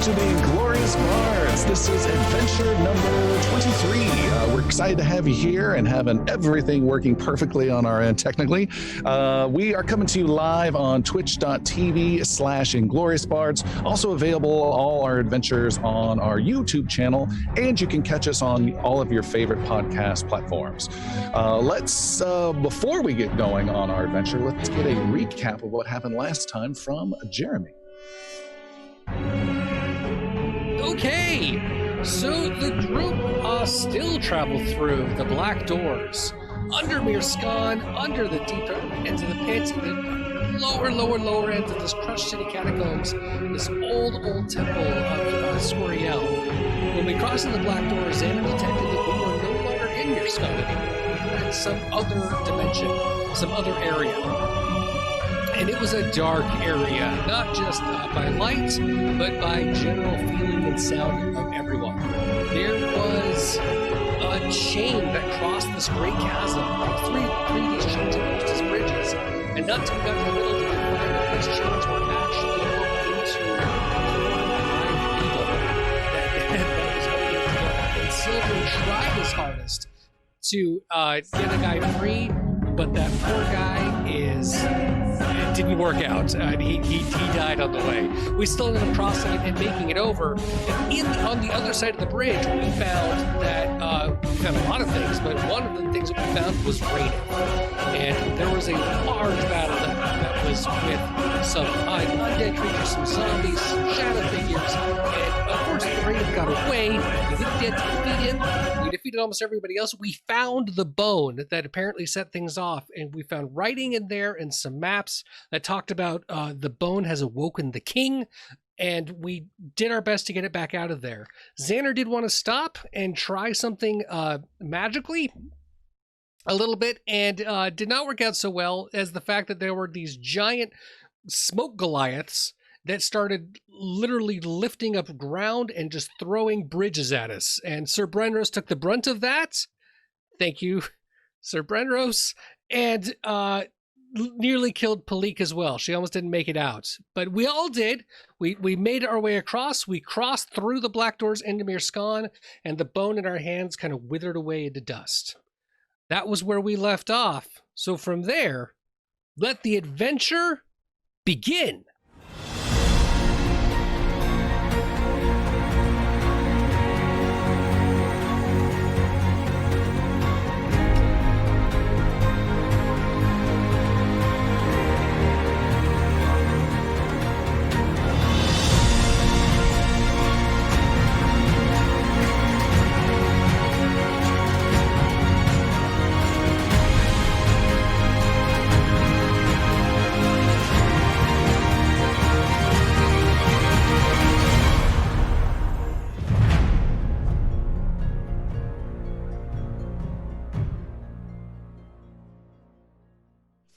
to the Inglorious Bards. This is adventure number 23. We're excited to have you here and having everything working perfectly on our end technically. We are coming to you live on twitch.tv/Inglorious Bards. Also available all our adventures on our YouTube channel, and you can catch us on all of your favorite podcast platforms. Before we get going on our adventure, let's get a recap of what happened last time from Jeremy. Okay, so the group still traveled through the black doors, under Mirskan, under the deeper ends of the pits, the lower ends of this crushed city catacombs, this old temple of Scoriel. When we crossed in the black doors, Xander detected that we were no longer in Mirskan anymore. We were in some other dimension, some other area. And it was a dark area, not just by light, but by general feeling and sound of everyone. There was a chain that crossed this great chasm, like three of these chains that used as bridges. And not until we got to the middle, did we find that these chains were actually hooked into that was hooked into them. And Silver tried his hardest to get a guy free, but that poor guy it didn't work out. He died on the way. We still ended up crossing it and making it over. And on the other side of the bridge, we found that we found a lot of things, but one of the things that we found was raiding. And there was a large battle that was with some undead creatures, some zombies, some shadow figures, and of course the raiding got away. We didn't get to defeat him. We defeated almost everybody else. We found the bone that apparently set things off, and we found writing in there and some maps that talked about the bone has awoken the king, and we did our best to get it back out of there. Xander did want to stop and try something magically a little bit, and did not work out so well as the fact that there were these giant smoke Goliaths that started literally lifting up ground and just throwing bridges at us. And Sir Brenros took the brunt of that. Thank you, Sir Brenros. And nearly killed Palik as well. She almost didn't make it out. But we all did. We made our way across. We crossed through the black doors into Mirskan, and the bone in our hands kind of withered away into dust. That was where we left off. So from there, let the adventure begin.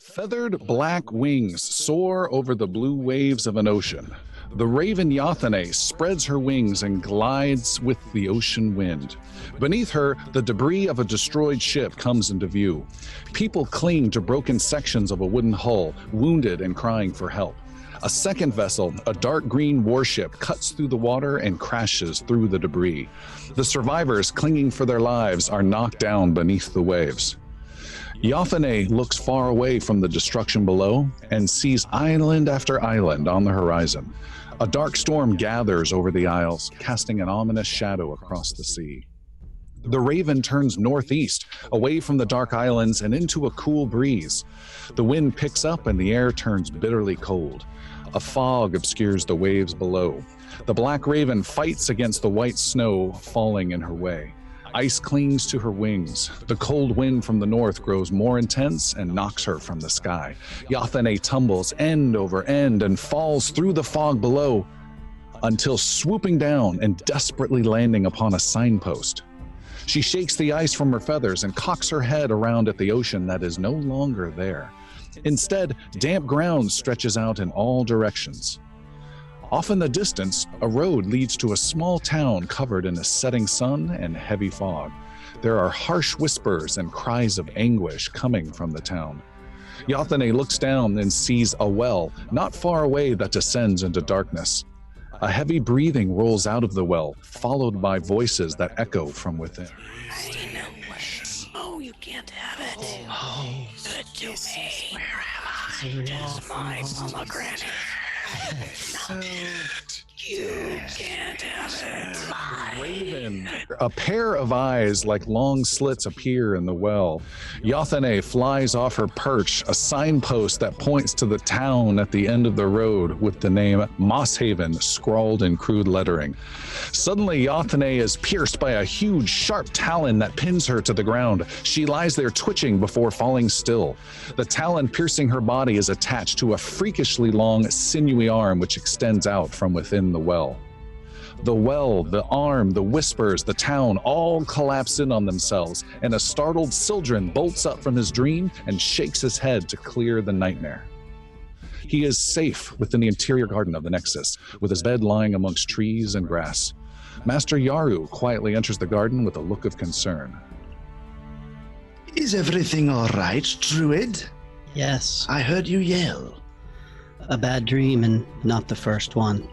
Feathered black wings soar over the blue waves of an ocean. The raven Yathane spreads her wings and glides with the ocean wind. Beneath her, the debris of a destroyed ship comes into view. People cling to broken sections of a wooden hull, wounded and crying for help. A second vessel, a dark green warship, cuts through the water and crashes through the debris. The survivors, clinging for their lives, are knocked down beneath the waves. Yathane looks far away from the destruction below and sees island after island on the horizon. A dark storm gathers over the isles, casting an ominous shadow across the sea. The Raven turns northeast, away from the dark islands and into a cool breeze. The wind picks up and the air turns bitterly cold. A fog obscures the waves below. The Black Raven fights against the white snow falling in her way. Ice clings to her wings. The cold wind from the north grows more intense and knocks her from the sky. Yathane tumbles end over end and falls through the fog below until swooping down and desperately landing upon a signpost. She shakes the ice from her feathers and cocks her head around at the ocean that is no longer there. Instead, damp ground stretches out in all directions. Off in the distance, a road leads to a small town covered in a setting sun and heavy fog. There are harsh whispers and cries of anguish coming from the town. Yathane looks down and sees a well not far away that descends into darkness. A heavy breathing rolls out of the well, followed by voices that echo from within. Oh, you can't have it. Oh, good to me. Where am I? It is my pomegranate. You can't have it. Raven. A pair of eyes like long slits appear in the well. Yathane flies off her perch, a signpost that points to the town at the end of the road with the name Moss Haven scrawled in crude lettering. Suddenly, Yathane is pierced by a huge, sharp talon that pins her to the ground. She lies there twitching before falling still. The talon piercing her body is attached to a freakishly long, sinewy arm which extends out from within the well. The well, the arm, the whispers, the town all collapse in on themselves, and a startled Sildren bolts up from his dream and shakes his head to clear the nightmare. He is safe within the interior garden of the Nexus, with his bed lying amongst trees and grass. Master Yaru quietly enters the garden with a look of concern. Is everything all right, Druid? Yes, I heard you yell. a bad dream and not the first one.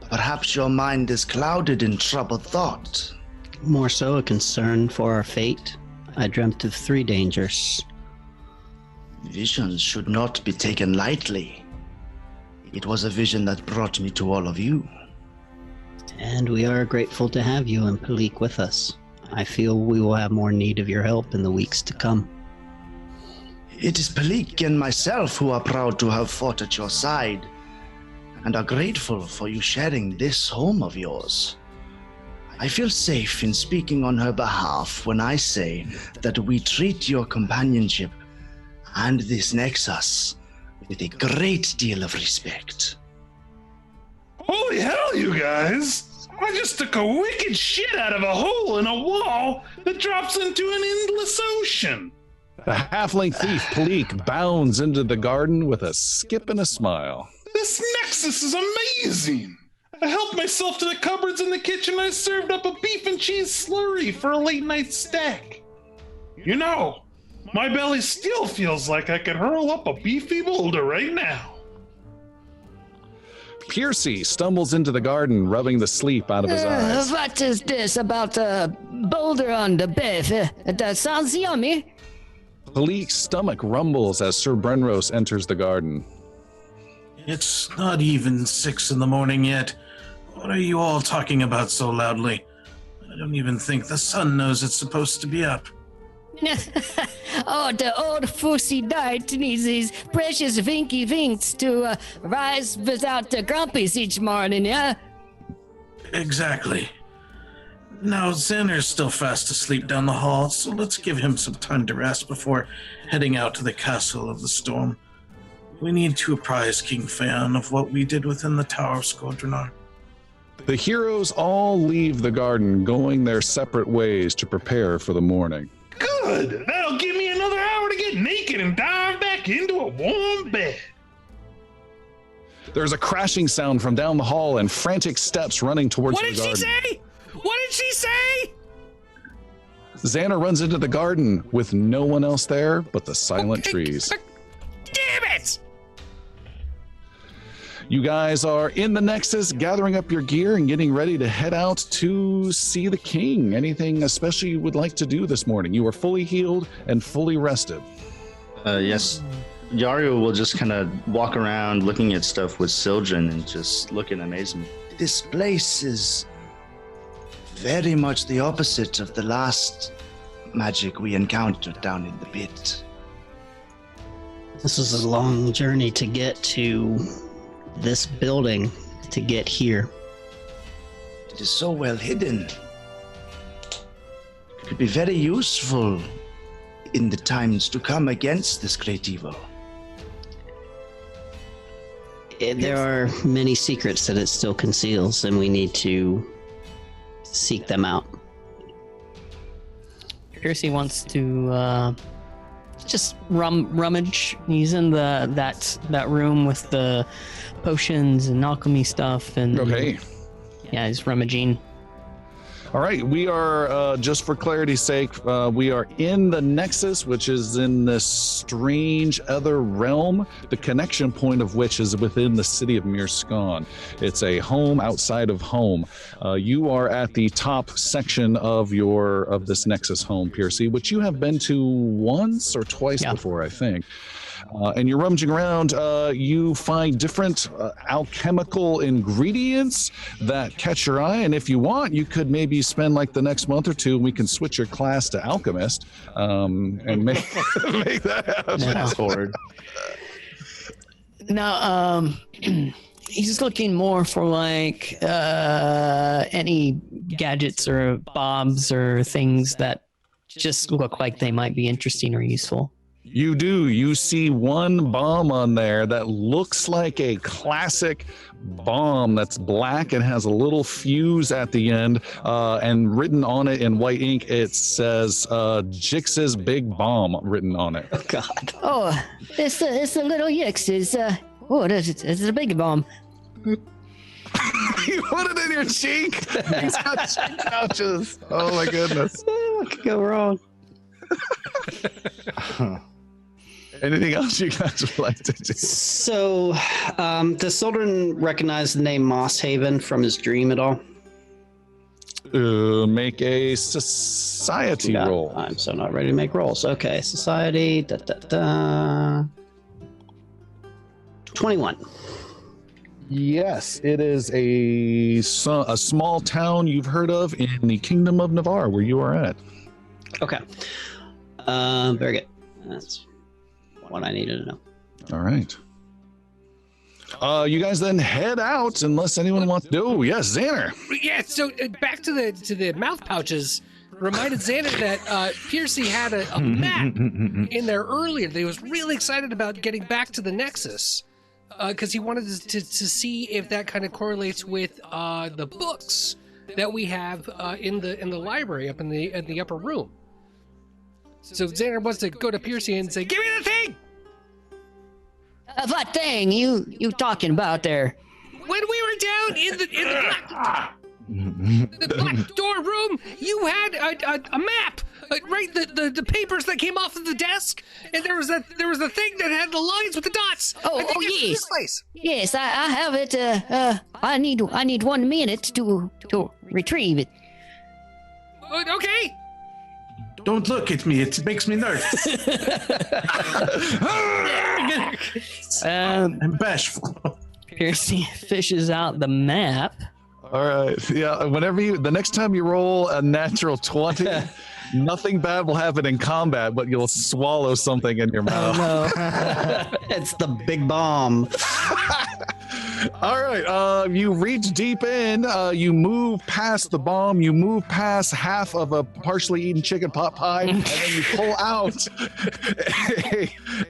Perhaps your mind is clouded in troubled thought. More so a concern for our fate. I dreamt of 3 dangers. Visions should not be taken lightly. It was a vision that brought me to all of you. And we are grateful to have you and Palik with us. I feel we will have more need of your help in the weeks to come. It is Palik and myself who are proud to have fought at your side, and are grateful for you sharing this home of yours. I feel safe in speaking on her behalf when I say that we treat your companionship and this Nexus with a great deal of respect. Holy hell, you guys! I just took a wicked shit out of a hole in a wall that drops into an endless ocean. The halfling thief, Palik, bounds into the garden with a skip and a smile. This Nexus is amazing! I helped myself to the cupboards in the kitchen and I served up a beef and cheese slurry for a late night snack. You know, my belly still feels like I could hurl up a beefy boulder right now. Piercy stumbles into the garden, rubbing the sleep out of his eyes. What is this about a boulder on the beef? That sounds yummy. Palik's stomach rumbles as Sir Brenros enters the garden. It's not even 6 in the morning yet. What are you all talking about so loudly? I don't even think the sun knows it's supposed to be up. Oh, the old fousey died needs these precious vinky vinks to rise without the grumpies each morning, yeah? Exactly. Now, Xander's still fast asleep down the hall, so let's give him some time to rest before heading out to the Castle of the Storm. We need to apprise King Fan of what we did within the Tower of Squadronar. The heroes all leave the garden, going their separate ways to prepare for the morning. Good! That'll give me another hour to get naked and dive back into a warm bed. There's a crashing sound from down the hall and frantic steps running towards What the did garden. she say? What did she say? Xander runs into the garden with no one else there but the silent trees. Damn it! You guys are in the Nexus, gathering up your gear and getting ready to head out to see the king. Anything especially you would like to do this morning? You are fully healed and fully rested. Yes. Yaru will just kind of walk around looking at stuff with Sildren and just look in amazement. This place is very much the opposite of the last magic we encountered down in the pit. This was a long journey to get to this building, to get here. It is so well hidden. It could be very useful in the times to come against this great evil. There are many secrets that it still conceals, and we need to seek them out. Piercy wants to just rummage. He's in that room with the potions and alchemy stuff, and Okay. yeah, he's rummaging. All right, we are, just for clarity's sake, we are in the Nexus, which is in this strange other realm, the connection point of which is within the city of Mirskan. It's a home outside of home. You are at the top section of this Nexus home, Piercy, which you have been to once or twice before, I think. And you're rummaging around, you find different alchemical ingredients that catch your eye. And if you want, you could maybe spend like the next month or two, and we can switch your class to alchemist and make, make that happen. Fast forward. Now, he's looking more for like any gadgets or bombs or things that just look like they might be interesting or useful. You do. You see one bomb on there that looks like a classic bomb that's black and has a little fuse at the end, and written on it in white ink, it says Jix's Big Bomb written on it. Oh, God. Oh, it's a little Yix. It's a big bomb. You put it in your cheek. He's got cheek pouches. Oh my goodness. What could go wrong? Anything else you guys would like to do? So, does Soldern recognize the name Moss Haven from his dream at all? Make a society roll. I'm so not ready to make rolls. Okay, society. 21. Yes, it is a small town you've heard of in the Kingdom of Navarre, where you are at. Okay. Very good. That's what I needed to know. All right. You guys then head out, unless anyone wants to. Oh, yes, Xander. Yeah, so back to the mouth pouches. Reminded Xander that Piercy had a map in there earlier that he was really excited about getting back to the Nexus, because he wanted to see if that kind of correlates with the books that we have in the library up in the upper room. So Xander wants to go to Piercy and say, "Give me the thing!" What thing you talking about there? When we were down in the black door room, you had a map, right? The papers that came off of the desk, and there was a thing that had the lines with the dots. Oh, yes. This place. Yes, I have it. I need 1 minute to retrieve it. Okay. Don't look at me. It makes me nervous. I'm bashful. Piercy fishes out the map. All right. Yeah. The next time you roll a natural 20, nothing bad will happen in combat, but you'll swallow something in your mouth. No. It's the big bomb. All right. You reach deep in. You move past the bomb. You move past half of a partially eaten chicken pot pie, and then you pull out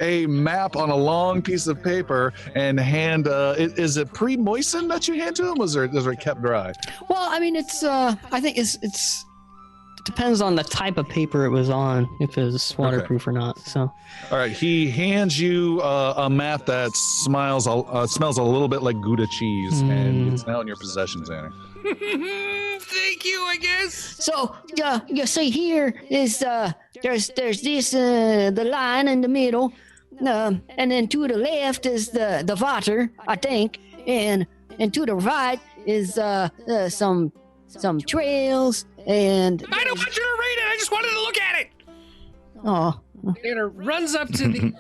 a map on a long piece of paper and hand. Is it pre-moistened that you hand to him? Is it kept dry? Well, I mean, it's. I think it's. It depends on the type of paper it was on, if it's waterproof or not. So. All right. He hands you a map that smells a little bit like Gouda cheese, and it's now in your possession, Xander. Thank you, I guess. So you see here is there's this the line in the middle, and then to the left is the water, I think, and to the right is some trails. And I don't want you to read it. I just wanted to look at it. Oh, Xander runs up to the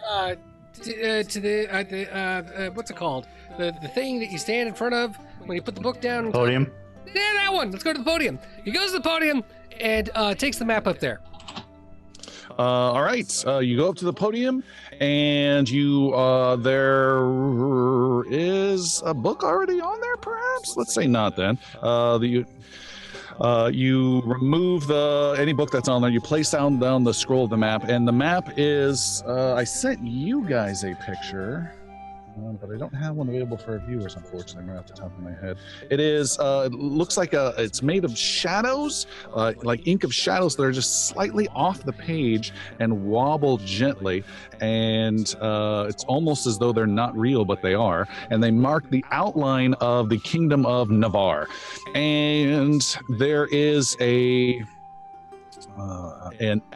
what's it called? The thing that you stand in front of when you put the book down. Podium. Yeah, that one. Let's go to the podium. He goes to the podium and takes the map up there. All right. You go up to the podium, and you there is a book already on there, perhaps. Let's say not. Then you remove any book that's on there. You place down the scroll of the map, and the map is. I sent you guys a picture. but I don't have one available for our viewers, unfortunately, right off the top of my head. It is, looks like it's made of shadows, like ink of shadows that are just slightly off the page and wobble gently. And it's almost as though they're not real, but they are. And they mark the outline of the Kingdom of Navarre. And there is an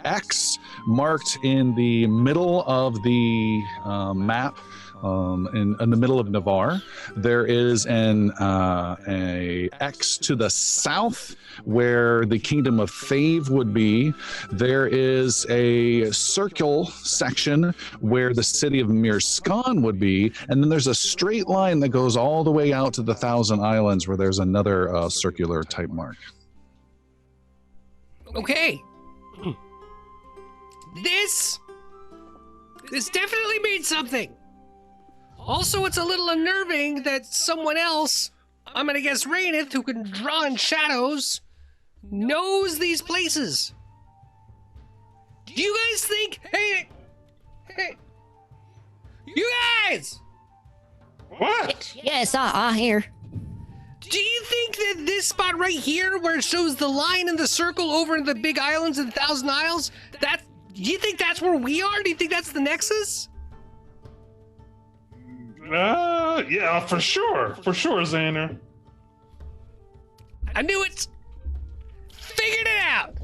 X marked in the middle of the map, in the middle of Navarre. There is a X to the south where the Kingdom of Fave would be. There is a circle section where the city of Mirskan would be, and then there's a straight line that goes all the way out to the Thousand Islands where there's another circular type mark. Okay. This definitely means something. Also, it's a little unnerving that someone else, I'm gonna guess Rainith, who can draw in shadows, knows these places. Do you guys think, hey, you guys! What? Yes, I hear. Do you think that this spot right here, where it shows the line and the circle over in the big islands and 1,000 Isles, do you think that's where we are? Do you think that's the Nexus? Yeah, for sure, Xander. I knew it. Figured it out.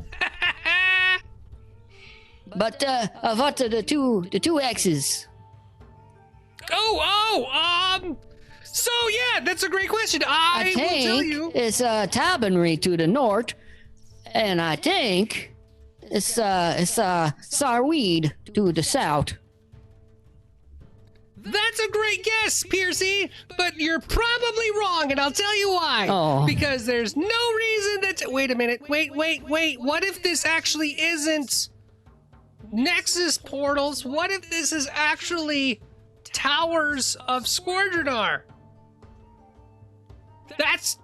But what are the two X's? So yeah, that's a great question. I will tell you. It's Tabernary to the north, and I think it's Sarweed to the south. That's a great guess, Piercy, but you're probably wrong, and I'll tell you why. Oh. Because there's no reason that. Wait a minute. Wait. What if this actually isn't Nexus portals? What if this is actually Towers of Squadronar? That's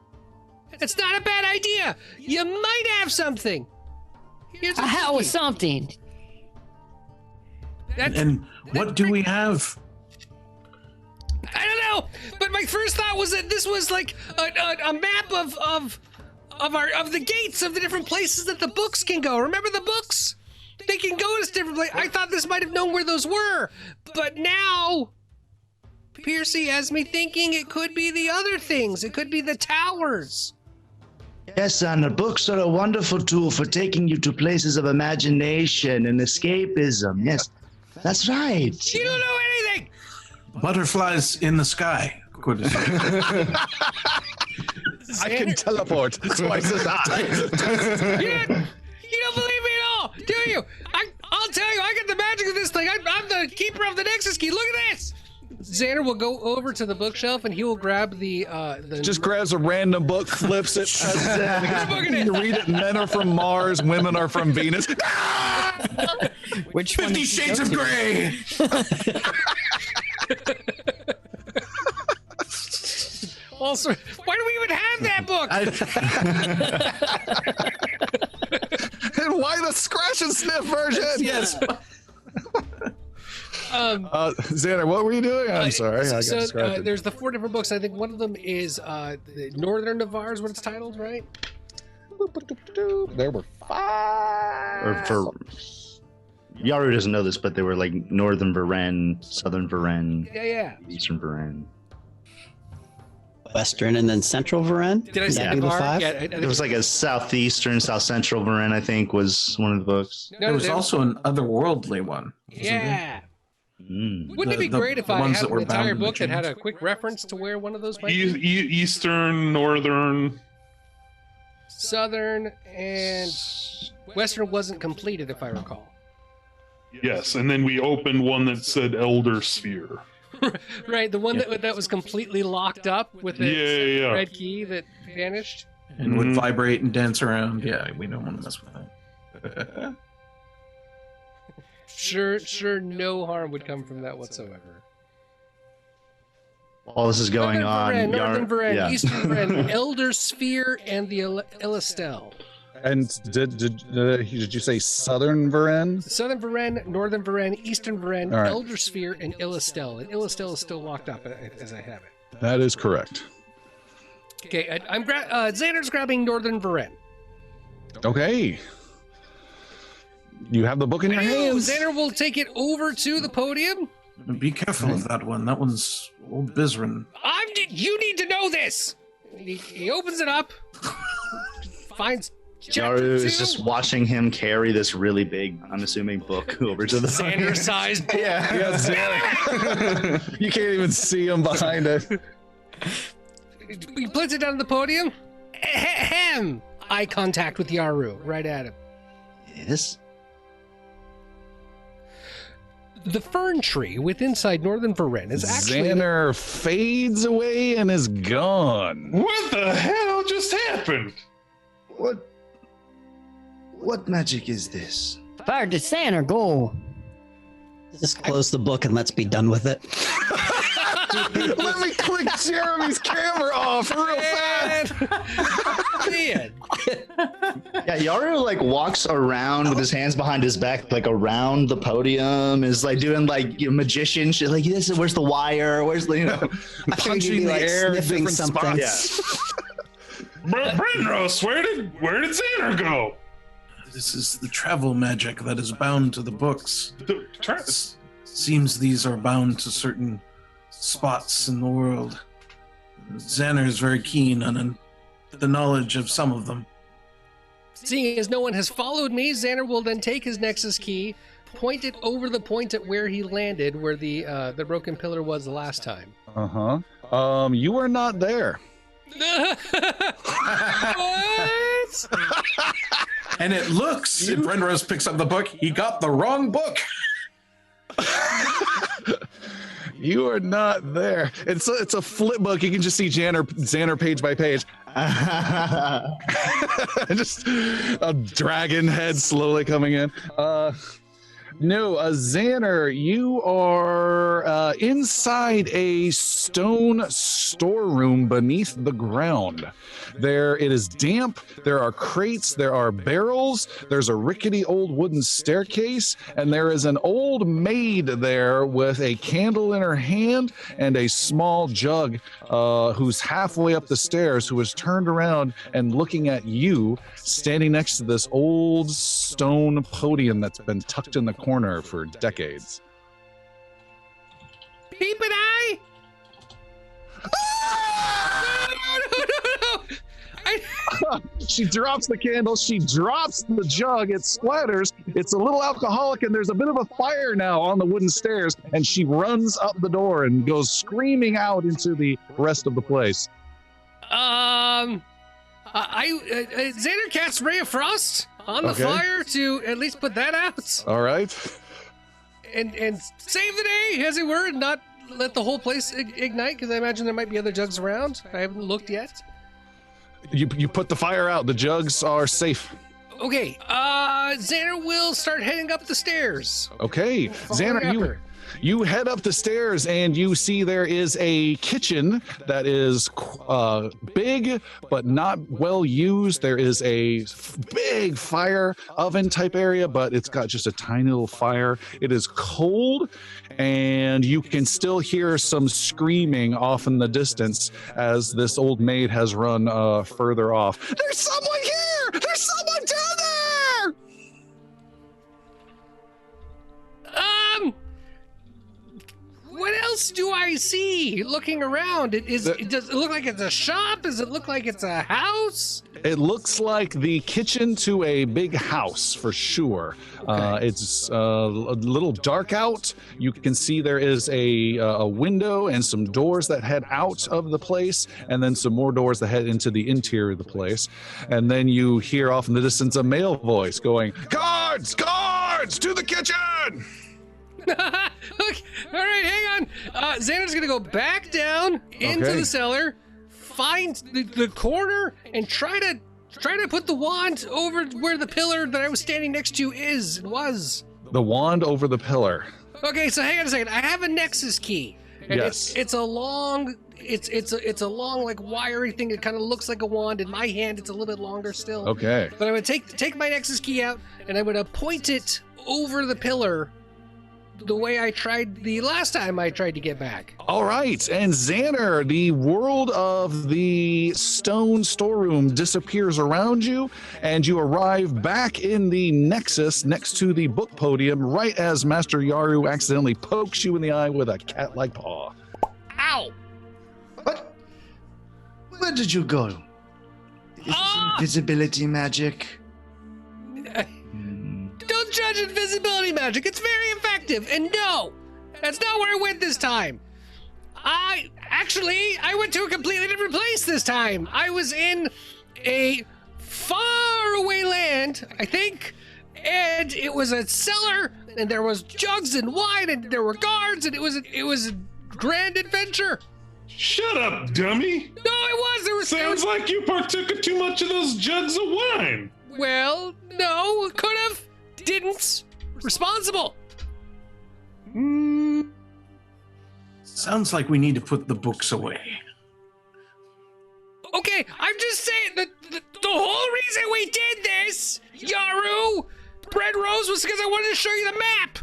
not a bad idea. You might have something. Here's a How cookie. is something? And what do we have? I don't know, but my first thought was that this was like a map of the gates of the different places that the books can go. Remember the books? They can go to different places. I thought this might have known where those were, but now Piercy has me thinking it could be the other things. It could be the towers. Yes, and the books are a wonderful tool for taking you to places of imagination and escapism. Yes, that's right. You don't know anything. Butterflies in the sky. Good. I can teleport twice as high. You don't believe me at all, do you? I'll tell you, I got the magic of this thing. I'm the keeper of the Nexus key. Look at this. Xander will go over to the bookshelf and he will grab the Just grabs a random book, flips it, you read it, men are from Mars, women are from Venus. Which 50 Shades of Grey. Also, why do we even have that book? And why the scratch and sniff version? Yes. Xander, what were you doing? I'm sorry, I got distracted. There's the 4 different books. I think one of them is the Northern Navarre is what it's titled, right? There were 5. Or for Yaru doesn't know this, but they were like Northern Varennes, Southern Varennes, Yeah. Eastern Varennes. Western and then Central Varennes. Did I say That'd be the Navarre? 5? Yeah, It was like a southeastern, south central Varennes, I think, was one of the books. There was also an otherworldly one. Yeah. Mm. Wouldn't it be great if I ones had that were an entire bound in the book that had chains. a quick reference to where one of those might be? Eastern, Northern. Southern and Western wasn't completed, if I recall. Yes, and then we opened one that said Elder Sphere. Right, the one that was completely locked up with the Yeah. red key that vanished. And would vibrate and dance around. Yeah, we don't want to mess with that. Sure, no harm would come from that whatsoever. All this is going on. Northern Varennes, yeah. Eastern Varennes, Elder Sphere, and the Elastel. And did you say Southern Varen? Southern Varen, Northern Varen, Eastern Varen, All right. Elder Sphere, and Illistel. And Illistel is still locked up as I have it. That is correct. Okay, Xander's grabbing Northern Varen. Okay. You have the book in your hands. Xander will take it over to the podium. Be careful of that one. That one's old Bizrin. You need to know this. He opens it up, finds chapter Yaru 2. is just watching him carry this really big, I'm assuming, book over to the Xander-sized book. Yeah, Xander. You can't even see him behind it. He puts it down on the podium. Ahem. Eye contact with Yaru, right at him. Yes? The fern tree with inside Northern Varen is actually... Xander fades away and is gone. What the hell just happened? What magic is this? Fire to sand or go. Just close the book and let's be done with it. Let me click Jeremy's camera off real fast. Man. Yeah, Yaru like walks around with his hands behind his back, like around the podium, is like doing like magician shit. Like, where's the wire? Where's the, Punching the like air in sniffing different something. spots. Brenros, where did Xander go? This is the travel magic that is bound to the books. Try Seems these are bound to certain spots in the world. Xander is very keen on the knowledge of some of them. Seeing as no one has followed me, Xander will then take his Nexus key, point it over the point at where he landed, where the broken pillar was the last time. Uh-huh. You are not there. What? And it looks, if Brenrose picks up the book, he got the wrong book. You are not there. It's a flip book. You can just see Xander page by page. Just a dragon head slowly coming in. No, Xander, you are inside a stone storeroom beneath the ground. It is damp. There are crates. There are barrels. There's a rickety old wooden staircase, and there is an old maid there with a candle in her hand and a small jug, who's halfway up the stairs, who is turned around and looking at you, standing next to this old stone podium that's been tucked in the corner for decades. Peep and I? No. She drops the candle, she drops the jug, it splatters, it's a little alcoholic, and there's a bit of a fire now on the wooden stairs, and she runs up the door and goes screaming out into the rest of the place. Xander casts Ray of Frost on the fire to at least put that out. All right. And save the day, as it were, and not let the whole place ignite, because I imagine there might be other jugs around. I haven't looked yet. You put the fire out, the jugs are safe. Okay, Xander will start heading up the stairs. Okay, Xander, you head up the stairs and you see there is a kitchen that is big but not well used. There is a big fire oven type area, but it's got just a tiny little fire. It is cold, and you can still hear some screaming off in the distance as this old maid has run further off. There's someone here! There's someone down there! What else do I see looking around? Does it look like it's a shop? Does it look like it's a house? It looks like the kitchen to a big house for sure. Okay. It's a little dark out. You can see there is a window and some doors that head out of the place, and then some more doors that head into the interior of the place. And then you hear off in the distance a male voice going, "Guards! Guards! To the kitchen!" Look, all right, hang on. Xander's gonna go back down into the cellar, find the corner, and try to put the wand over where the pillar that I was standing next to was. The wand over the pillar. Okay, so hang on a second. I have a Nexus key. And Yes. it's a long like wiry thing. It kind of looks like a wand. In my hand, it's a little bit longer still. Okay. But I'm gonna take my Nexus key out, and I'm gonna point it over the pillar, the way I tried the last time I tried to get back. All right, and Xander, the world of the stone storeroom disappears around you, and you arrive back in the Nexus next to the book podium right as Master Yaru accidentally pokes you in the eye with a cat-like paw. Ow! What? Where did you go? Is this invisibility magic? Don't judge invisibility magic. It's very effective. And no, that's not where I went this time. I went to a completely different place this time. I was in a far away land, I think, and it was a cellar, and there was jugs and wine, and there were guards, and it was a grand adventure. Shut up, dummy. No, it was. Sounds like you partook of too much of those jugs of wine. Well, no, could have, didn't. Responsible. Sounds like we need to put the books away. Okay, I'm just saying that the whole reason we did this, Yaru, Bread Rose, was because I wanted to show you the map.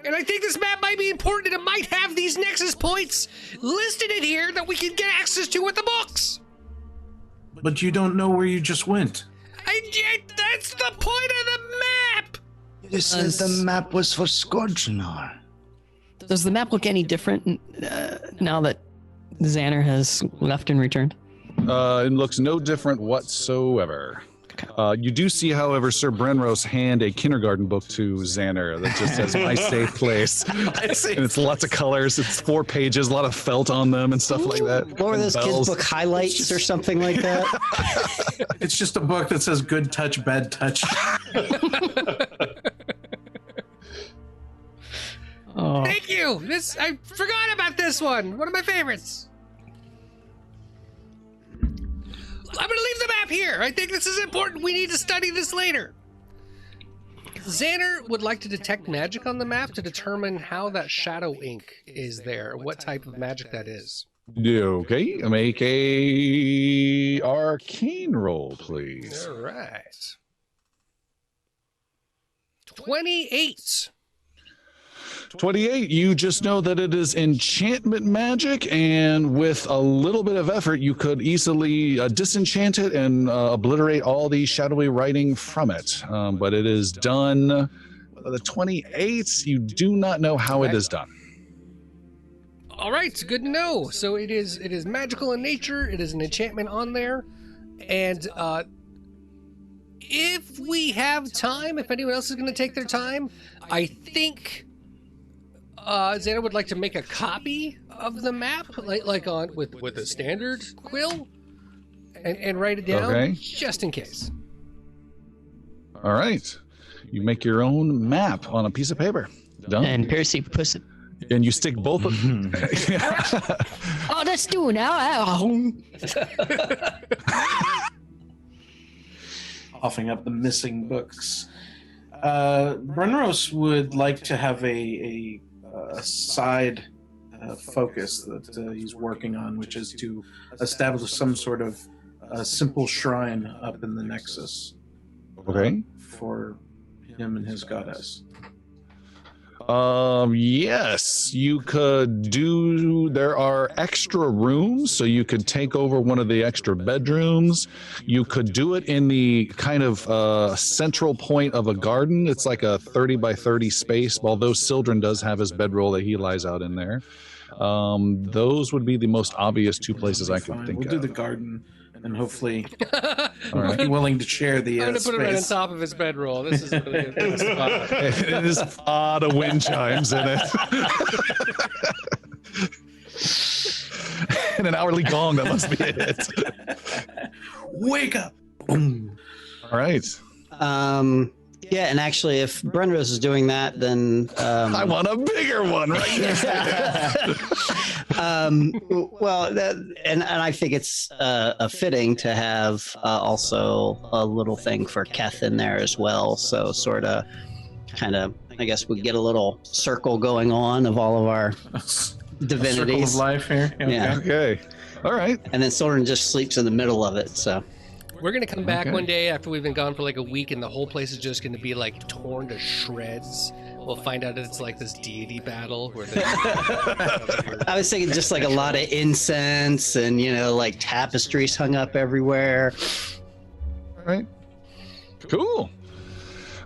And I think this map might be important, and it might have these Nexus points listed in here that we can get access to with the books. But you don't know where you just went. That's the point of the map. You said the map was for Scourgenar. Does the map look any different now that Xander has left and returned? It looks no different whatsoever. You do see, however, Sir Brenrose hand a kindergarten book to Xander that just says "My Safe Place," and it's lots of colors. It's 4 pages, a lot of felt on them and stuff like that. What were those kids' book highlights or something like that? It's just a book that says good touch, bad touch. Oh. Thank you. I forgot about this one. One of my favorites. I'm gonna leave the map here. I think this is important. We need to study this later. Xander would like to detect magic on the map to determine how that shadow ink is there, what type of magic that is. Okay, make a arcane roll, please. All right. 28. 28, you just know that it is enchantment magic, and with a little bit of effort, you could easily disenchant it and obliterate all the shadowy writing from it. But it is done. The 28, you do not know how it is done. All right, good to know. So it is magical in nature. It is an enchantment on there, and if we have time, if anyone else is going to take their time, I think Xander would like to make a copy of the map, like on with a standard quill, and write it down, Okay. just in case. All right, you make your own map on a piece of paper. Done. And Percy puts it. And you stick both of Oh, let's do it now. Coughing up the missing books. Brenros would like to have a side focus that he's working on, which is to establish some sort of simple shrine up in the Nexus Okay. for him and his goddess. Yes, you could do, there are extra rooms, so you could take over one of the extra bedrooms. You could do it in the kind of central point of a garden. It's like a 30 by 30 space, although Sildren does have his bedroll that he lies out in there. Those would be the most obvious 2 places I could think We'll of. do the garden, and hopefully All right. be willing to share the I'm gonna put it right on space. top of his bedroll. This is really a good spot. It is odd of wind chimes in it. And an hourly gong, that must be it. Wake up! Boom. All right. Yeah, and actually, if Brenrose is doing that, then I want a bigger one right there. well, and I think it's fitting to have also a little thing for Keth in there as well. So sort of, kind of, I guess we get a little circle going on of all of our Circle divinities. of life here. Yeah. Okay. All right. And then Soren just sleeps in the middle of it. So We're gonna come back Okay. one day after we've been gone for like a week, and the whole place is just gonna be like torn to shreds. We'll find out it's like this deity battle where they. I was thinking just like a lot of incense and like tapestries hung up everywhere. All right. Cool.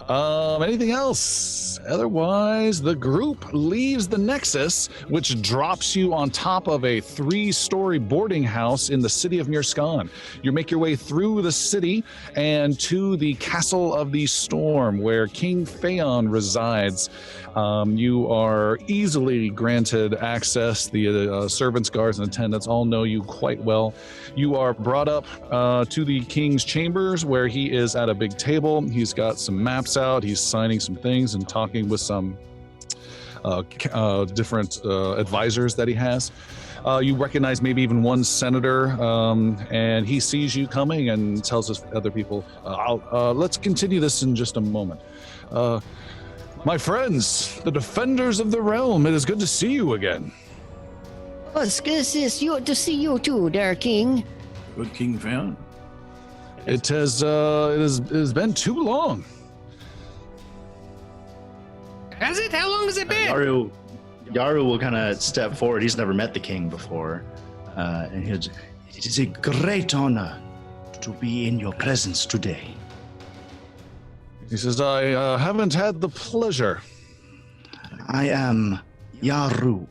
Anything else? Otherwise, the group leaves the Nexus, which drops you on top of a 3-story boarding house in the city of Mirskan. You make your way through the city and to the Castle of the Storm, where King Phaon resides. You are easily granted access. The servants, guards, and attendants all know you quite well. You are brought up to the king's chambers, where he is at a big table. He's got some maps out. He's signing some things and talking with some different advisors that he has. You recognize maybe even one senator, and he sees you coming and tells his other people, let's continue this in just a moment. My friends, the defenders of the realm, it is good to see you again. Oh, it's good to see you too, there, King. Good King Phaon. It has been too long. Has it? How long has it been? Yaru will kind of step forward. He's never met the king before, and he'll. It is a great honor to be in your presence today. He says, I haven't had the pleasure. I am Yaru,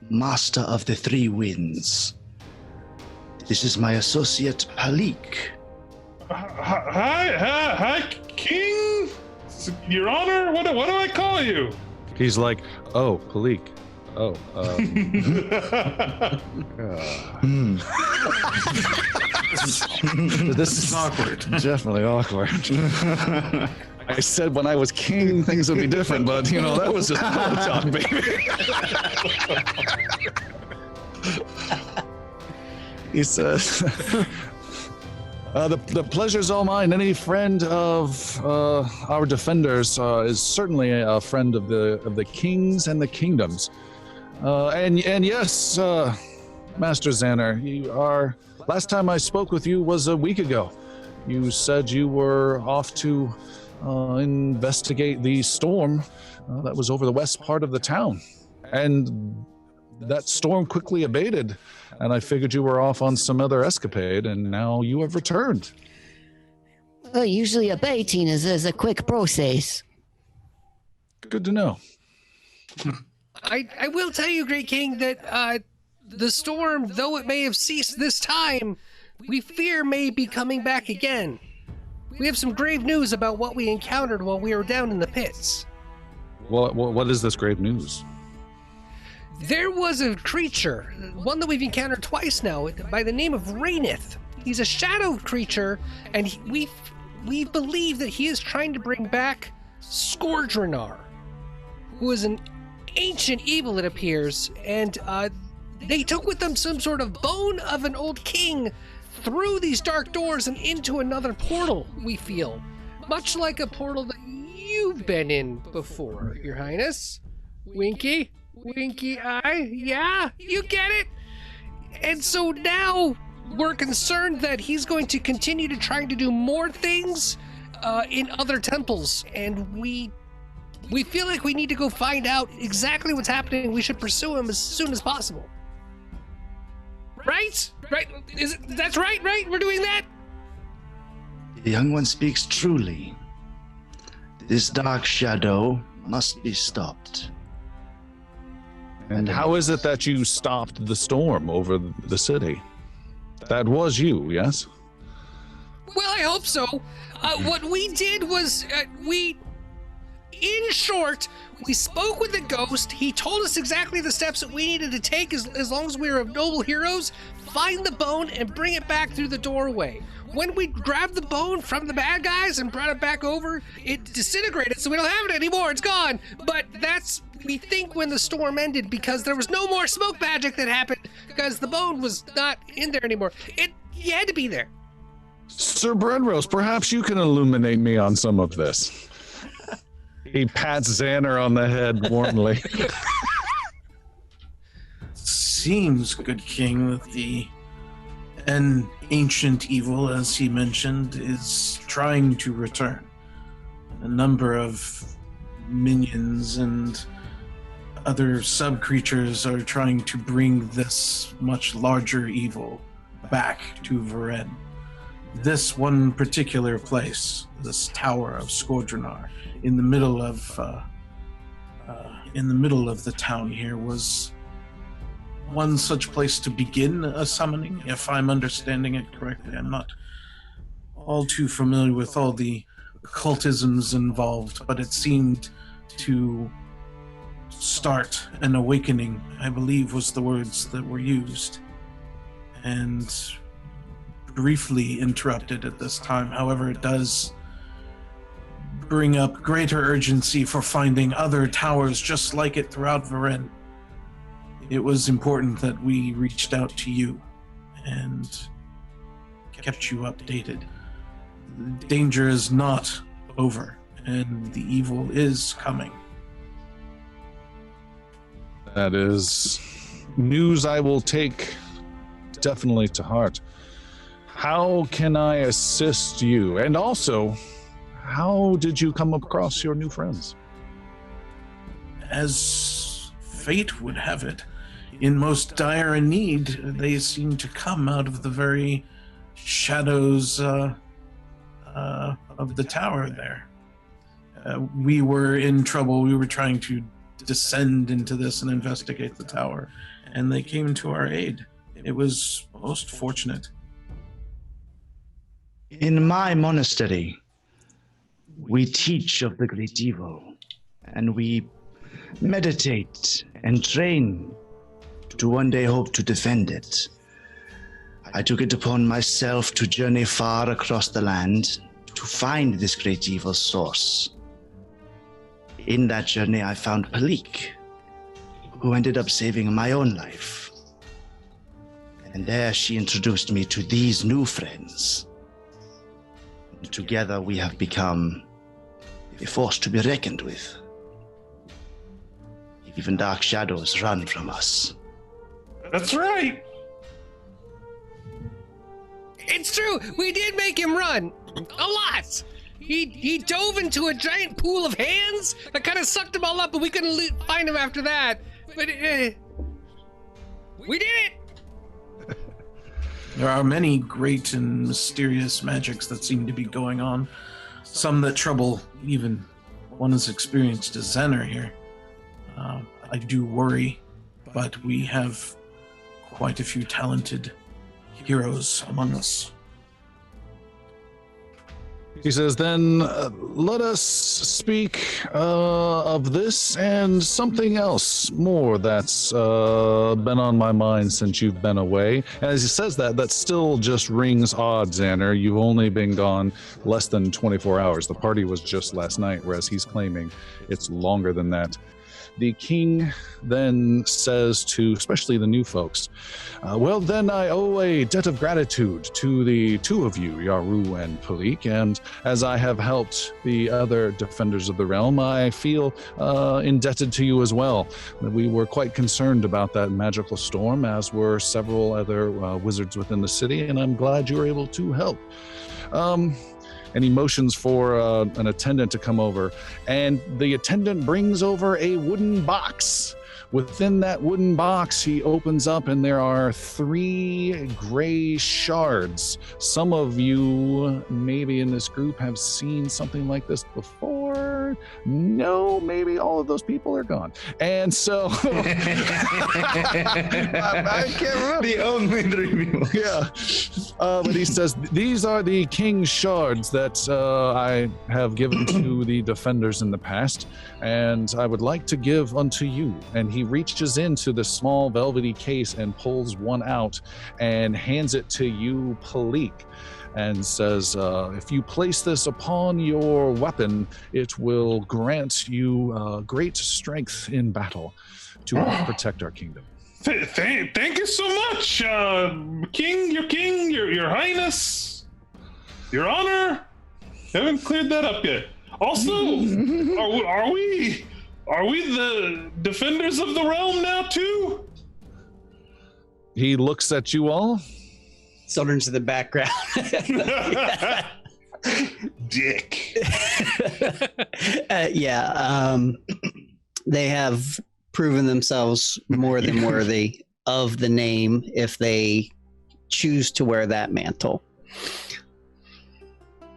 Master of the Three Winds. This is my associate Palik. Hi, King. Your Honor. What do I call you? He's like, oh, Palik. Oh, this is Awkward. definitely awkward. I said when I was king, things would be different, but that was just talk, baby. He says, the pleasure's all mine. Any friend of our defenders is certainly a friend of the kings and the kingdoms. And yes, Master Xander, you are. Last time I spoke with you was a week ago. You said you were off to investigate the storm that was over the west part of the town, and that storm quickly abated. And I figured you were off on some other escapade, and now you have returned. Well, usually abating is a quick process. Good to know. I will tell you, Great King, that the storm, though it may have ceased this time, we fear may be coming back again. We have some grave news about what we encountered while we were down in the pits. What is this grave news? There was a creature, one that we've encountered twice now, by the name of Rainith. He's a shadow creature, and we believe that he is trying to bring back Scourdranar, who is an ancient evil, it appears, and they took with them some sort of bone of an old king through these dark doors and into another portal, we feel. Much like a portal that you've been in before, Your Highness. Winky eye, yeah, you get it? And so now we're concerned that he's going to continue to try to do more things in other temples, and we feel like we need to go find out exactly what's happening. We should pursue him as soon as possible. Right? That's right? We're doing that? The young one speaks truly. This dark shadow must be stopped. And how is it that you stopped the storm over the city? That was you, yes? Well, I hope so. What we did was, in short, we spoke with the ghost. He told us exactly the steps that we needed to take as long as we were noble heroes, find the bone and bring it back through the doorway. When we grabbed the bone from the bad guys and brought it back over, it disintegrated, so we don't have it anymore. It's gone. But that's, we think, when the storm ended, because there was no more smoke magic that happened because the bone was not in there anymore. You had to be there. Sir Brenrose, perhaps you can illuminate me on some of this. He pats Xander on the head warmly. seems, good king, that an ancient evil, as he mentioned, is trying to return. A number of minions and other sub-creatures are trying to bring this much larger evil back to Varen. This one particular place, this Tower of Scourgeonar, in the middle of the town here, was one such place to begin a summoning, if I'm understanding it correctly. I'm not all too familiar with all the occultisms involved, but it seemed to start an awakening, I believe was the words that were used, and briefly interrupted at this time. However, it does bring up greater urgency for finding other towers just like it throughout Varen. It was important that we reached out to you and kept you updated. The danger is not over, and the evil is coming. That is news I will take definitely to heart. How can I assist you? And also, how did you come across your new friends? As fate would have it, in most dire need, they seem to come out of the very shadows of the tower there. We were in trouble. We were trying to descend into this and investigate the tower, and they came to our aid. It was most fortunate. In my monastery, we teach of the great evil, and we meditate and train to one day hope to defend it. I took it upon myself to journey far across the land to find this great evil source. In that journey, I found Palik, who ended up saving my own life. And there she introduced me to these new friends. Together we have become a force to be reckoned with. Even dark shadows run from us. That's right. It's true. We did make him run a lot. He dove into a giant pool of hands that kind of sucked him all up, but we couldn't find him after that. But we did it. There are many great and mysterious magics that seem to be going on. Some that trouble even one as experienced as Zener here. I do worry, but we have quite a few talented heroes among us. He says, then let us speak of this and something else more that's been on my mind since you've been away. And as he says that, that still just rings odd, Xander. You've only been gone less than 24 hours. The party was just last night, whereas he's claiming it's longer than that. The king then says to especially the new folks, well, then I owe a debt of gratitude to the two of you, Yaru and Palik, and as I have helped the other defenders of the realm, I feel indebted to you as well. We were quite concerned about that magical storm, as were several other wizards within the city, and I'm glad you were able to help. And he motions for an attendant to come over. And the attendant brings over a wooden box. Within that wooden box, he opens up, and there are 3 gray shards. Some of you, maybe in this group, have seen something like this before. No, maybe all of those people are gone. And so, I can't remember. The only 3 people. Yeah. But he says, these are the king's shards that I have given to the defenders in the past, and I would like to give unto you. And he reaches into the small velvety case and pulls one out and hands it to you, Palik, and says, if you place this upon your weapon, it will grant you great strength in battle to protect our kingdom. Thank you so much, King, Your Highness, Your Honor. Haven't cleared that up yet. Also, are we the defenders of the realm now too? He looks at you all. Soldern's in the background. Dick. They have proven themselves more than worthy of the name if they choose to wear that mantle.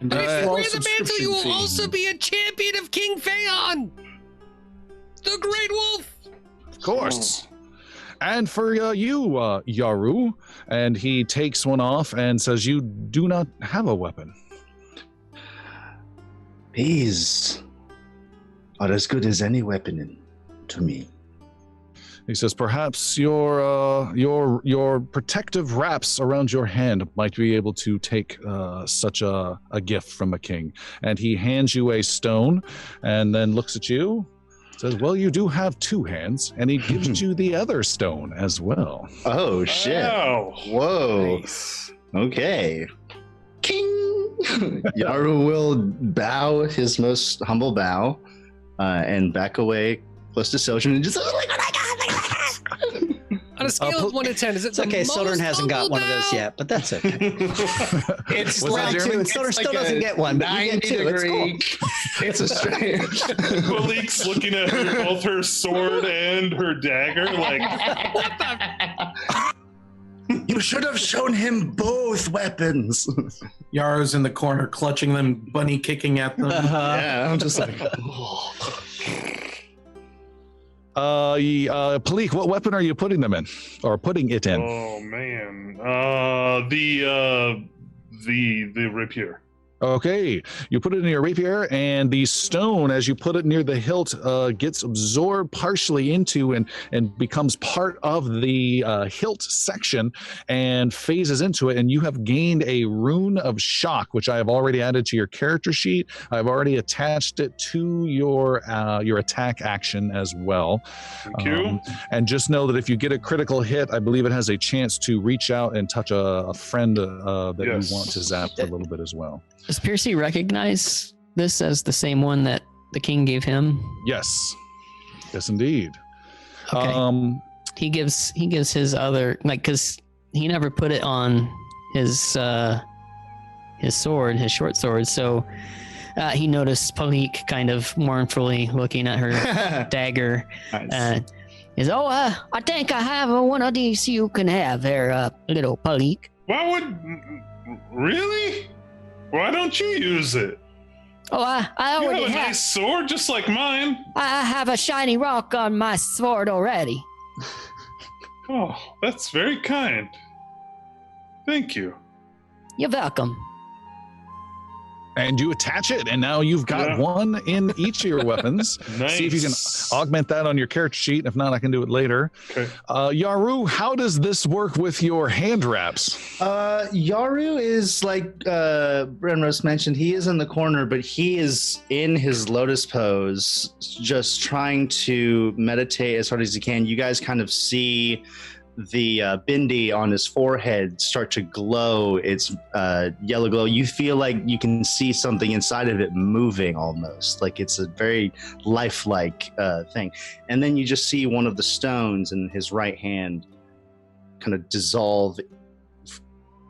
If you wear the mantle, subscription you will fee. also be a champion of King Phaon, the Great Wolf. Of course. And for you, Yaru, and he takes one off and says, you do not have a weapon. These are as good as any weapon to me. He says, perhaps your protective wraps around your hand might be able to take such a gift from a king. And he hands you a stone and then looks at you, says, well, you do have two hands, and he gives you the other stone as well. Oh shit! Wow. Whoa. Nice. Okay. King. Yaru will bow his most humble bow, and back away close to Sojourn and just On a scale of 1 to 10, is it It's okay. Soldern hasn't got one of those yet, but that's okay. It's What's that, Round Jeremy? two, and Soldern still doesn't get one, but you get 2. It's cool. It's a strange. Malik's looking at both her sword and her dagger, like, What the? You should have shown him both weapons. Yaro's in the corner, clutching them, bunny kicking at them. Yeah, I'm just like, Palik, what weapon are you putting them in, or putting it in? oh man, the rapier. Okay, you put it in your rapier, and the stone, as you put it near the hilt, gets absorbed partially into and becomes part of the hilt section and phases into it, and you have gained a rune of shock, which I have already added to your character sheet. I've already attached it to your attack action as well. Thank you. And just know that if you get a critical hit, I believe it has a chance to reach out and touch a friend that Yes. you want to zap a little bit as well. Does Piercy recognize this as the same one that the king gave him? Yes. Yes, indeed. Okay. He gives his other, like, because he never put it on his sword, his short sword. So he noticed Palik kind of mournfully looking at her dagger. nice. Is I think I have one of these you can have there, little Palik. Why would really? Why don't you use it? Oh, I You already have a have. nice sword, just like mine. I have a shiny rock on my sword already. Oh, that's very kind. Thank you. You're welcome. And you attach it, and now you've got Yeah. one in each of your weapons. Nice. See if you can augment that on your character sheet. If not, I can do it later. Okay. Yaru, how does this work with your hand wraps? Yaru is like Brenros mentioned, he is in the corner, but he is in his lotus pose, just trying to meditate as hard as he can. You guys kind of see the bindi on his forehead start to glow. It's yellow glow. You feel like you can see something inside of it moving almost, like it's a very lifelike thing. And then you just see one of the stones in his right hand kind of dissolve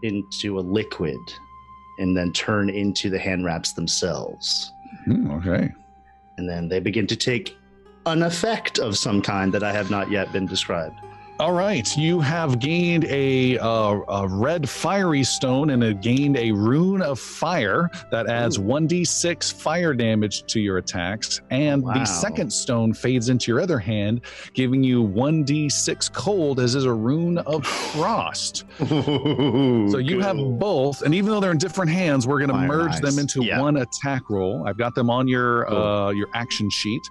into a liquid and then turn into the hand wraps themselves. Okay. And then they begin to take an effect of some kind that I have not yet been described. All right, you have gained a red fiery stone, and it gained a rune of fire that adds 1d6 fire damage to your attacks. And Wow. the second stone fades into your other hand, giving you 1d6 cold, as is a rune of frost. So you have both, and even though they're in different hands, we're going to Fire merge eyes. them into Yeah. one attack roll. I've got them on your action sheet,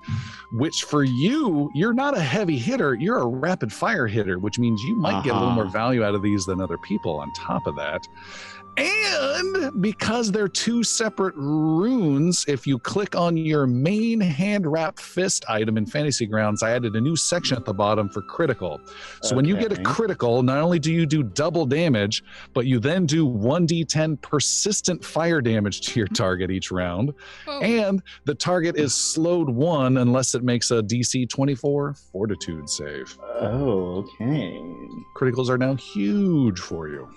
which for you, you're not a heavy hitter, you're a rapid fire hitter, which means you might get a little more value out of these than other people on top of that. And because they're two separate runes, if you click on your main hand wrap fist item in Fantasy Grounds, I added a new section at the bottom for critical. So when you get a critical, not only do you do double damage, but you then do 1d10 persistent fire damage to your target each round. Oh. And the target is slowed 1 unless it makes a DC 24 fortitude save. Oh, okay. Criticals are now huge for you.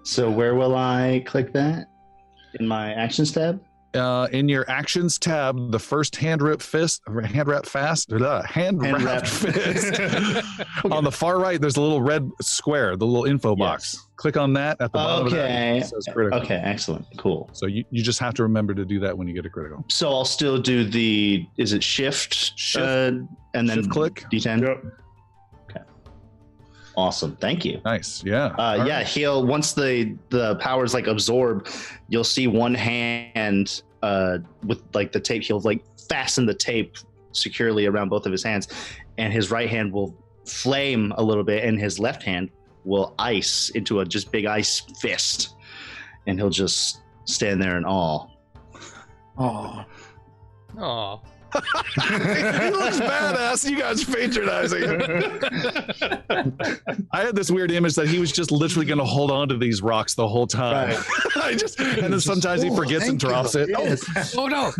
So where will I click that? In my actions tab? In your actions tab, the first hand wrapped fist on the far right, there's a little red square, the little info box. Click on that at the bottom of that. It says critical. Okay, excellent. Cool. So you just have to remember to do that when you get a critical. So I'll still do is it shift? And then shift click. D10? Yep. Awesome. Thank you. Nice. Yeah. Yeah, he'll once the powers like absorb, you'll see one hand with like the tape, he'll like fasten the tape securely around both of his hands, and his right hand will flame a little bit, and his left hand will ice into a just big ice fist, and he'll just stand there in awe. Oh, Oh. He looks badass. You guys patronizing him. I had this weird image that he was just literally going to hold on to these rocks the whole time. Right. And then sometimes he forgets and drops it. Yes. Oh no.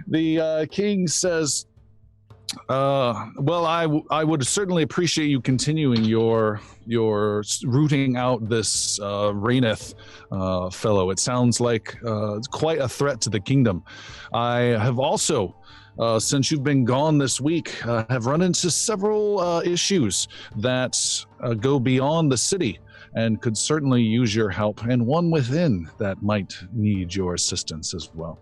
The king says, well, I would certainly appreciate you continuing your rooting out this Raineth fellow. It sounds like it's quite a threat to the kingdom. I have also, since you've been gone this week, have run into several issues that go beyond the city and could certainly use your help, and one within that might need your assistance as well.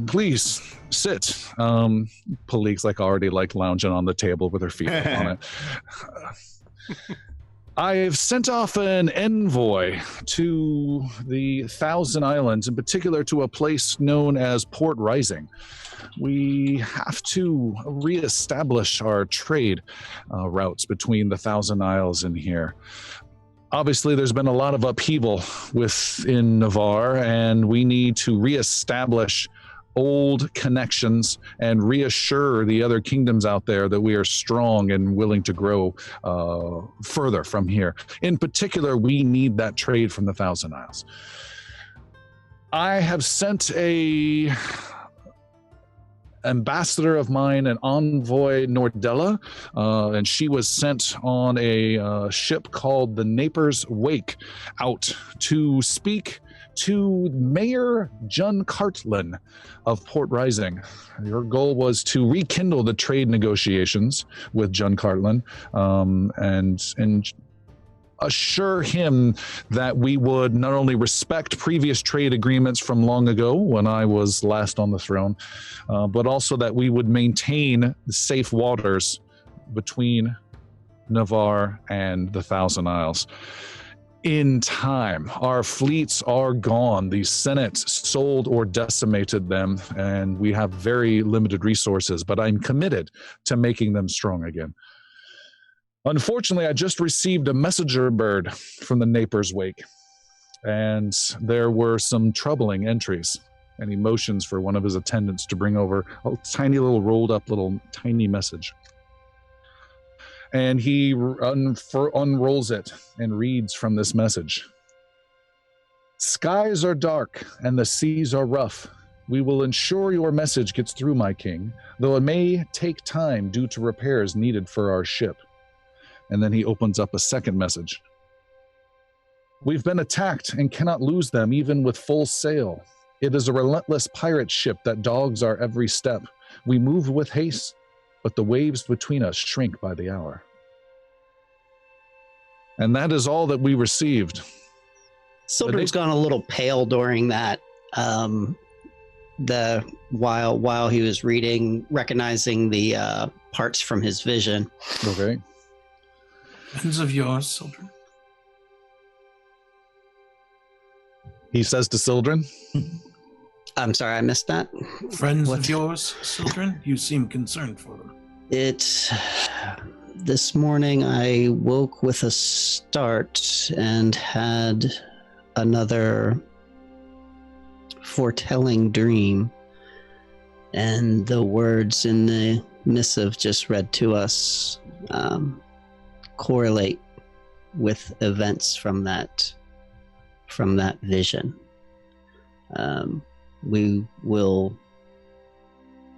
Please sit. Palik's already lounging on the table with her feet up on it. I've sent off an envoy to the Thousand Islands, in particular to a place known as Port Rising. We have to reestablish our trade routes between the Thousand Isles and here. Obviously, there's been a lot of upheaval within Navarre, and we need to reestablish old connections and reassure the other kingdoms out there that we are strong and willing to grow further from here. In particular, we need that trade from the Thousand Isles. I have sent a ambassador of mine, an envoy, Nordella, and she was sent on a ship called the Naper's Wake out to speak to Mayor John Cartlin of Port Rising. Your goal was to rekindle the trade negotiations with John Cartlin and assure him that we would not only respect previous trade agreements from long ago when I was last on the throne, but also that we would maintain the safe waters between Navarre and the Thousand Isles. In time, our fleets are gone. The Senate sold or decimated them, and we have very limited resources, but I'm committed to making them strong again. Unfortunately, I just received a messenger bird from the Naper's Wake, and there were some troubling entries and emotions for one of his attendants to bring over a tiny little rolled up little tiny message. And he unrolls it and reads from this message. Skies are dark and the seas are rough. We will ensure your message gets through, my king, though it may take time due to repairs needed for our ship. And then he opens up a second message. We've been attacked and cannot lose them even with full sail. It is a relentless pirate ship that dogs our every step. We move with haste, but the waves between us shrink by the hour. And that is all that we received. Sildren's gone a little pale during that. While he was reading, recognizing the parts from his vision. Okay. Friends of yours, Sildren. He says to Sildren. I'm sorry, I missed that. Friends of yours, Sildren? You seem concerned for them. This morning I woke with a start and had another foretelling dream. And the words in the missive just read to us correlate with events from that vision. We will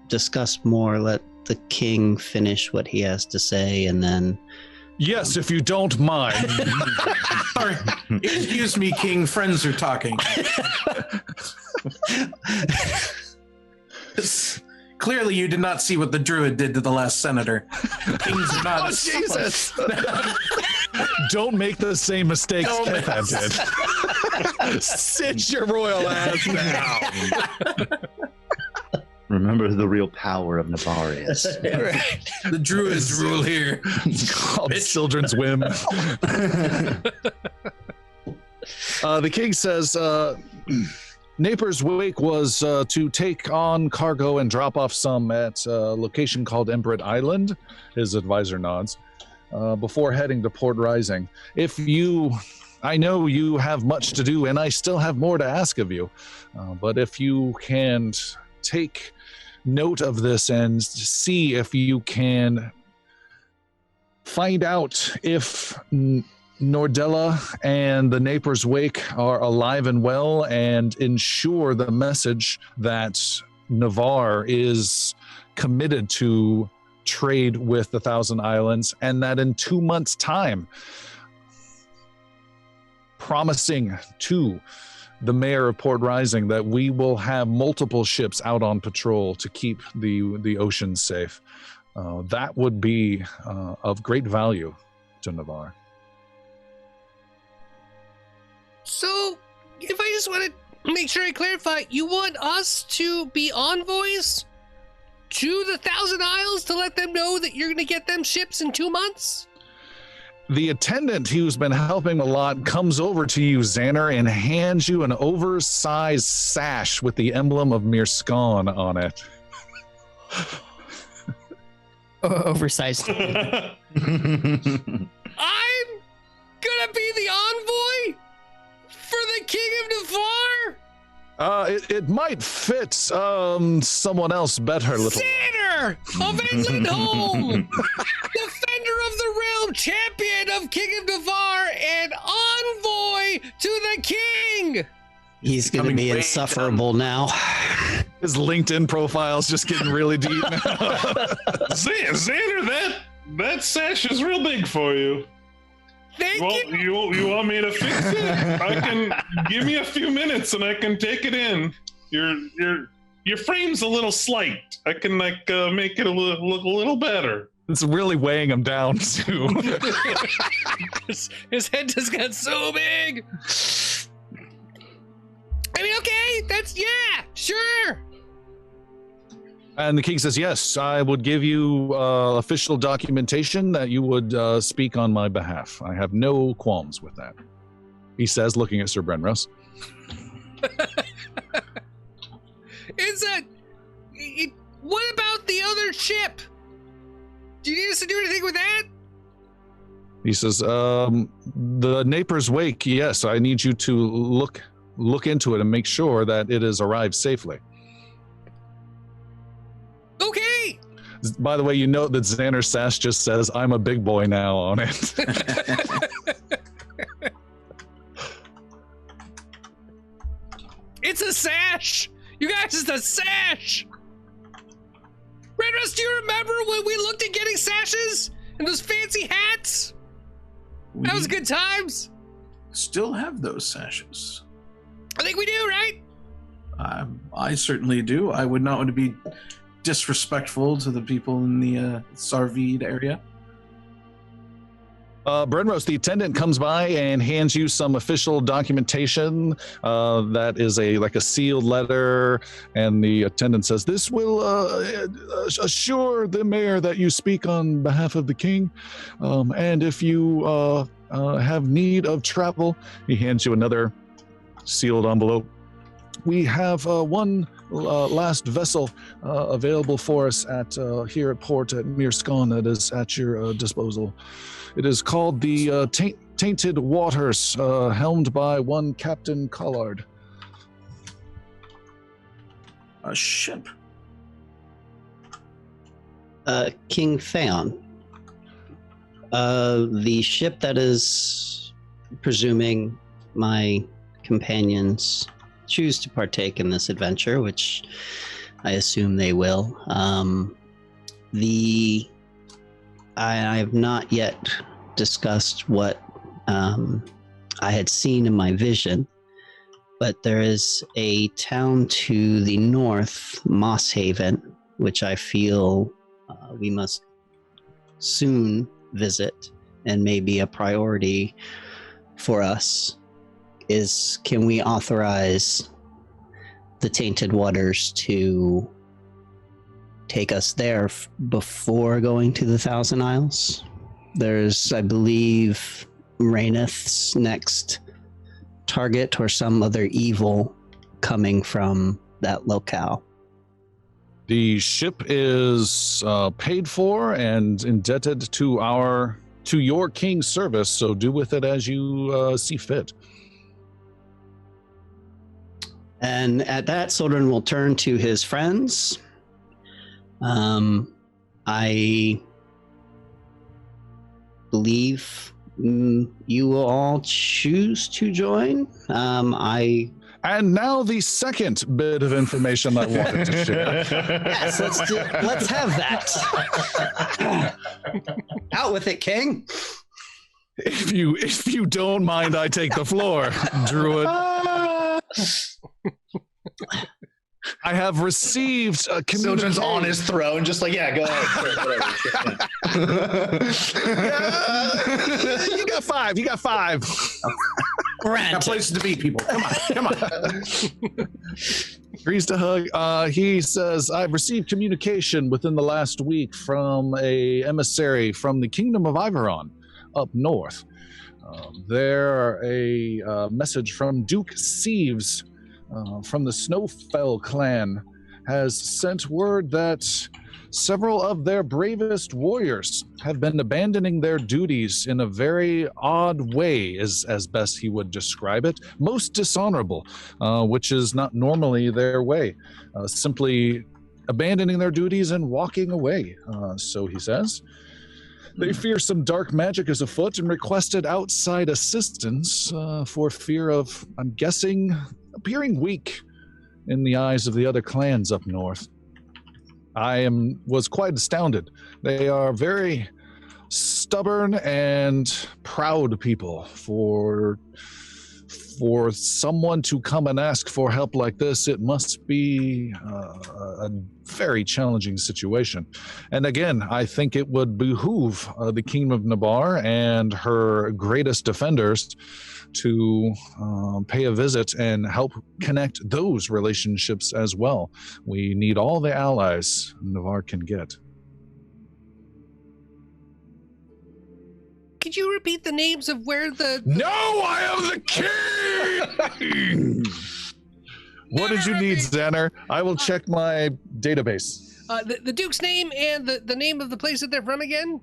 discuss more. Let the king finish what he has to say, and then. Yes, if you don't mind. Sorry. Excuse me, King. Friends are talking. Clearly, you did not see what the druid did to the last senator. Kings are not. Oh, Jesus! Don't make the same mistakes Pitham did. Sit your royal ass down. Remember the real power of Navarius. The druids rule here. Called children's whim. The king says, Naper's wake was to take on cargo and drop off some at a location called Embert Island. His advisor nods. Before heading to Port Rising. I know you have much to do, and I still have more to ask of you. But if you can take note of this and see if you can find out if Nordella and the Naper's Wake are alive and well, and ensure the message that Navarre is committed to trade with the Thousand Islands, and that in 2 months' time, promising to the mayor of Port Rising that we will have multiple ships out on patrol to keep the ocean safe. That would be of great value to Navarre. So, if I just want to make sure I clarify, you want us to be envoys to the Thousand Isles to let them know that you're going to get them ships in 2 months? The attendant who's been helping a lot comes over to you, Xander, and hands you an oversized sash with the emblem of Mirskan on it. Oversized. I'm gonna be the envoy for the King of Navarre? It might fit someone else better, little. Xander of Edlindholm, defender of the realm, champion of King of Navarre, and envoy to the king. He's going to be insufferable now. His LinkedIn profile's just getting really deep now. Xander, that sash is real big for you. Thank you. You want me to fix it? I can give me a few minutes and I can take it in. Your frame's a little slight. I can make it look a little better. It's really weighing him down too. His head just got so big. I mean, okay, sure. And the king says, yes, I would give you official documentation that you would speak on my behalf. I have no qualms with that. He says, looking at Sir Brenros. What about the other ship? Do you need us to do anything with that? He says, the Naper's Wake, yes, I need you to look into it and make sure that it has arrived safely. Okay. By the way, you note that Xander Sash just says, I'm a big boy now on it. It's a sash. You guys, it's a sash. Redress, do you remember when we looked at getting sashes and those fancy hats? That was good times. Still have those sashes. I think we do, right? I certainly do. I would not want to be disrespectful to the people in the Sarvid area. Brenros, the attendant comes by and hands you some official documentation that is like a sealed letter, and the attendant says, this will assure the mayor that you speak on behalf of the king, and if you have need of travel, he hands you another sealed envelope. we have one last vessel available for us at here at port at Mirskon that is at your disposal. It is called the Tainted Waters, helmed by one Captain Collard. A ship. King Theon. The ship that is presuming my companions choose to partake in this adventure, which I assume they will. I have not yet discussed what I had seen in my vision, but there is a town to the north, Moss Haven, which I feel we must soon visit and may be a priority for us. Can we authorize the Tainted Waters to take us there before going to the Thousand Isles? There's, I believe, Raineth's next target or some other evil coming from that locale. The ship is paid for and indebted to your king's service, so do with it as you see fit. And at that, Soldern will turn to his friends. I believe you will all choose to join. And now the second bit of information I wanted to share. Yes, let's have that. Out with it, King. If you don't mind, I take the floor, Druid. I have received a Sildren's on his throne, just like, yeah, go ahead. You got five. Got places to be, people. Come on. Agrees to hug. He says, I've received communication within the last week from a emissary from the Kingdom of Iveron up north. A message from Duke Sieves from the Snowfell clan has sent word that several of their bravest warriors have been abandoning their duties in a very odd way, as best he would describe it. Most dishonorable, which is not normally their way. Simply abandoning their duties and walking away, so he says. They fear some dark magic is afoot and requested outside assistance for fear of, I'm guessing, appearing weak in the eyes of the other clans up north. Was quite astounded. They are very stubborn and proud people. For someone to come and ask for help like this, it must be a very challenging situation. And again, I think it would behoove the Kingdom of Nabar and her greatest defenders to pay a visit and help connect those relationships as well. We need all the allies Navar can get. Could you repeat the names of where the... No, I am the king! What did you need, Xander? I will check my database. The Duke's name and the name of the place that they're from again?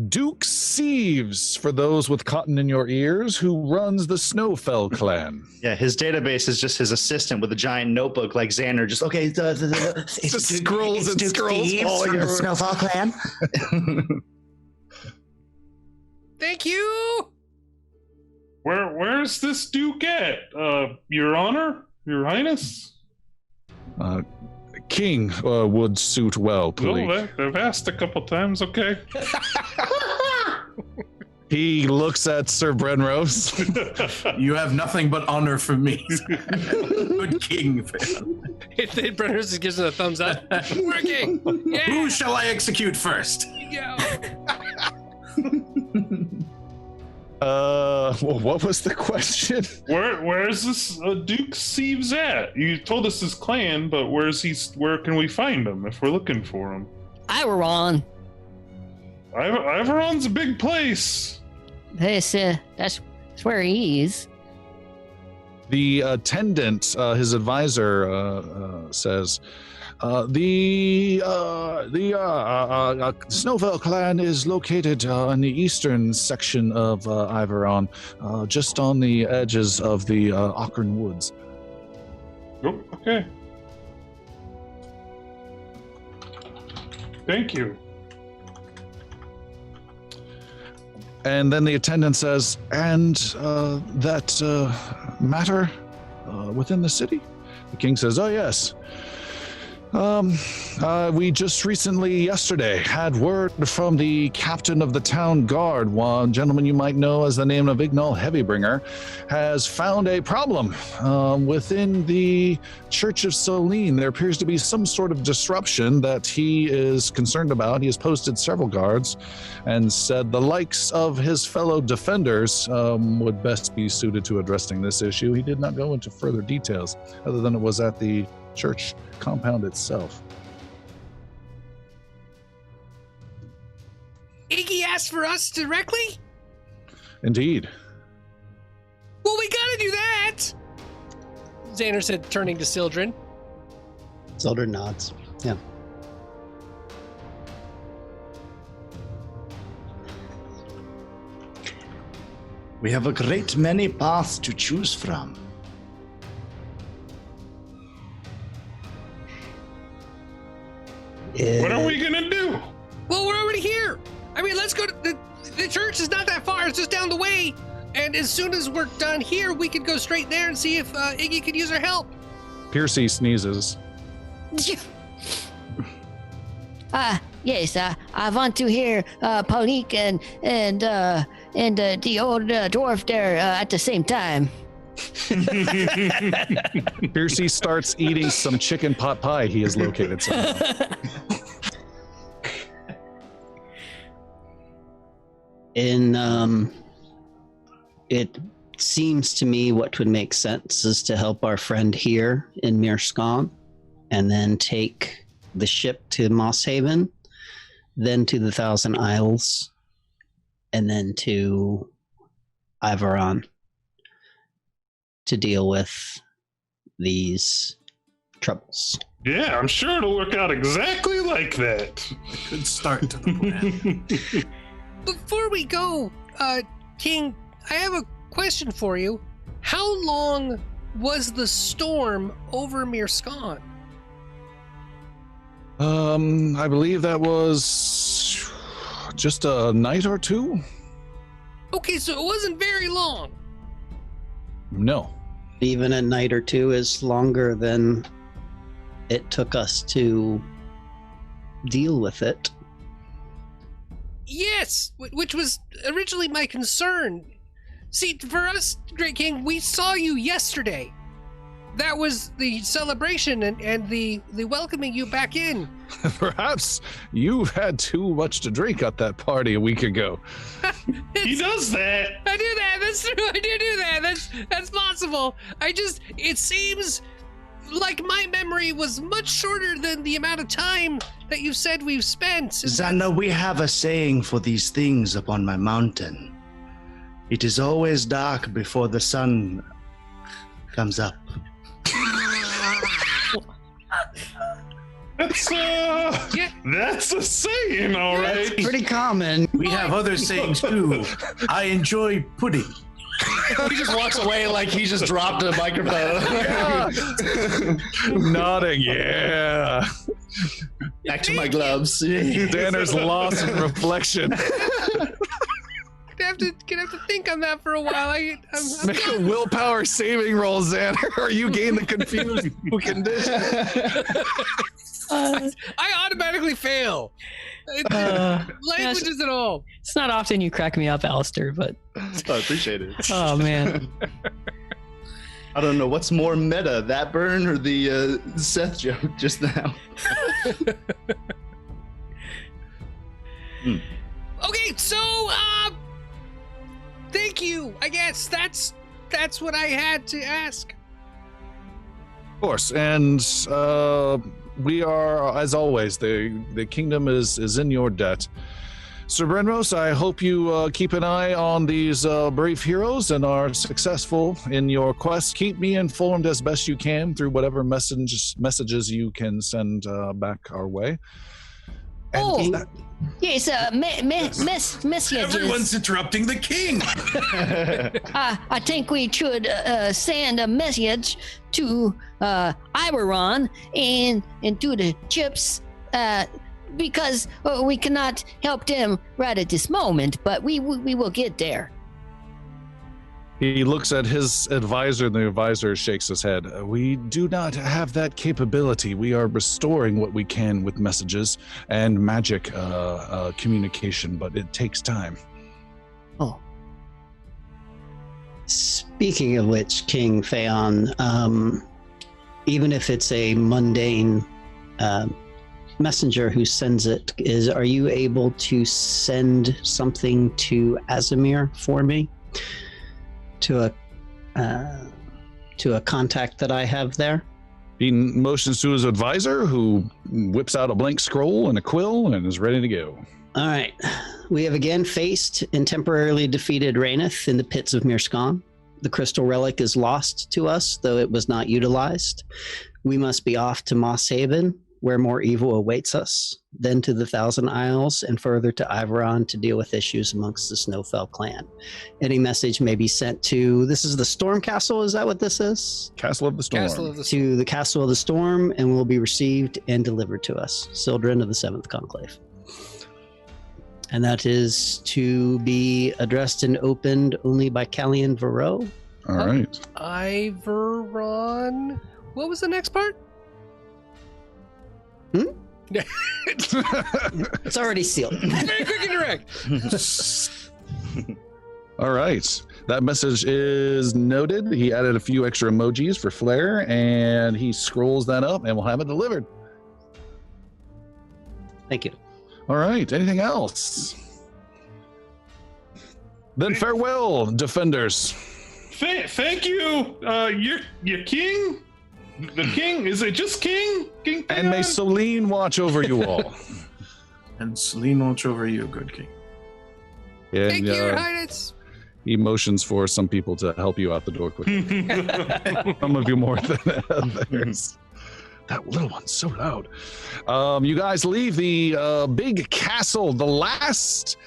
Duke Sieves, for those with cotton in your ears, who runs the Snowfell clan. Yeah, his database is just his assistant with a giant notebook like Xander. Just, okay, Just scrolls and scrolls. From the Snowfall clan. Thank you! Where's this Duke at? Your Honor? Your Highness? King would suit well, please. Well, I've asked a couple times, okay. He looks at Sir Brenrose. You have nothing but honor for me. Good king, fan. Brenner's just gives it a thumbs up. Working! Yeah! Who shall I execute first? Go! Well, what was the question? Where's this Duke Sieves at? You told us his clan, but where can we find him if we're looking for him? Iveron. Iveron's a big place. That's where he is. The attendant, his advisor, says, the Snowfell clan is located in the eastern section of Iveron, just on the edges of the Ockern Woods. Oh, okay. Thank you. And then the attendant says, and that matter within the city? The king says, oh, yes. We just recently, yesterday, had word from the captain of the town guard, one gentleman you might know as the name of Ignal Heavybringer, has found a problem within the Church of Selene. There appears to be some sort of disruption that he is concerned about. He has posted several guards and said the likes of his fellow defenders would best be suited to addressing this issue. He did not go into further details other than it was at the church compound itself. Iggy asked for us directly? Indeed. Well, we gotta do that! Xander said, turning to Sildren. Zelda nods. Yeah. We have a great many paths to choose from. What are we gonna do? Well, we're already here. I mean, let's go to the church is not that far. It's just down the way. And as soon as we're done here, we can go straight there and see if Iggy could use our help. Piercy sneezes. Yes, I want to hear Paulik and the old dwarf there at the same time. Piercy starts eating some chicken pot pie he has located somehow. It seems to me what would make sense is to help our friend here in Mirskan and then take the ship to Moss Haven, then to the Thousand Isles, and then to Iveron to deal with these troubles. Yeah, I'm sure it'll work out exactly like that. Good start to the plan. Before we go, King, I have a question for you. How long was the storm over Mirskan? I believe that was just a night or two. Okay, so it wasn't very long. No. Even a night or two is longer than it took us to deal with it. Yes, which was originally my concern. See, for us, Great King, we saw you yesterday. That was the celebration and the welcoming you back in. Perhaps you had too much to drink at that party a week ago. He does that. I do that. That's true. I do that. That's possible. It seems like my memory was much shorter than the amount of time that you said we've spent. Xander, we have a saying for these things upon my mountain. It is always dark before the sun comes up. That's a saying, all right. Pretty common. We have other sayings too. I enjoy pudding. He just walks away like he just dropped a microphone. Nodding, yeah. Back to my gloves. Danner's lost in reflection. Gonna have to think on that for a while. I'm Make a willpower saving roll, Xander, or you gain the confused condition. I automatically fail. Languages at all. It's not often you crack me up, Alistair, but I appreciate it. oh man. I don't know what's more meta, that burn or the Seth joke just now. Okay, so thank you. I guess that's what I had to ask. Of course, and we are, as always, the kingdom is in your debt. Sir Brenros, I hope you keep an eye on these brave heroes and are successful in your quest. Keep me informed as best you can through whatever messages you can send back our way. And yes, messages. Everyone's interrupting the king. I think we should send a message to Iberon and to the chips because we cannot help them right at this moment, but we will get there. he looks at his advisor, and the advisor shakes his head. We do not have that capability. We are restoring what we can with messages and magic communication, but it takes time. Oh. Speaking of which, King Phaon, even if it's a mundane messenger who sends it, are you able to send something to Azimir for me? To a contact that I have there? He motions to his advisor, who whips out a blank scroll and a quill and is ready to go. All right. We have again faced and temporarily defeated Raineth in the pits of Mirskan. The crystal relic is lost to us, though it was not utilized. We must be off to Moss Haven, where more evil awaits us, then to the Thousand Isles, and further to Iveron to deal with issues amongst the Snowfell clan. Any message may be sent to, this is the Storm Castle, is that what this is? Castle of the Storm. To the Castle of the Storm, and will be received and delivered to us. Sildren of the Seventh Conclave. And that is to be addressed and opened only by Callian Varro. All right. Iveron. What was the next part? It's already sealed. Very quick and direct. All right. That message is noted. He added a few extra emojis for flair, and he scrolls that up, and we'll have it delivered. Thank you. All right. Anything else? Then farewell, defenders. Thank you. Your king. The king? Is it just king? King Theon? And may Celine watch over you all. And Celine watch over you, good king. And, Thank you, Your Highness. he motions for some people to help you out the door quickly. Some of you more than others. That little one's so loud. You guys leave the big castle. The last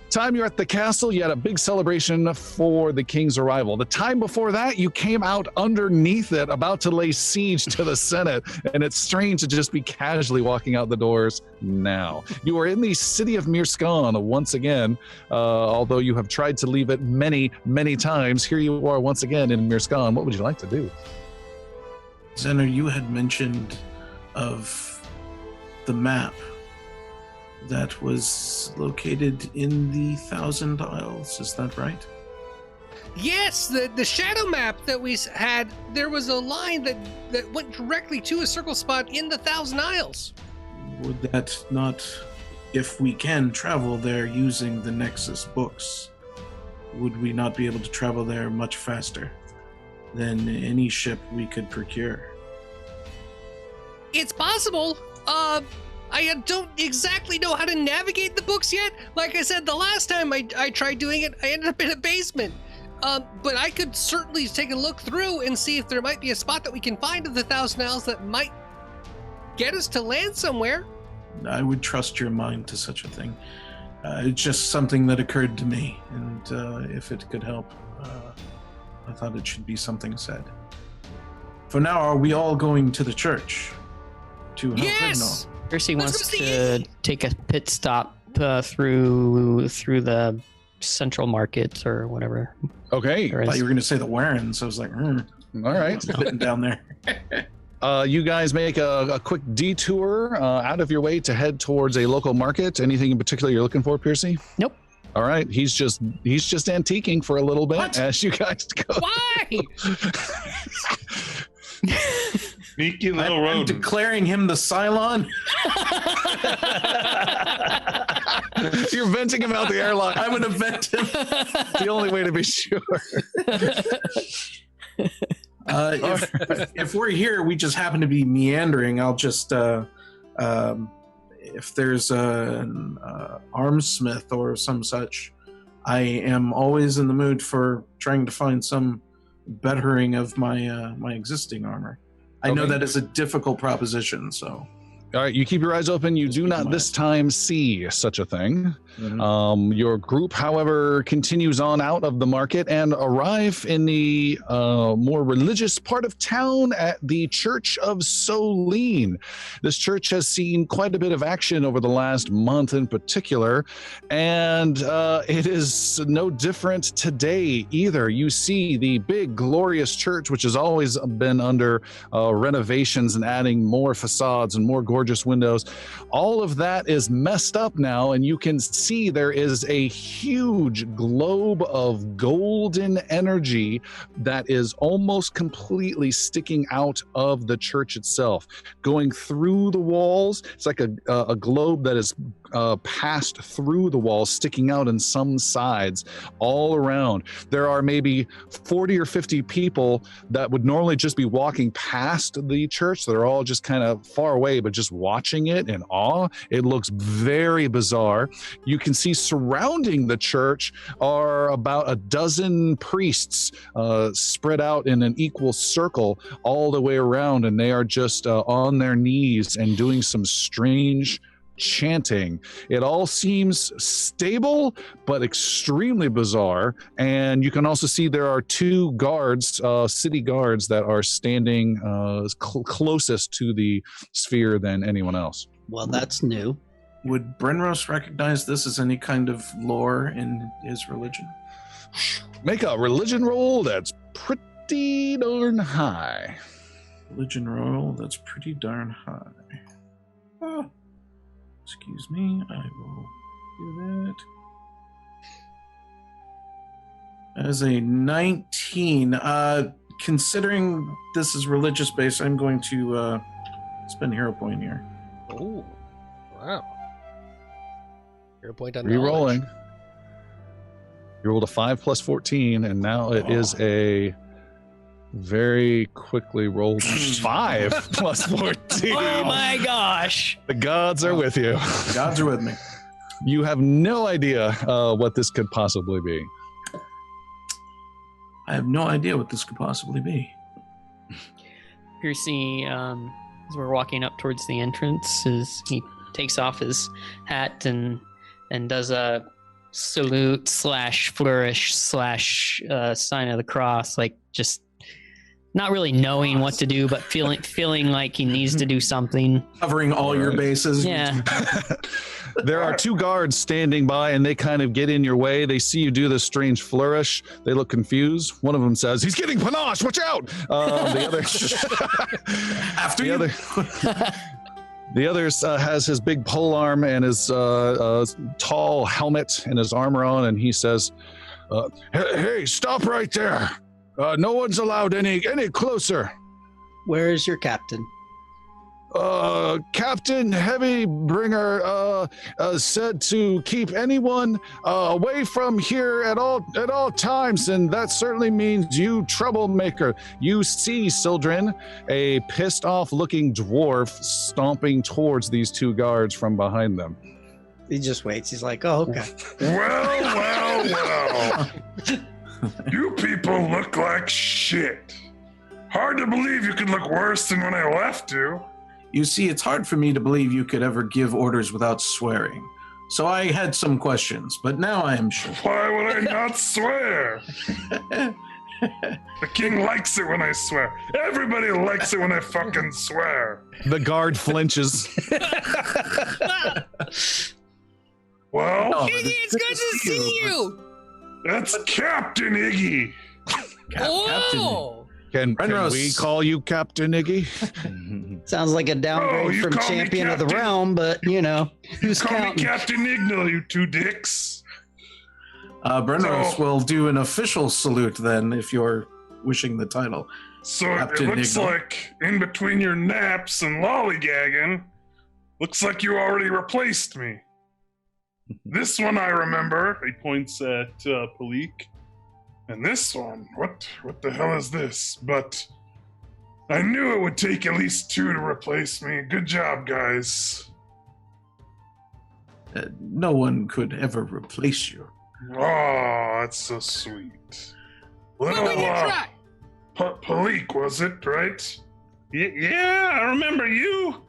time you're at the castle, you had a big celebration for the king's arrival. The time before that, you came out underneath it, about to lay siege to the Senate, and it's strange to just be casually walking out the doors now. You are in the city of Mirskan once again, although you have tried to leave it many, many times. Here you are once again in Mirskan. What would you like to do? Zener, you had mentioned of the map that was located in the Thousand Isles. Is that right? Yes, the shadow map that we had, there was a line that went directly to a circle spot in the Thousand Isles. Would that not, if we can travel there using the Nexus books, would we not be able to travel there much faster than any ship we could procure? It's possible. I don't exactly know how to navigate the books yet. Like I said, the last time I tried doing it, I ended up in a basement. But I could certainly take a look through and see if there might be a spot that we can find of the Thousand Isles that might get us to land somewhere. I would trust your mind to such a thing. It's just something that occurred to me, and if it could help, I thought it should be something said. For now, are we all going to the church to help Yes! Ignor? Percy Let's wants go see to take a pit stop through the central market or whatever. Okay. there I thought is. you were going to say the Warrens. I was like, All right. sitting down there. You guys make a quick detour out of your way to head towards a local market. Anything in particular you're looking for, Piercy? Nope. All right. He's just antiquing for a little bit What? as you guys go. Why? Sneaky little I'm rodent. declaring him the Cylon. You're venting him out the airlock. I'm going to vent him. The only way to be sure. If we're here, we just happen to be meandering. I'll just if there's an armsmith or some such, I am always in the mood for trying to find some bettering of my my existing armor. I know Okay. that is a difficult proposition, so. All right, you keep your eyes open. You do not this time see such a thing. Your group, however, continues on out of the market and arrive in the more religious part of town at the Church of Solene. This church has seen quite a bit of action over the last month in particular, and it is no different today either. You see the big, glorious church, which has always been under renovations and adding more facades and more gorgeous windows. All of that is messed up now, and you can see there is a huge globe of golden energy that is almost completely sticking out of the church itself, going through the walls. It's like a globe that is passed through the walls, sticking out in some sides all around. There are maybe 40 or 50 people that would normally just be walking past the church. They're all just kind of far away, but just watching it in awe. It looks very bizarre. You can see surrounding the church are about a dozen priests spread out in an equal circle all the way around, and they are just on their knees and doing some strange chanting. It all seems stable but extremely bizarre, and you can also see there are two guards, city guards, that are standing closest to the sphere than anyone else. Well, that's new. Would Brenros recognize this as any kind of lore in his religion? Make a religion roll that's pretty darn high. Religion roll, that's pretty darn high. Oh, excuse me, I will do that. As a 19, considering this is religious based, I'm going to spend hero point here. Oh, wow. Hero point on Re-rolling. knowledge. You rolled a 5 plus 14, and now it is a very quickly rolled 5 plus 14. Oh my gosh. The gods are with you. The gods are with me. You have no idea what this could possibly be. I have no idea what this could possibly be. Piercy, as we're walking up towards the entrance, he takes off his hat and does a salute / flourish / sign of the cross, like just not really knowing what to do, but feeling like he needs to do something. Covering all your bases. Yeah. There are two guards standing by, and they kind of get in your way. They see you do this strange flourish. They look confused. One of them says, "He's getting panache, watch out!" The other, After the you. other, the other has his big pole arm and his tall helmet and his armor on, and he says, "Hey, stop right there! No one's allowed any closer." Where is your captain? Captain Heavybringer said to keep anyone away from here at all times, and that certainly means you, troublemaker. You see, Sildren, a pissed off looking dwarf stomping towards these two guards from behind them. He just waits. He's like, oh, okay. Well. You people look like shit. Hard to believe you could look worse than when I left you. You see, it's hard for me to believe you could ever give orders without swearing. So I had some questions, but now I am sure. Why would I not swear? The king likes it when I swear. Everybody likes it when I fucking swear. The guard flinches. Well, Iggy, it's good to see you. that's Captain Iggy. Oh, Can Brenros. we call you Captain Iggy? Sounds like a downgrade you from call me champion of the captain. realm, but who's Call me counting? Captain Ignal, you two dicks. Brenros So- will do an official salute then, if you're wishing the title. So Captain it looks Ignal. like in between your naps and lollygagging, looks like you already replaced me. This one I remember. He points at Palik. And this one, what the hell is this? But I knew it would take at least two to replace me. Good job, guys. No one could ever replace you. Oh, that's so sweet. Well, we can try. Palik, was it, right? Yeah, I remember you.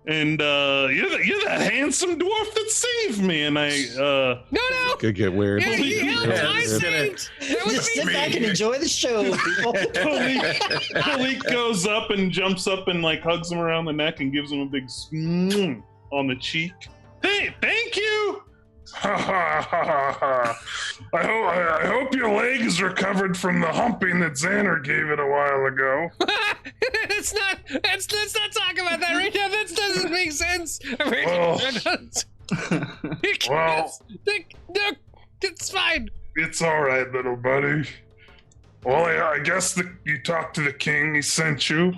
And you're that handsome dwarf that saved me, and No. Could get weird. Yeah, he helped. I it's saved. That was Just sit me. back and enjoy the show, people. Palik goes up and jumps up and like hugs him around the neck and gives him a big on the cheek. Hey, thank you. I hope your legs recovered from the humping that Xander gave it a while ago. Let's not talk about that right now. That doesn't make sense. Well, No, it's fine. it's all right, little buddy. Well, I guess you talked to the king. He sent you.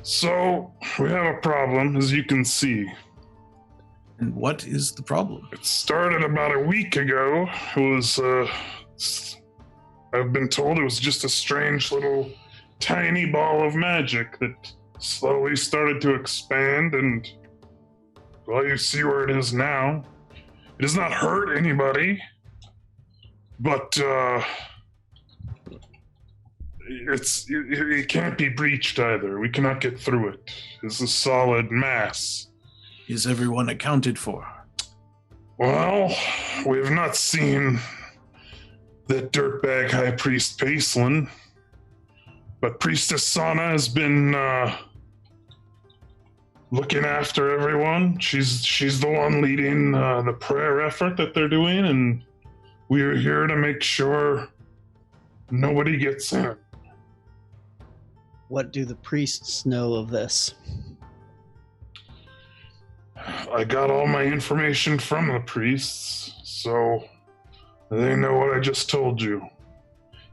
So we have a problem, as you can see. And what is the problem? It started about a week ago. It was, I've been told it was just a strange little tiny ball of magic that slowly started to expand, and, well, you see where it is now. It does not hurt anybody, but, it can't be breached either. We cannot get through it. It's a solid mass. Is everyone accounted for? Well, we have not seen that dirtbag High Priest Pacelin, but Priestess Sana has been looking after everyone. She's the one leading the prayer effort that they're doing, and we are here to make sure nobody gets in. What do the priests know of this? I got all my information from the priests, so they know what I just told you.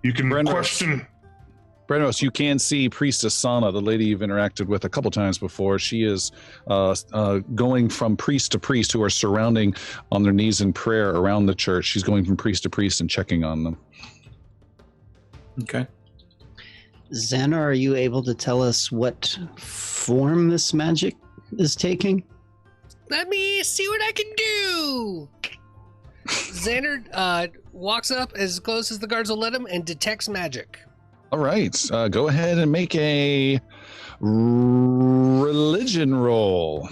You can question. Brenos, you can see Priestess Sana, the lady you've interacted with a couple times before. She is going from priest to priest who are surrounding on their knees in prayer around the church. She's going from priest to priest and checking on them. Okay. Xana, are you able to tell us what form this magic is taking? Let me see what I can do. Xander walks up as close as the guards will let him and detects magic. All right, go ahead and make a religion roll.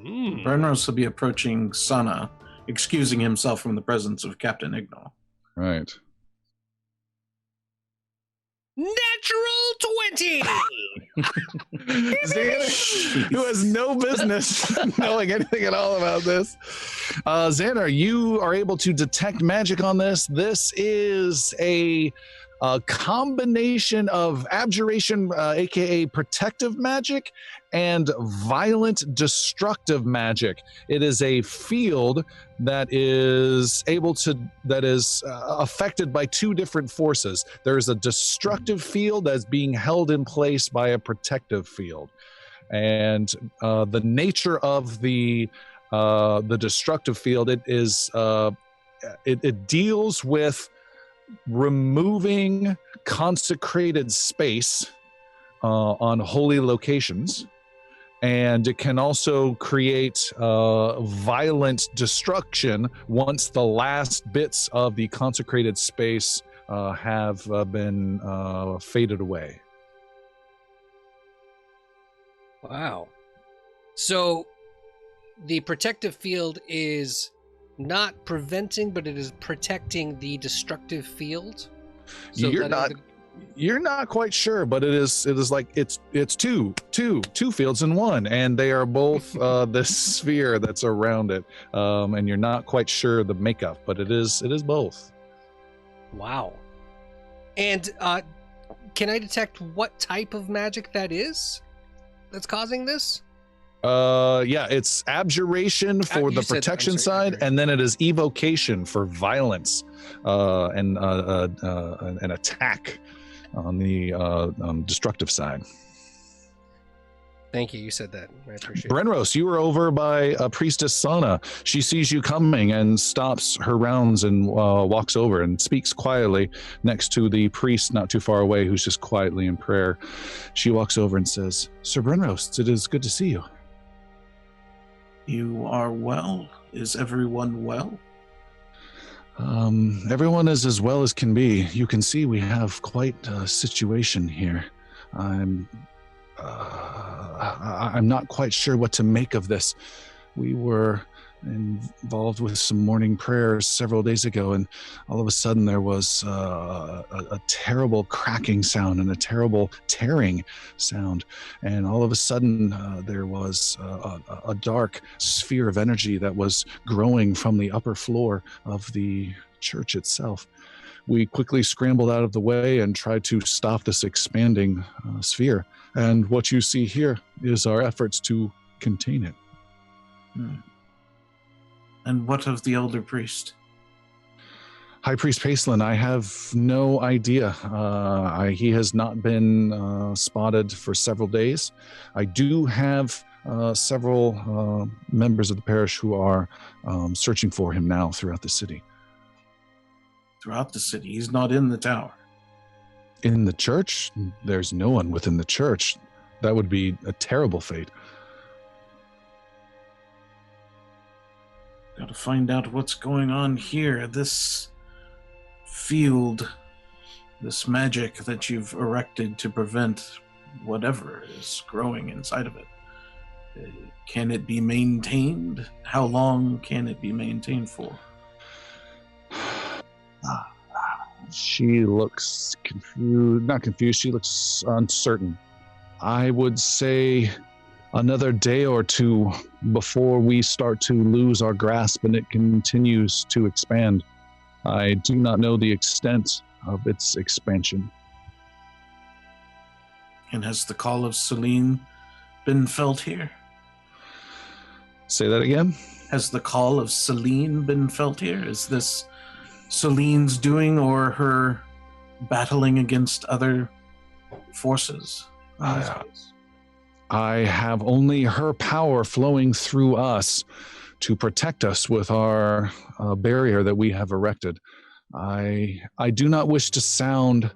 Bernros will be approaching Sana, excusing himself from the presence of Captain Ignor. Right. Natural 20! Xander, who has no business knowing anything at all about this. Xander, you are able to detect magic on this. This is a combination of abjuration, aka protective magic, and violent destructive magic. It is a field that is affected by two different forces. There's a destructive field that's being held in place by a protective field, and the nature of the destructive field, it deals with removing consecrated space on holy locations, and it can also create violent destruction once the last bits of the consecrated space have been faded away. Wow. So the protective field is not preventing, but it is protecting the destructive field. So you're not quite sure, but it is like it's two fields in one, and they are both this sphere that's around it, and you're not quite sure the makeup, but it is both. Wow. And can I detect what type of magic that is that's causing this? Yeah, it's abjuration for the protection side, and then it is evocation for violence and an attack on the destructive side. Thank you. You said that. I appreciate it. Brenros, you were over by Priestess Sana. She sees you coming and stops her rounds and walks over and speaks quietly next to the priest not too far away, who's just quietly in prayer. She walks over and says, "Sir Brenros, it is good to see you." You are well? Is everyone well? Everyone is as well as can be. You can see we have quite a situation here. I'm not quite sure what to make of this. We were involved with some morning prayers several days ago, and all of a sudden there was a terrible cracking sound and a terrible tearing sound, and all of a sudden there was a dark sphere of energy that was growing from the upper floor of the church itself. We quickly scrambled out of the way and tried to stop this expanding sphere, and what you see here is our efforts to contain it. And what of the elder priest? High Priest Pacelin, I have no idea. He has not been spotted for several days. I do have several members of the parish who are searching for him now throughout the city. Throughout the city? He's not in the tower? In the church? There's no one within the church. That would be a terrible fate. Gotta find out what's going on here. This field, this magic that you've erected to prevent whatever is growing inside of it. Can it be maintained? How long can it be maintained for? She looks confused. Not confused, she looks uncertain. I would say another day or two before we start to lose our grasp and it continues to expand. I do not know the extent of its expansion. And has the call of Selene been felt here? Say that again? Has the call of Selene been felt here? Is this Selene's doing or her battling against other forces? I have only her power flowing through us to protect us with our barrier that we have erected. I do not wish to sound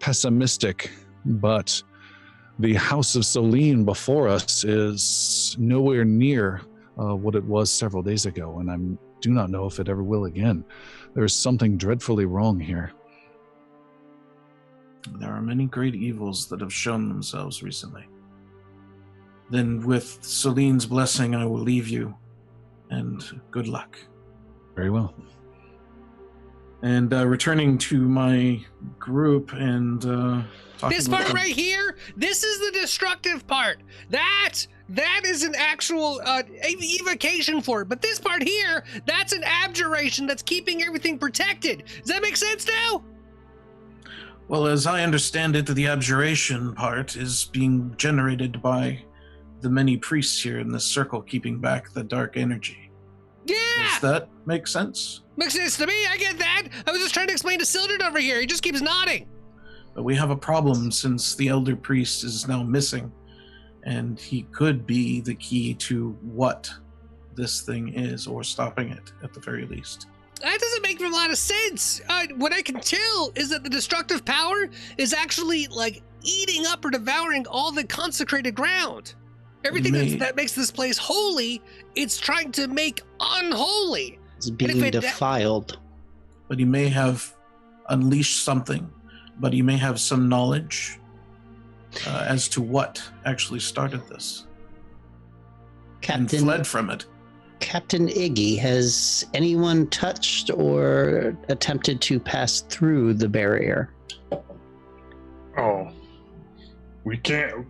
pessimistic, but the House of Selene before us is nowhere near what it was several days ago, and I do not know if it ever will again. There's something dreadfully wrong here. There are many great evils that have shown themselves recently. Then with Selene's blessing, I will leave you, and good luck. Very well. And returning to my group and talking This with part them. right here, this is the destructive part. That is an actual evocation for it. But this part here, that's an abjuration that's keeping everything protected. Does that make sense now? Well, as I understand it, the abjuration part is being generated by the many priests here in this circle keeping back the dark energy. Yeah! Does that make sense? Makes sense to me. I get that. I was just trying to explain to Sildred over here. He just keeps nodding. But we have a problem since the elder priest is now missing, and he could be the key to what this thing is, or stopping it at the very least. That doesn't make a lot of sense. What I can tell is that the destructive power is actually like eating up or devouring all the consecrated ground. Everything that makes this place holy, it's trying to make unholy. It's being defiled. But he may have unleashed something, but he may have some knowledge as to what actually started this. And fled from it. Captain Iggy, has anyone touched or attempted to pass through the barrier? Oh, we can't.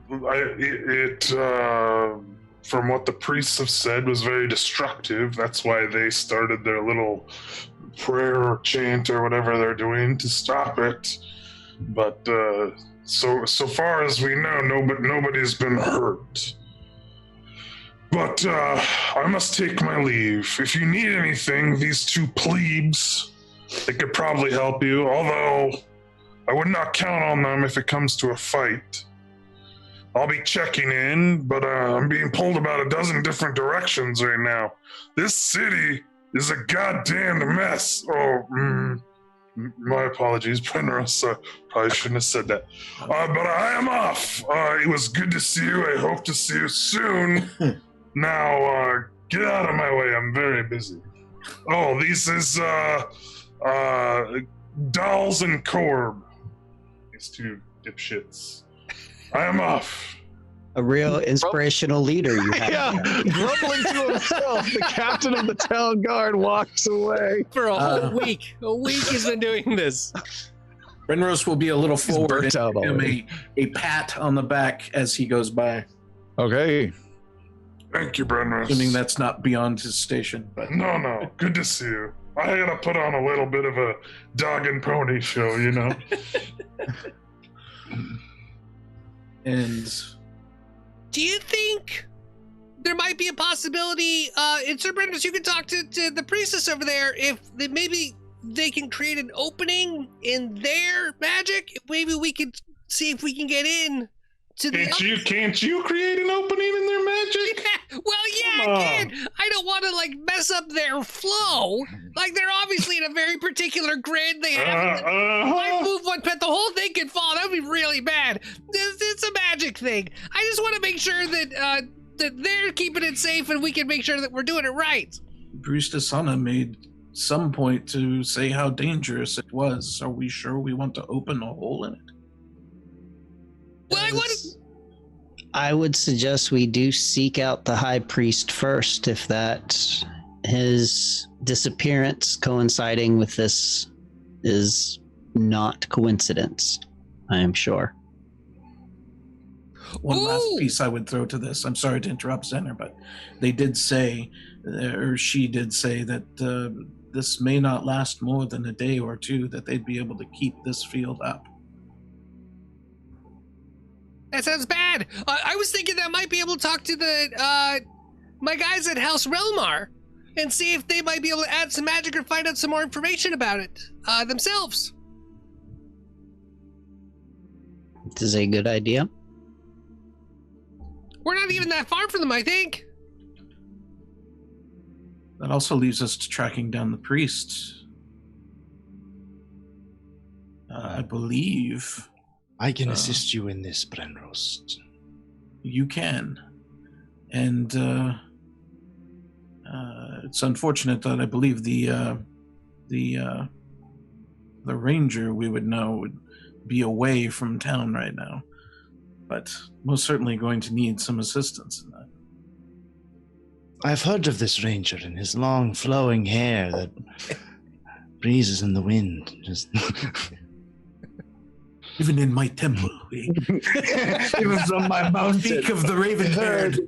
From what the priests have said, was very destructive. That's why they started their little prayer or chant or whatever they're doing to stop it. But so far as we know, nobody's been hurt. But I must take my leave. If you need anything, these two plebes, they could probably help you, although I would not count on them if it comes to a fight. I'll be checking in, but I'm being pulled about a dozen different directions right now. This city is a goddamn mess. Oh, my apologies, Penrose. Probably shouldn't have said that. But I am off. It was good to see you. I hope to see you soon. Now, Get out of my way, I'm very busy. Oh, this is, Dolls and Corb. These two dipshits. I am off. A real inspirational leader you have. Yeah, grumbling to himself, the captain of the town guard walks away. For a whole week. A week he's been doing this. Brenros will be a little forward burnt out and give him already. a pat on the back as he goes by. Okay. Thank you, Brenros. Assuming that's not beyond his station. But No, good to see you. I gotta put on a little bit of a dog and pony show, you know? and Do you think there might be a possibility, and Sir Brendan, you can talk to the priestess over there, if maybe they can create an opening in their magic? Maybe we could see if we can get in to the... Can't you create an opening in their magic? Yeah, well, yeah, Come I on. can. I don't want to, like, mess up their flow. Like, they're obviously in a very particular grid. They have... If I move one pet, the whole thing could fall. That would be really bad. It's a magic thing. I just want to make sure that that they're keeping it safe and we can make sure that we're doing it right. Priestess Anna made some point to say how dangerous it was. Are we sure we want to open a hole in it? Well, I would suggest we do seek out the high priest first, if that his disappearance coinciding with this is not coincidence, I am sure. One last Ooh. piece I would throw to this. I'm sorry to interrupt, Zenner, but they did say, or she did say, that this may not last more than a day or two, that they'd be able to keep this field up. That sounds bad. I was thinking that I might be able to talk to the my guys at House Relmar and see if they might be able to add some magic or find out some more information about it themselves. This is a good idea. We're not even that far from them, I think. That also leaves us to tracking down the priest. I believe I can assist you in this, Brenros. you can. And it's unfortunate that I believe the ranger we would know would be away from town right now. But most certainly going to need some assistance in that. I've heard of this ranger and his long flowing hair that breezes in the wind. Just Even in my temple, we even from my mountain. speak of the raven-haired.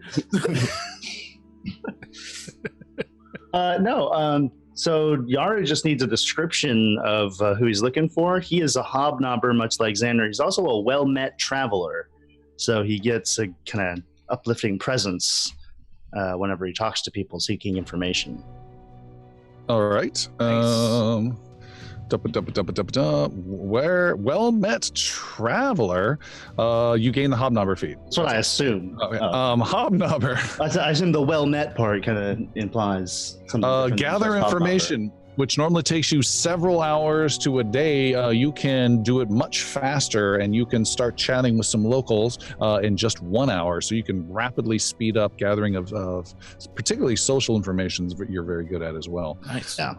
So Yaru just needs a description of who he's looking for. He is a hobnobber, much like Xander. He's also a well-met traveler, so he gets a kind of uplifting presence whenever he talks to people seeking information. All right. Where well-met traveler, you gain the hobnobber feat. That's what I assume. Okay. Hobnobber. I assume the well-met part kind of implies something different than Gather just hobnobber. information, which normally takes you several hours to a day. You can do it much faster, and you can start chatting with some locals in just 1 hour. So you can rapidly speed up gathering of particularly social information that you're very good at as well. Nice. Yeah.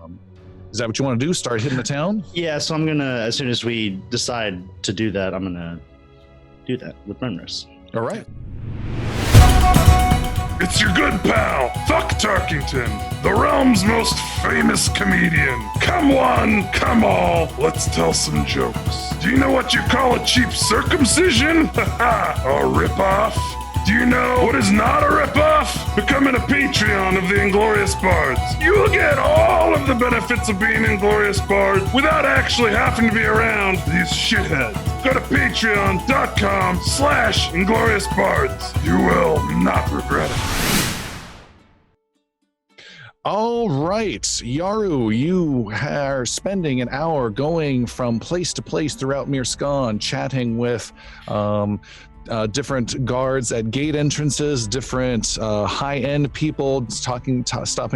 Is that what you want to do? Start hitting the town? Yeah, so I'm gonna, as soon as we decide to do that, I'm gonna do that with Brenris. All right. It's your good pal, Thuck Tarkington, the realm's most famous comedian. Come one, come all, let's tell some jokes. Do you know what you call a cheap circumcision? A rip-off? Do you know what is not a ripoff? Becoming a Patreon of the Inglorious Bards. You will get all of the benefits of being Inglorious Bards without actually having to be around these shitheads. Go to patreon.com/Inglorious Bards. You will not regret it. All right, Yaru, you are spending an hour going from place to place throughout Mirskan, chatting with different guards at gate entrances, different high-end people stopping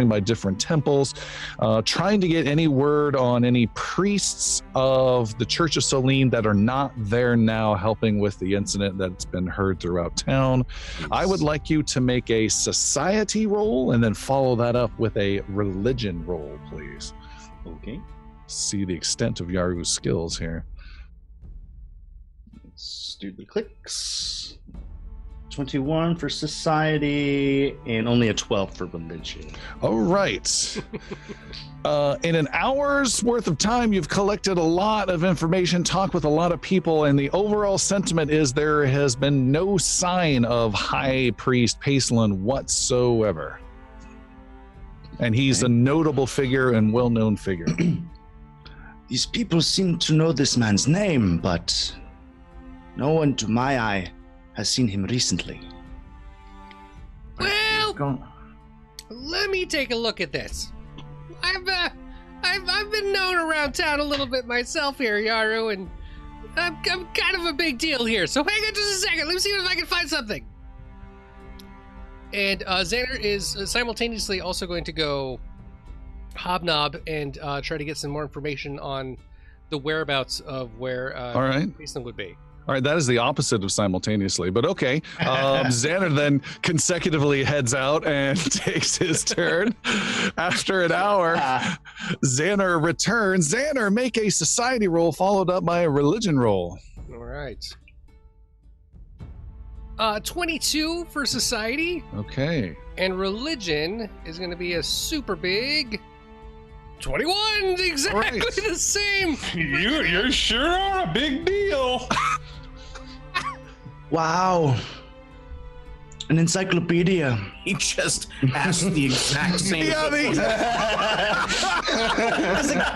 by different temples, trying to get any word on any priests of the Church of Solene that are not there now helping with the incident that's been heard throughout town. I would like you to make a society roll and then follow that up with a religion roll, please. Okay. See the extent of Yaru's skills here. Let's do the clicks. 21 for society and only a 12 for religion. All right. In an hour's worth of time, you've collected a lot of information, talked with a lot of people, and the overall sentiment is there has been no sign of High Priest Pacelin whatsoever. And he's a notable figure and well-known figure. These people seem to know this man's name, but no one to my eye has seen him recently. Well, let me take a look at this. I've been known around town a little bit myself here, Yaru, and I'm kind of a big deal here. So hang on just a second. Let me see if I can find something. And Xander is simultaneously also going to go hobnob and try to get some more information on the whereabouts of where All right. Pacelin would be. All right, that is the opposite of simultaneously, but okay. Xander then consecutively heads out and takes his turn. After an hour, Xander returns. Xander, make a society roll followed up by a religion roll. All right. 22 for society. Okay. And religion is going to be a super big 21. Exactly Right. the same. You sure are a big deal. Wow. An encyclopedia. He just asked the exact same question.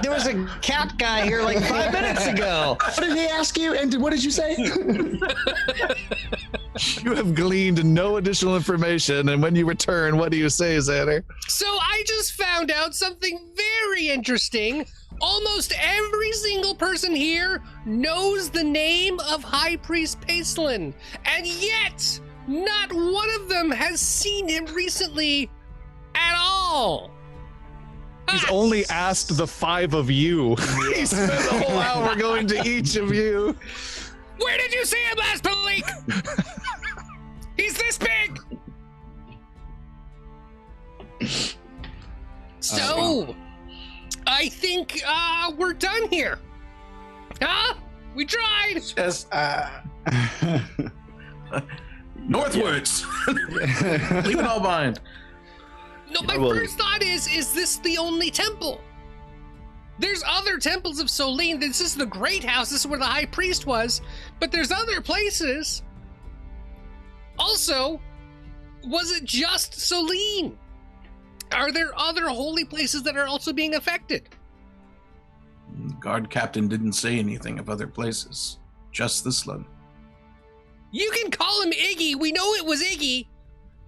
There was a cat guy here like 5 minutes ago. What did he ask you? And what did you say? You have gleaned no additional information, and when you return, what do you say, Xander? So I just found out something very interesting. Almost every single person here knows the name of High Priest Pacelin, and yet not one of them has seen him recently at all. He's only asked the 5 of you. He spent the whole hour going to each of you. Where did you see him last, Malik? He's this big. So, I think we're done here. Huh? We tried. Just northwards. Leave it all behind. No, my first thought is this the only temple? There's other temples of Solene. This is the Great House. This is where the High Priest was. But there's other places. Also, was it just Solene? Are there other holy places that are also being affected? The guard captain didn't say anything of other places. Just this one. You can call him Iggy. We know it was Iggy.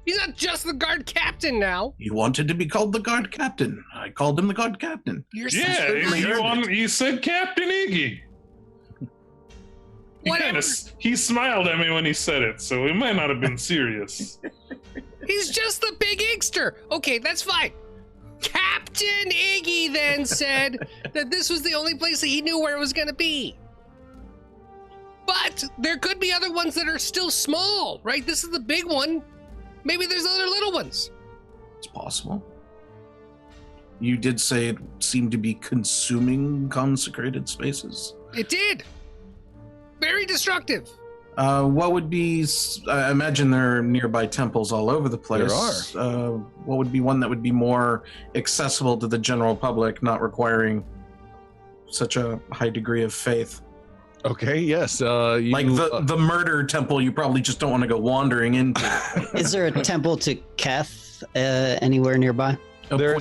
He's not just the guard captain now. He wanted to be called the guard captain. I called him the guard captain. You're Yeah, you said Captain Iggy. Whatever. He smiled at me when he said it, so it might not have been serious. He's just the big Igster. Okay, that's fine. Captain Iggy then said that this was the only place that he knew where it was going to be. But there could be other ones that are still small, right? This is the big one. Maybe there's other little ones. It's possible. You did say it seemed to be consuming consecrated spaces. It did. Very destructive. What would be? I imagine there are nearby temples all over the place. There are. What would be one that would be more accessible to the general public, not requiring such a high degree of faith? Okay, yes. Like the murder temple, you probably just don't want to go wandering into. Is there a temple to Keth anywhere nearby? There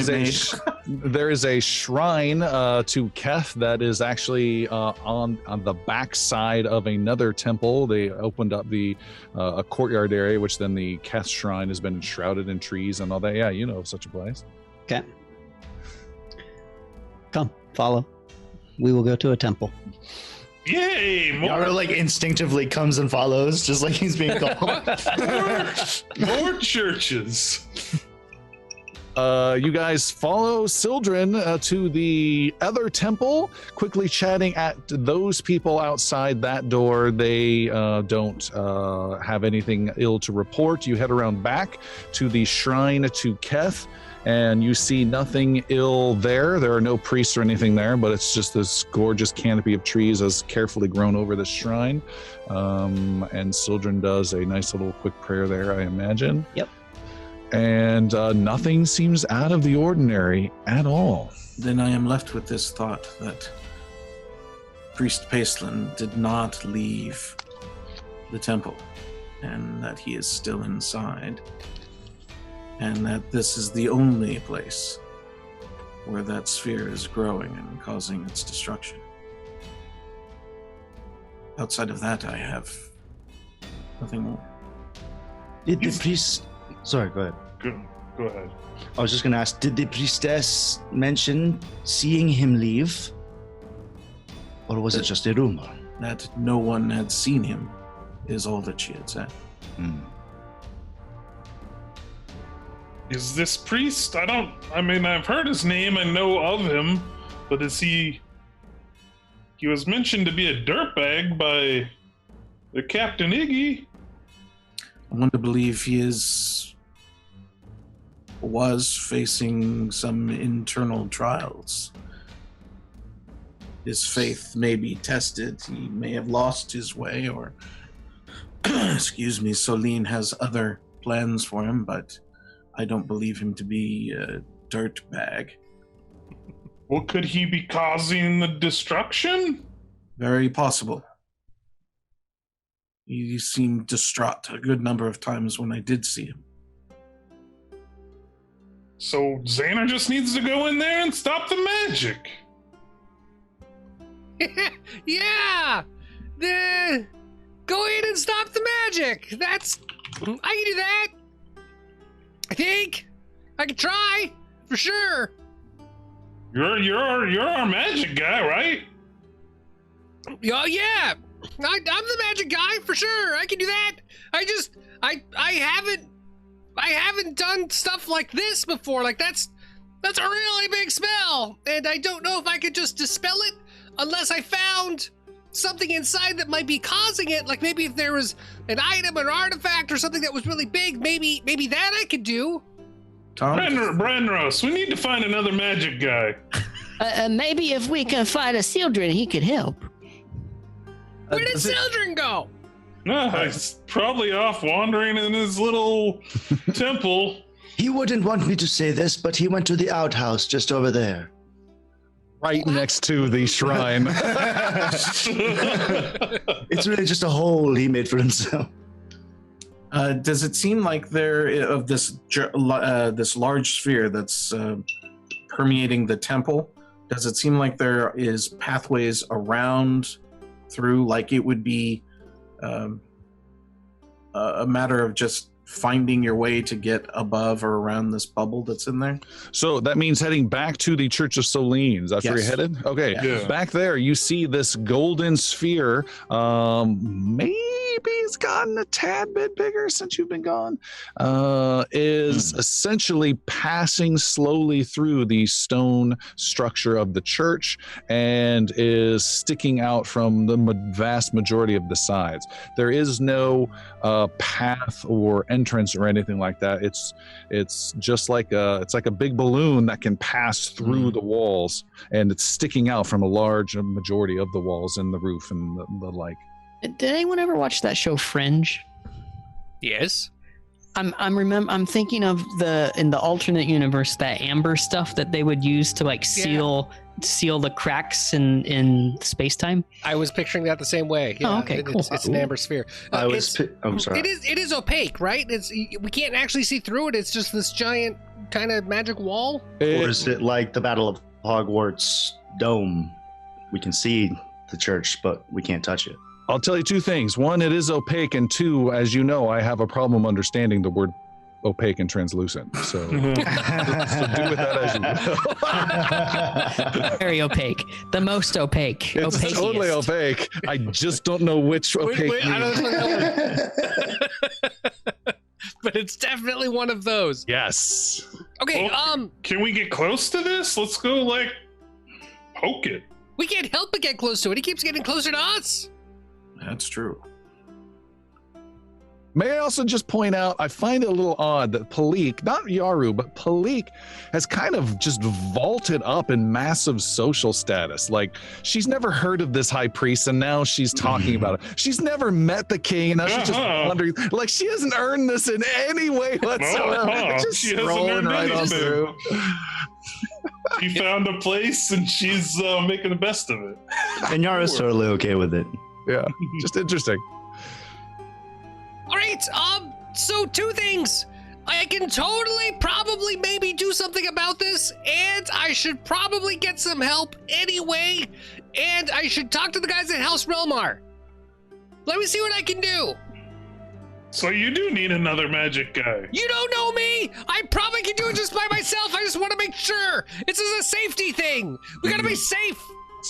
is a shrine to Keth that is actually on the back side of another temple. They opened up a courtyard area, which then the Keth shrine has been shrouded in trees and all that. Yeah, you know of such a place. Okay. Come, follow. We will go to a temple. Yay! Yaro like instinctively comes and follows, just like he's being called. More churches. You guys follow Sildren to the other temple, quickly chatting at those people outside that door. They don't have anything ill to report. You head around back to the shrine to Keth, and you see nothing ill there. There are no priests or anything there, but it's just this gorgeous canopy of trees has carefully grown over the shrine. And Sildren does a nice little quick prayer there, I imagine. Yep. And nothing seems out of the ordinary at all. Then I am left with this thought that Priest Pacelin did not leave the temple, and that he is still inside, and that this is the only place where that sphere is growing and causing its destruction. Outside of that, I have nothing more. Did the priest... Sorry, go ahead. Go ahead. I was just going to ask, did the priestess mention seeing him leave? Or was it just a rumor? That no one had seen him is all that she had said. Is this priest? I've heard his name, I know of him, but is he was mentioned to be a dirtbag by the Captain Iggy. I want to believe he was facing some internal trials. His faith may be tested. He may have lost his way, or excuse me, Solene has other plans for him, but I don't believe him to be a dirtbag. Well, could he be causing the destruction? Very possible. He seemed distraught a good number of times when I did see him. So Xander just needs to go in there and stop the magic. Yeah! Go in and stop the magic! I can do that! I think! I can try! For sure! You're our magic guy, right? Oh, yeah! I'm the magic guy, for sure! I can do that! I haven't done stuff like this before. Like, that's a really big spell! And I don't know if I could just dispel it unless I found something inside that might be causing it. Like, maybe if there was an item or artifact or something that was really big, maybe that I could do. Tom? Branros, we need to find another magic guy. Maybe if we can find a Sildren, he could help. Where did Sildren go? No, he's probably off wandering in his little temple. He wouldn't want me to say this, but he went to the outhouse just over there. Right next to the shrine. It's really just a hole he made for himself. Does it seem like this large sphere that's permeating the temple? Does it seem like there is pathways around through, like it would be a matter of just finding your way to get above or around this bubble that's in there? So that means heading back to the Church of Solene. That's where you're Yes. headed? Okay. Yeah. Back there, you see this golden sphere. Maybe it's gotten a tad bit bigger since you've been gone. Is essentially passing slowly through the stone structure of the church and is sticking out from the vast majority of the sides. There is no path or entrance or anything like that. It's just like a big balloon that can pass through the walls, and it's sticking out from a large majority of the walls and the roof and the like. Did anyone ever watch that show Fringe? Yes. I'm thinking of in the alternate universe, that amber stuff that they would use to like seal the cracks in space-time. I was picturing that the same way. Yeah, Oh, okay, cool. It's an amber sphere. I'm sorry. It is opaque, right? We can't actually see through it. It's just this giant kind of magic wall. Or is it like the Battle of Hogwarts dome? We can see the church, but we can't touch it. I'll tell you two things. One, it is opaque, and two, as you know, I have a problem understanding the word opaque and translucent. So, so do with that as you will. Very opaque. The most opaque. It's Opaciest. totally opaque. I just don't know which opaque. Wait, I don't know. But it's definitely one of those. Yes. Okay, Well, can we get close to this? Let's go, like, poke it. we can't help but get close to it. He keeps getting closer to us. That's true. May I also just point out, I find it a little odd that Palik, not Yaru, but Palik has kind of just vaulted up in massive social status. Like, she's never heard of this high priest, and now she's talking about it. She's never met the king, and now she's just wondering, like, she hasn't earned this in any way whatsoever. It's just She hasn't rolling earned right on anything. through. She found a place, and she's making the best of it. And Yara's totally okay with it. Yeah, just interesting. All right, so two things. I can totally, probably, maybe do something about this, and I should probably get some help anyway, and I should talk to the guys at House Relmar. Let me see what I can do. So you do need another magic guy. You don't know me. I probably can do it just by myself. I just want to make sure. This is a safety thing. We gotta be safe.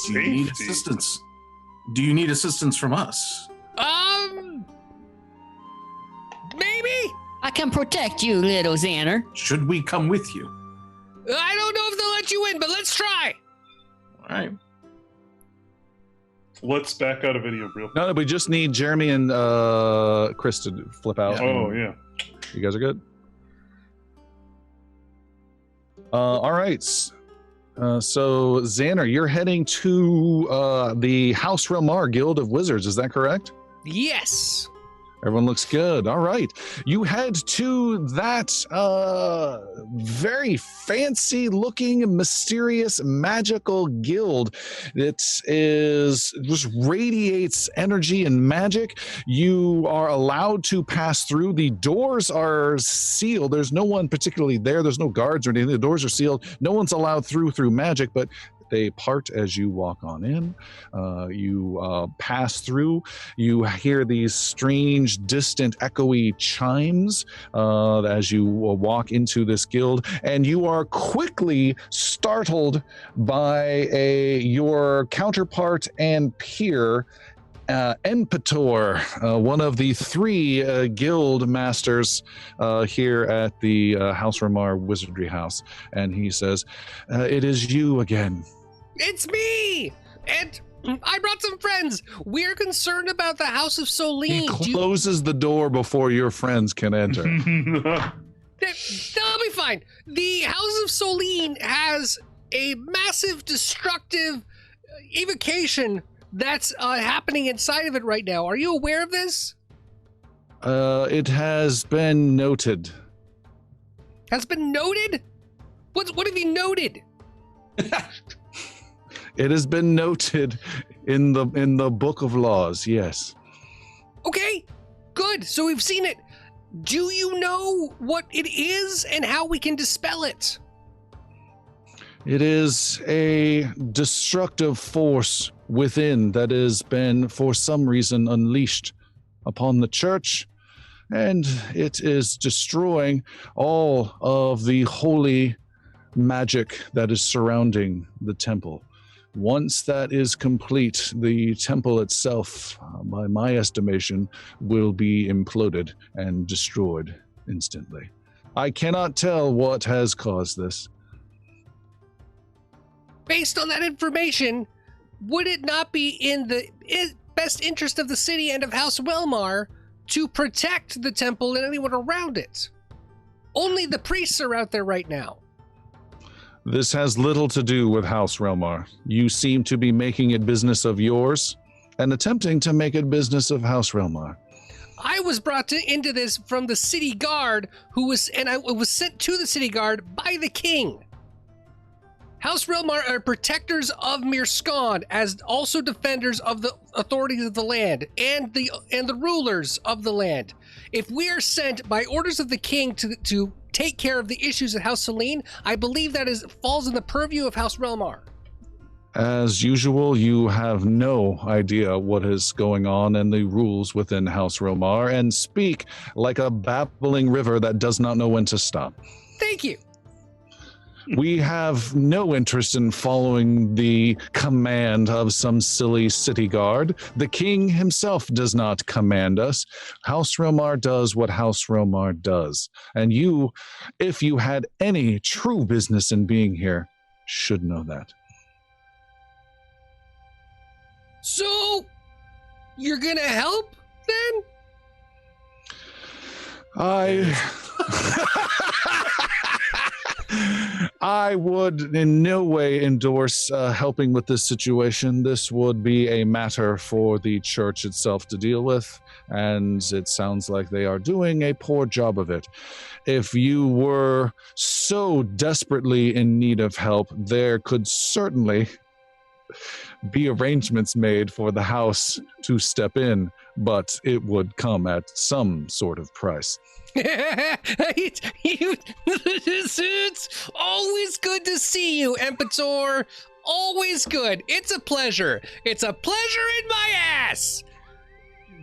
Do you need Safety. assistance? Do you need assistance from us? Maybe? I can protect you, little Xander. Should we come with you? I don't know if they'll let you in, but let's try. All right. Let's back out of video real quick. No, we just need Jeremy and Chris to flip out. Oh, yeah. You guys are good? All right. So, Xander, you're heading to the House Relmar Guild of Wizards. Is that correct? Yes. Everyone looks good. All right. You head to that very fancy looking, mysterious, magical guild. It just radiates energy and magic. You are allowed to pass through. The doors are sealed. There's no one particularly there. There's no guards or anything. The doors are sealed. No one's allowed through magic, but they part as you walk on in. You pass through. You hear these strange, distant, echoey chimes as you walk into this guild, and you are quickly startled by your counterpart and peer, Enpator, one of the three guild masters here at the House Relmar Wizardry House. And he says, it is you again. It's me! And I brought some friends. We're concerned about the House of He Solene. closes the door before your friends can enter. They'll be fine. The House of Solene has a massive destructive evocation that's happening inside of it right now. Are you aware of this? It has been noted. Has been noted? What have you noted? It has been noted in the book of laws, yes. Okay, good. So we've seen it. Do you know what it is and how we can dispel it? It is a destructive force within that has been, for some reason, unleashed upon the church, and it is destroying all of the holy magic that is surrounding the temple. Once that is complete, the temple itself, by my estimation, will be imploded and destroyed instantly. I cannot tell what has caused this. Based on that information, would it not be in the best interest of the city and of House Relmar to protect the temple and anyone around it? Only the priests are out there right now. This has little to do with House Relmar. You seem to be making it business of yours and attempting to make it business of House Relmar. I was brought into this from the city guard, I was sent to the city guard by the king. House Relmar are protectors of Mirskon, as also defenders of the authorities of the land and the rulers of the land. If we are sent by orders of the king to take care of the issues at House Solene, I believe that falls in the purview of House Relmar. As usual, you have no idea what is going on and the rules within House Romar, and speak like a babbling river that does not know when to stop. Thank you. We have no interest in following the command of some silly city guard. The king himself does not command us. House Romar does what House Romar does. And you, if you had any true business in being here, should know that. So, you're gonna help then? I would in no way endorse helping with this situation. This would be a matter for the church itself to deal with, and it sounds like they are doing a poor job of it. If you were so desperately in need of help, there could certainly be arrangements made for the house to step in, but it would come at some sort of price. It's always good to see you, Empator. Always good. It's a pleasure. It's a pleasure in my ass.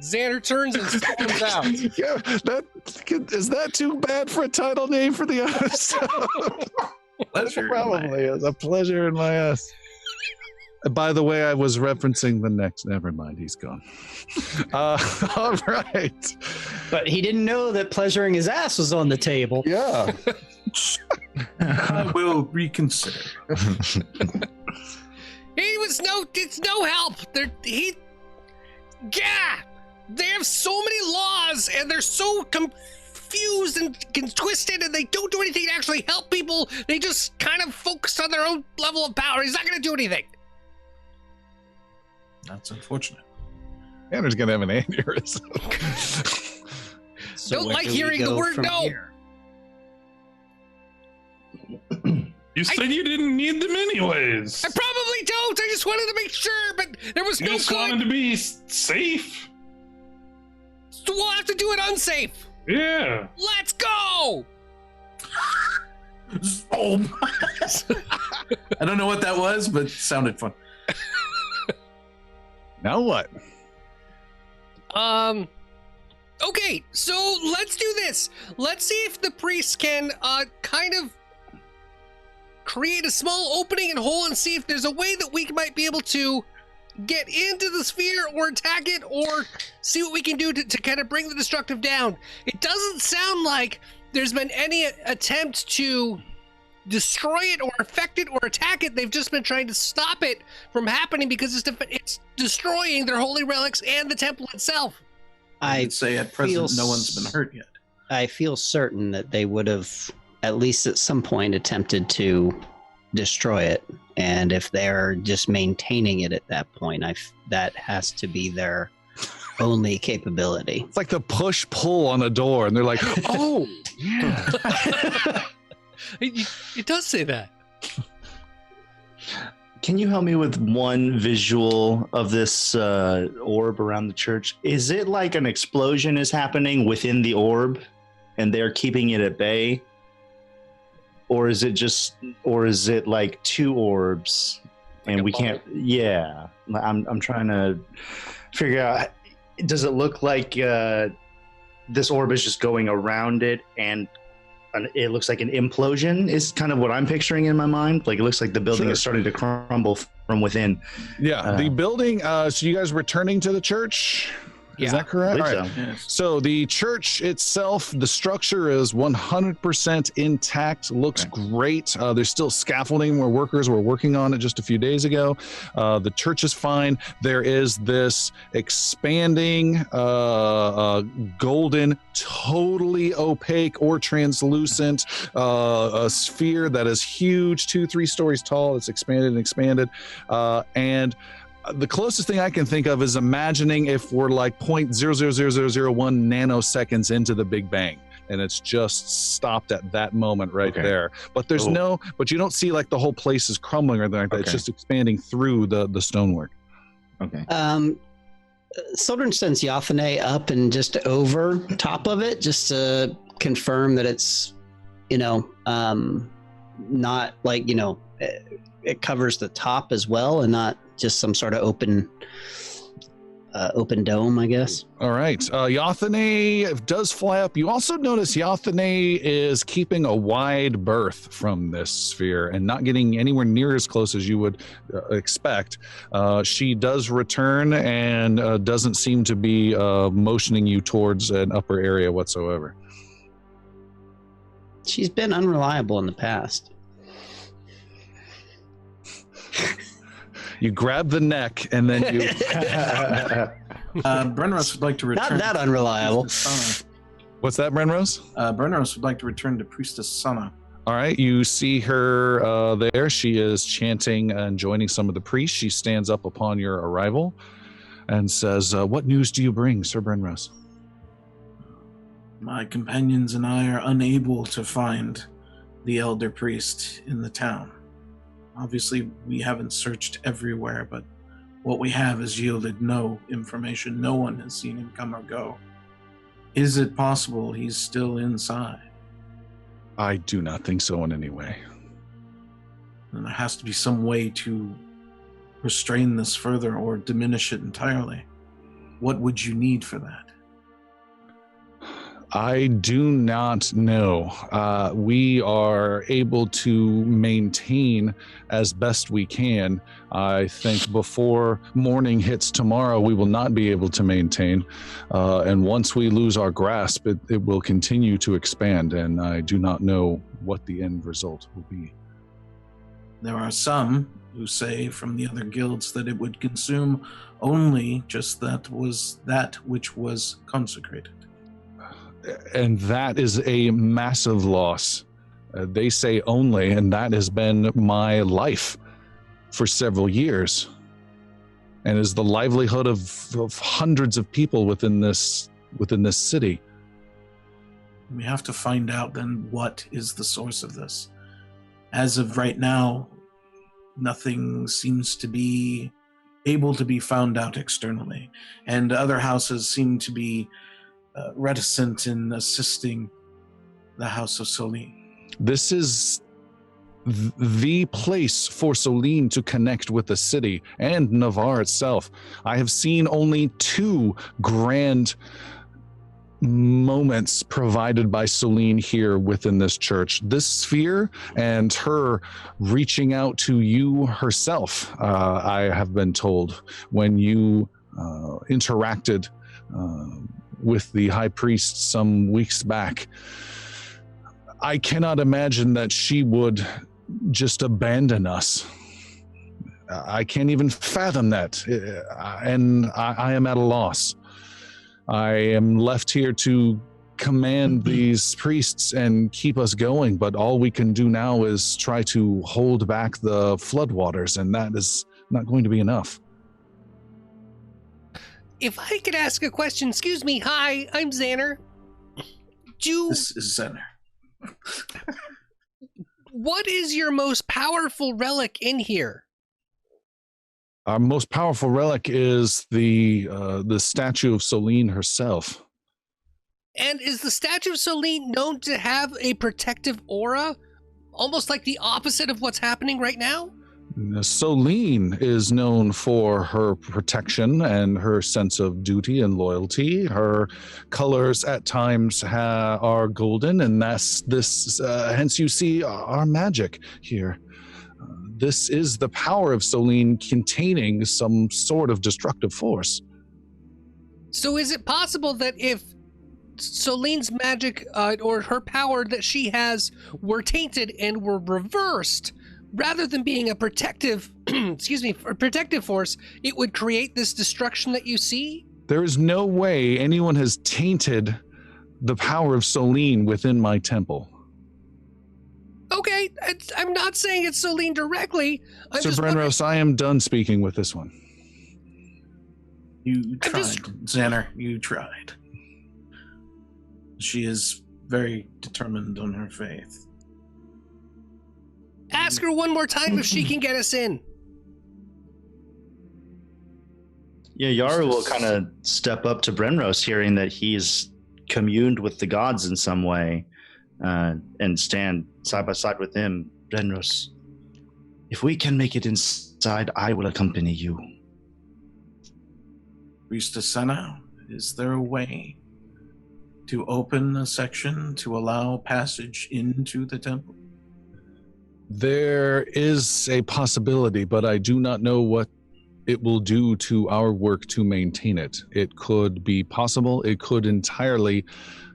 Xander turns and storms out. Yeah, is that too bad for a title name for the episode? Pleasure. Probably is a pleasure in my ass. By the way, I was referencing the next. Never mind, he's gone. All right. But he didn't know that pleasuring his ass was on the table. Yeah. I will reconsider. It's no help. They have so many laws and they're so confused and twisted, and they don't do anything to actually help people. They just kind of focus on their own level of power. He's not going to do anything. That's unfortunate. Tanner's gonna have an aneurysm. So Don't where like do we hearing the go word from no. here? You said you didn't need them anyways. I probably don't. I just wanted to make sure, but there was You no just good. wanted to be safe. So we'll have to do it unsafe. Yeah. Let's go. Oh, I don't know what that was, but it sounded fun. Now what? Okay, so let's do this. Let's see if the priest can kind of create a small opening and hole and see if there's a way that we might be able to get into the sphere or attack it, or see what we can do to kind of bring the destructive down. It doesn't sound like there's been any attempt to destroy it or affect it or attack it. They've just been trying to stop it from happening because it's destroying their holy relics and the temple itself. I'd say at present no one's been hurt yet. I feel certain that they would have at least at some point attempted to destroy it, and if they're just maintaining it at that point, that has to be their only capability. It's like the push-pull on a door, and they're like, oh, yeah. It does say that. Can you help me with one visual of this orb around the church? Is it like an explosion is happening within the orb and they're keeping it at bay? Or is it like two orbs and we can't? Yeah, I'm trying to figure out. Does it look like this orb is just going around it, and it looks like an implosion is kind of what I'm picturing in my mind. Like it looks like the building is starting to crumble from within. Yeah, the building. So you guys returning to the church? Is that correct? I All believe right. so. Yes. So the church itself, the structure is 100% intact. Looks great. There's still scaffolding where workers were working on it just a few days ago. The church is fine. There is this expanding golden, totally opaque or translucent a sphere that is huge, 2-3 stories tall. It's expanded and expanded. And the closest thing I can think of is imagining if we're like 0.00001 nanoseconds into the Big Bang, and it's just stopped at that moment right there. But there's but you don't see like the whole place is crumbling or anything like that. It's just expanding through the stonework. Okay. Soldern sends Yathane up and just over top of it, just to confirm that it's, not like, it covers the top as well, and not just some sort of open dome, I guess. All right. Yathane does fly up. You also notice Yathane is keeping a wide berth from this sphere and not getting anywhere near as close as you would expect. She does return and doesn't seem to be motioning you towards an upper area whatsoever. She's been unreliable in the past. You grab the neck and then you... Brenros would like to return. Not that unreliable. What's that, Brenrose? Brenros would like to return to Priestess Sana. All right, you see her there. She is chanting and joining some of the priests. She stands up upon your arrival and says, what news do you bring, Sir Brenrose? My companions and I are unable to find the elder priest in the town. Obviously, we haven't searched everywhere, but what we have has yielded no information. No one has seen him come or go. Is it possible he's still inside? I do not think so in any way. And there has to be some way to restrain this further or diminish it entirely. What would you need for that? I do not know. We are able to maintain as best we can. I think before morning hits tomorrow, we will not be able to maintain. And once we lose our grasp, it will continue to expand, and I do not know what the end result will be. There are some who say from the other guilds that it would consume only just that which was consecrated. And that is a massive loss. They say only, and that has been my life for several years, and is the livelihood of hundreds of people within this city. We have to find out then what is the source of this. As of right now, nothing seems to be able to be found out externally, and other houses seem to be reticent in assisting the House of Solene. This is the place for Solene to connect with the city and Navarre itself. I have seen only 2 grand moments provided by Solene here within this church. This sphere and her reaching out to you herself, I have been told, when you interacted with the high priest some weeks back. I cannot imagine that she would just abandon us. I can't even fathom that, and I am at a loss. I am left here to command these priests and keep us going, but all we can do now is try to hold back the floodwaters, and that is not going to be enough. If I could ask a question, excuse me. Hi, I'm Xander. This is Xander. What is your most powerful relic in here? Our most powerful relic is the statue of Solene herself. And is the statue of Solene known to have a protective aura? Almost like the opposite of what's happening right now? Solene is known for her protection and her sense of duty and loyalty. Her colors at times are golden, and hence you see our magic here. This is the power of Solene containing some sort of destructive force. So is it possible that if Solene's magic or her power that she has were tainted and were reversed, rather than being a protective, protective force, it would create this destruction that you see? There is no way anyone has tainted the power of Solene within my temple. Okay, I'm not saying it's Solene directly. Sir Brenros, I am done speaking with this one. You tried, Xander. You tried. She is very determined on her faith. Ask her one more time if she can get us in. Yeah, Yara will kind of step up to Brenros, hearing that he's communed with the gods in some way, and stand side by side with him. Brenros, If we can make it inside, I will accompany you. Priestess Senna, is there a way to open a section to allow passage into the temple? There is a possibility, but I do not know what it will do to our work to maintain it. It could be possible. It could entirely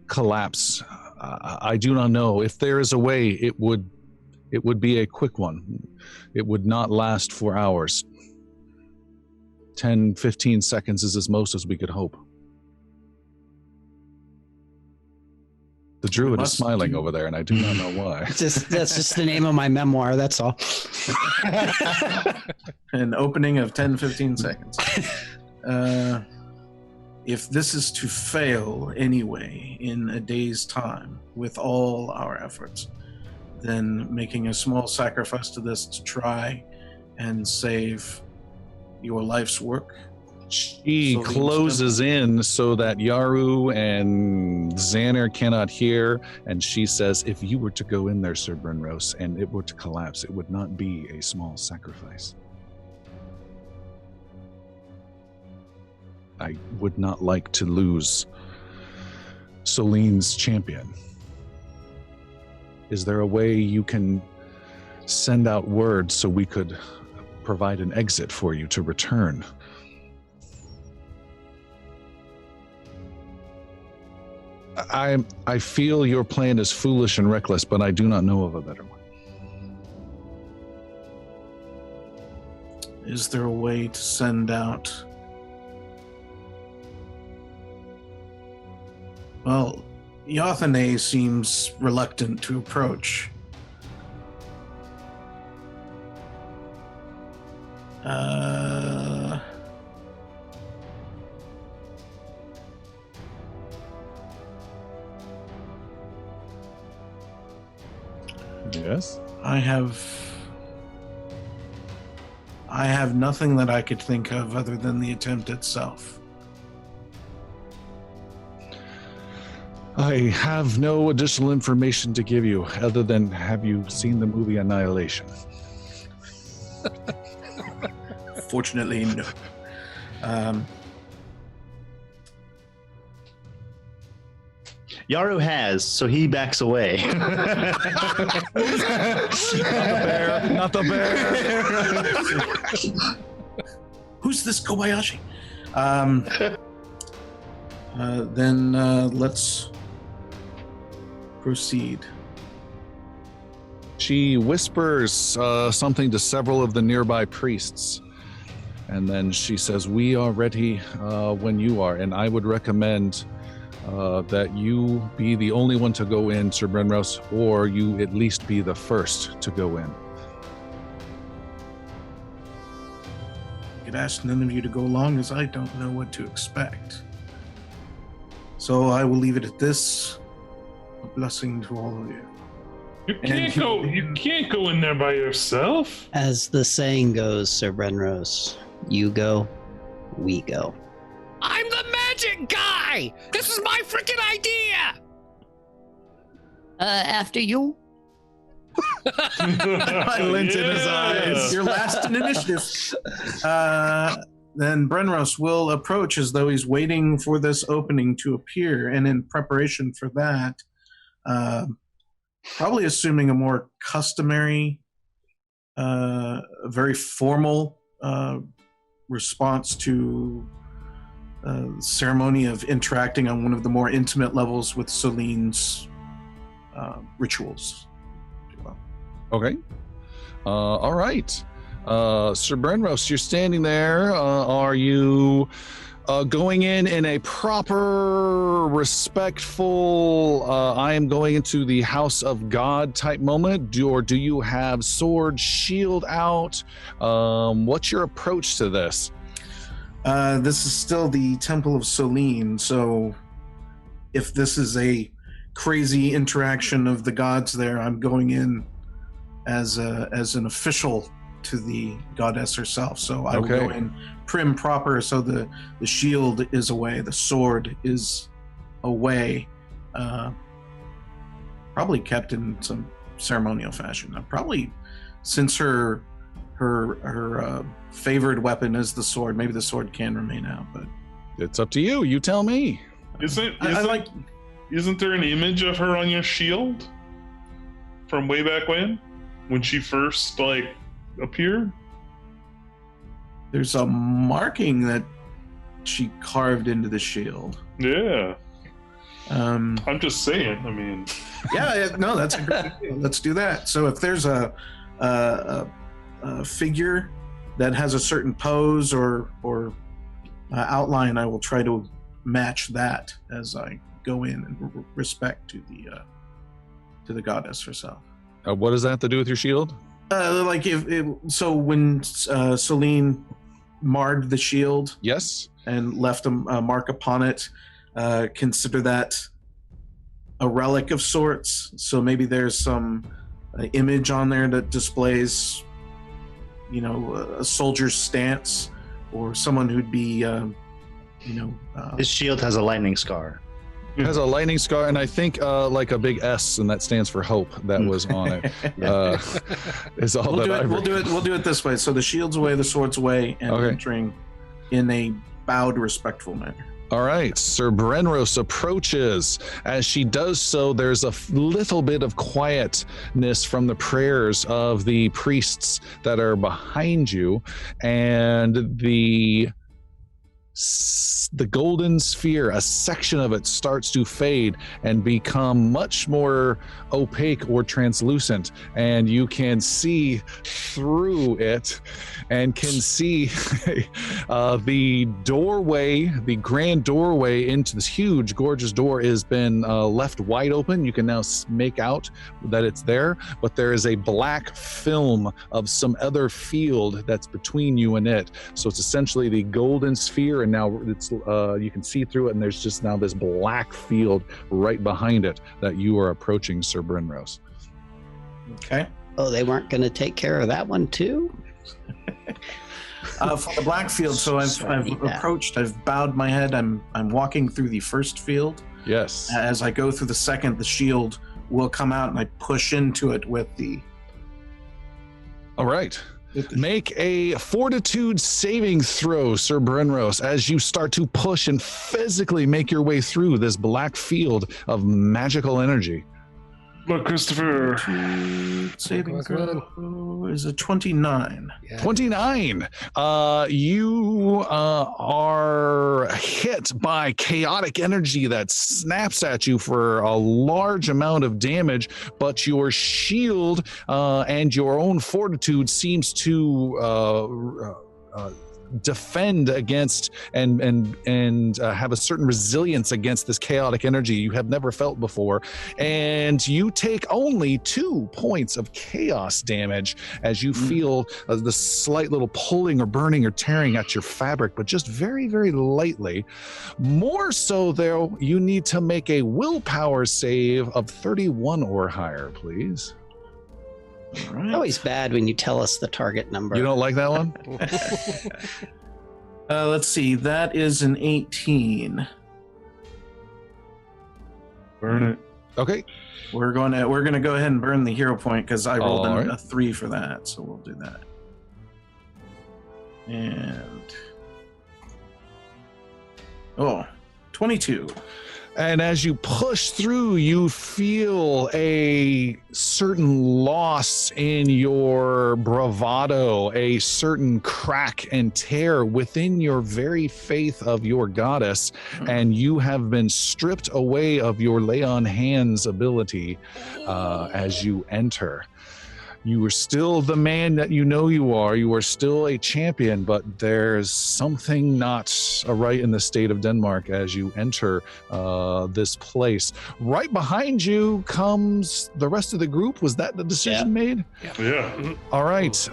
collapse. I do not know. If there is a way, it would be a quick one. It would not last for hours. 10, 15 seconds is as most as we could hope. The druid is smiling over there, and I do not know why. That's just the name of my memoir, that's all. An opening of 10, 15 seconds. If this is to fail anyway in a day's time with all our efforts, then making a small sacrifice to this to try and save your life's work. She closes in so that Yaru and Xander cannot hear, and she says, if you were to go in there, Sir Brenros, and it were to collapse, it would not be a small sacrifice. I would not like to lose Soline's champion. Is there a way you can send out word so we could provide an exit for you to return? I feel your plan is foolish and reckless, but I do not know of a better one. Is there a way to send out... Well, Yothane seems reluctant to approach. Yes? I have nothing that I could think of other than the attempt itself. I have no additional information to give you other than, have you seen the movie Annihilation? Fortunately, no. Yaru has, so he backs away. Not the bear. Who's this Kobayashi? Then let's proceed. She whispers something to several of the nearby priests, and then she says, we are ready when you are, and I would recommend that you be the only one to go in, Sir Brenros, or you at least be the first to go in. I could ask none of you to go along as I don't know what to expect. So I will leave it at this. A blessing to all of you. You can't go in there by yourself. As the saying goes, Sir Brenros, you go, we go. I'm the magic guy! This is my freaking idea! After you. Violence in his eyes. You're last in initiative. Then Brenros will approach as though he's waiting for this opening to appear, and in preparation for that, probably assuming a more customary, very formal response to ceremony of interacting on one of the more intimate levels with Soline's rituals. Okay. All right. Sir Brenros, you're standing there. Are you going in a proper, respectful, I am going into the house of God type moment? Or do you have sword, shield out? What's your approach to this? This is still the Temple of Soline, so if this is a crazy interaction of the gods there, I'm going in as an official to the goddess herself. So I will go in prim proper, so the shield is away, the sword is away, probably kept in some ceremonial fashion. Probably since her her favored weapon is the sword. Maybe the sword can remain out, but It's up to you. You tell me. Isn't there an image of her on your shield from way back when she first appeared? There's a marking that she carved into the shield. Yeah. Um, I'm just saying. I mean, no, that's a great idea. Let's do that. So if there's a figure that has a certain pose or outline, I will try to match that as I go in and respect to the goddess herself. What does that have to do with your shield? So when Celine marred the shield, Yes. and left a mark upon it, consider that a relic of sorts. So maybe there's some image on there that displays, a soldier's stance, or someone who'd be, His shield has a lightning scar. It has a lightning scar, and I think like a big S, and that stands for hope. That was on it. Is all We'll do it this way. So the shield's away, the sword's away, and Okay. entering in a bowed, respectful manner. All right, Sir Brenros approaches. As she does so, there's a little bit of quietness from the prayers of the priests that are behind you, and the golden sphere, a section of it, starts to fade and become much more opaque or translucent, and you can see through it and can see the doorway, the grand doorway into this huge, gorgeous door has been left wide open. You can now make out that it's there, but there is a black film of some other field that's between you and it. So it's essentially the golden sphere, and now it's you can see through it, and there's just now this black field right behind it that you are approaching, Sir Brenros. Okay. Oh, they weren't going to take care of that one too? For the black field, so I've approached, I've bowed my head, I'm walking through the first field. Yes. As I go through the second, the shield will come out and I push into it with the... All right. Make a fortitude saving throw, Sir Brenros, as you start to push and physically make your way through this black field of magical energy. look, Christopher. Saving throw is a 29. Yeah. 29. You are hit by chaotic energy that snaps at you for a large amount of damage, but your shield and your own fortitude seems to defend against and have a certain resilience against this chaotic energy you have never felt before, and you take only 2 points of chaos damage as you feel the slight little pulling or burning or tearing at your fabric, but just very, very lightly. More so, though, you need to make a willpower save of 31 or higher, please. All right. It's always bad when you tell us the target number. You don't like that one? Let's see. That is an 18. Burn it. Okay. We're gonna go ahead and burn the hero point because I rolled All right. a 3 for that, so we'll do that. And 22. And as you push through, you feel a certain loss in your bravado, a certain crack and tear within your very faith of your goddess, and you have been stripped away of your lay on hands ability as you enter. You are still the man that you know you are. You are still a champion, but there's something not right in the state of Denmark as you enter this place. Right behind you comes the rest of the group. Was that the decision made? Yeah. All right.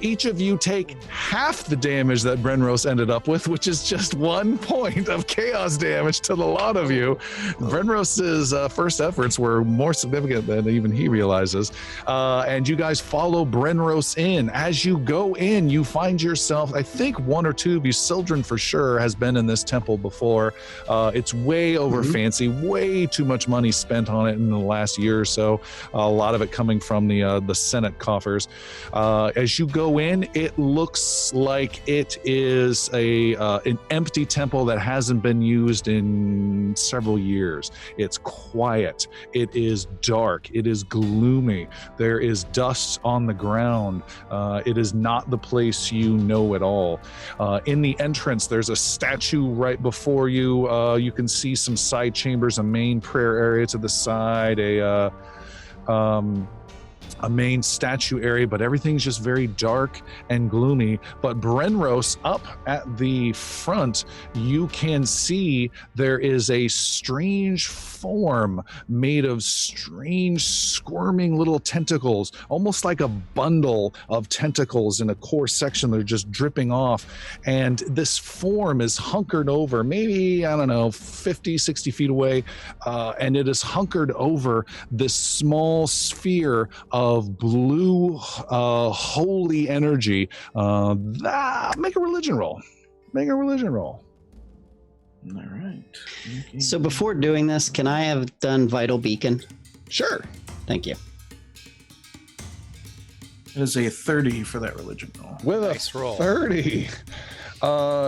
Each of you take half the damage that Brenros ended up with, which is just 1 point of chaos damage to the lot of you. Brenros's first efforts were more significant than even he realizes. And you guys follow Brenros in. As you go in, you find yourself, I think 1 or 2 of you, Sildren for sure has been in this temple before. It's way over fancy, way too much money spent on it in the last year or so. A lot of it coming from the Senate coffers. As you go in, it looks like it is an empty temple that hasn't been used in several years. It's quiet. It is dark. It is gloomy. There is dust on the ground. It is not the place you know at all. In the entrance, there's a statue right before you. You can see some side chambers, a main prayer area to the side, a main statue area, but everything's just very dark and gloomy. But Brenros, up at the front, you can see there is a strange form made of strange squirming little tentacles, almost like a bundle of tentacles in a core section. They're just dripping off. And this form is hunkered over, maybe, I don't know, 50, 60 feet away. And it is hunkered over this small sphere of blue holy energy. Make a religion roll. Make a religion roll. All right. Okay. So before doing this, can I have done Vital Beacon? Sure. Thank you. It is a 30 for that religion roll. With Nice a roll. 30.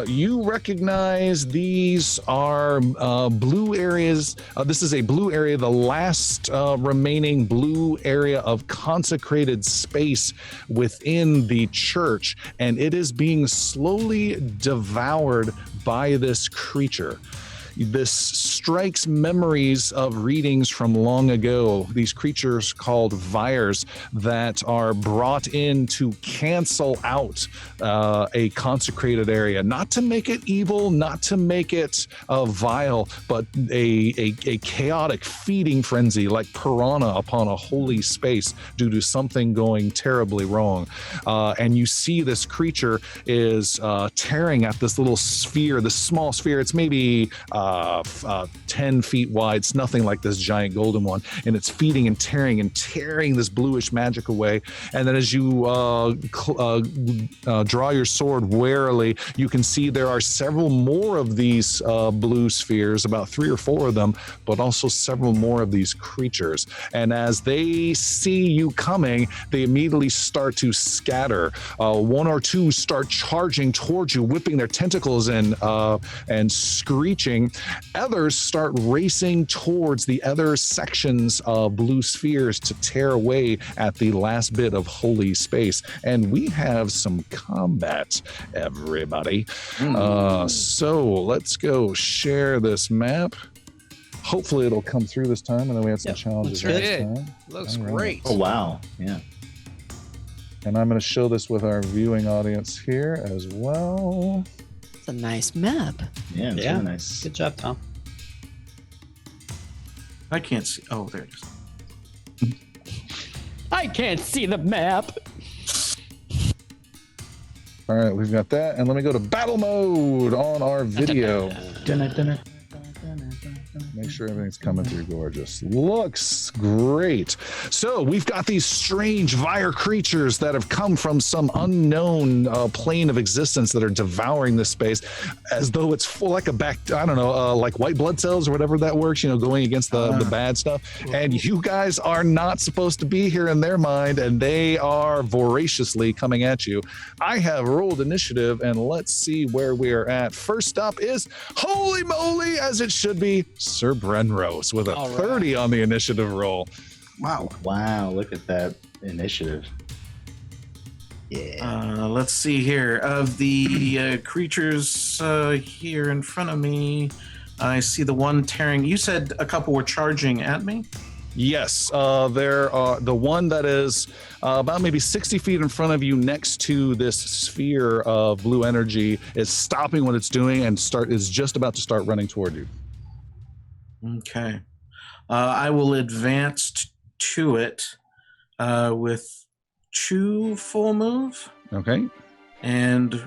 You recognize these are blue areas. This is a blue area, the last remaining blue area of consecrated space within the church, and it is being slowly devoured by this creature. This strikes memories of readings from long ago. These creatures called Vires that are brought in to cancel out a consecrated area, not to make it evil, not to make it vile, but a chaotic feeding frenzy like piranha upon a holy space due to something going terribly wrong. And you see this creature is tearing at this little sphere, this small sphere. It's maybe 10 feet wide. It's nothing like this giant golden one, and it's feeding and tearing this bluish magic away. And then as you draw your sword warily, you can see there are several more of these blue spheres, about 3 or 4 of them, but also several more of these creatures. And as they see you coming, they immediately start to scatter. 1 or 2 start charging towards you, whipping their tentacles in and screeching. Others start racing towards the other sections of blue spheres to tear away at the last bit of holy space. And we have some combat, everybody. So let's go share this map. Hopefully it'll come through this time. And then we had some challenges looks last good. time. Looks All right. great. Oh, wow. Yeah. And I'm going to show this with our viewing audience here as well. It's a nice map. Yeah, it's Yeah. really nice. Good job, Tom. I can't see. Oh, there it is. I can't see the map. All right, we've got that. And let me go to battle mode on our video. Make sure everything's coming through gorgeous. Looks great. So we've got these strange Vire creatures that have come from some unknown plane of existence that are devouring this space as though it's full like like white blood cells or whatever that works, going against the bad stuff. And you guys are not supposed to be here in their mind, and they are voraciously coming at you. I have rolled initiative, and let's see where we are at. First up is, holy moly, as it should be, Sir Brenros with a 30 on the initiative roll. Wow. Wow. Look at that initiative. Yeah. Let's see here. Of the creatures here in front of me, I see the one tearing. You said a couple were charging at me? Yes, there are the one that is about maybe 60 feet in front of you next to this sphere of blue energy is stopping what it's doing and is just about to start running toward you. Okay. I will advance to it with 2 full move. Okay. And,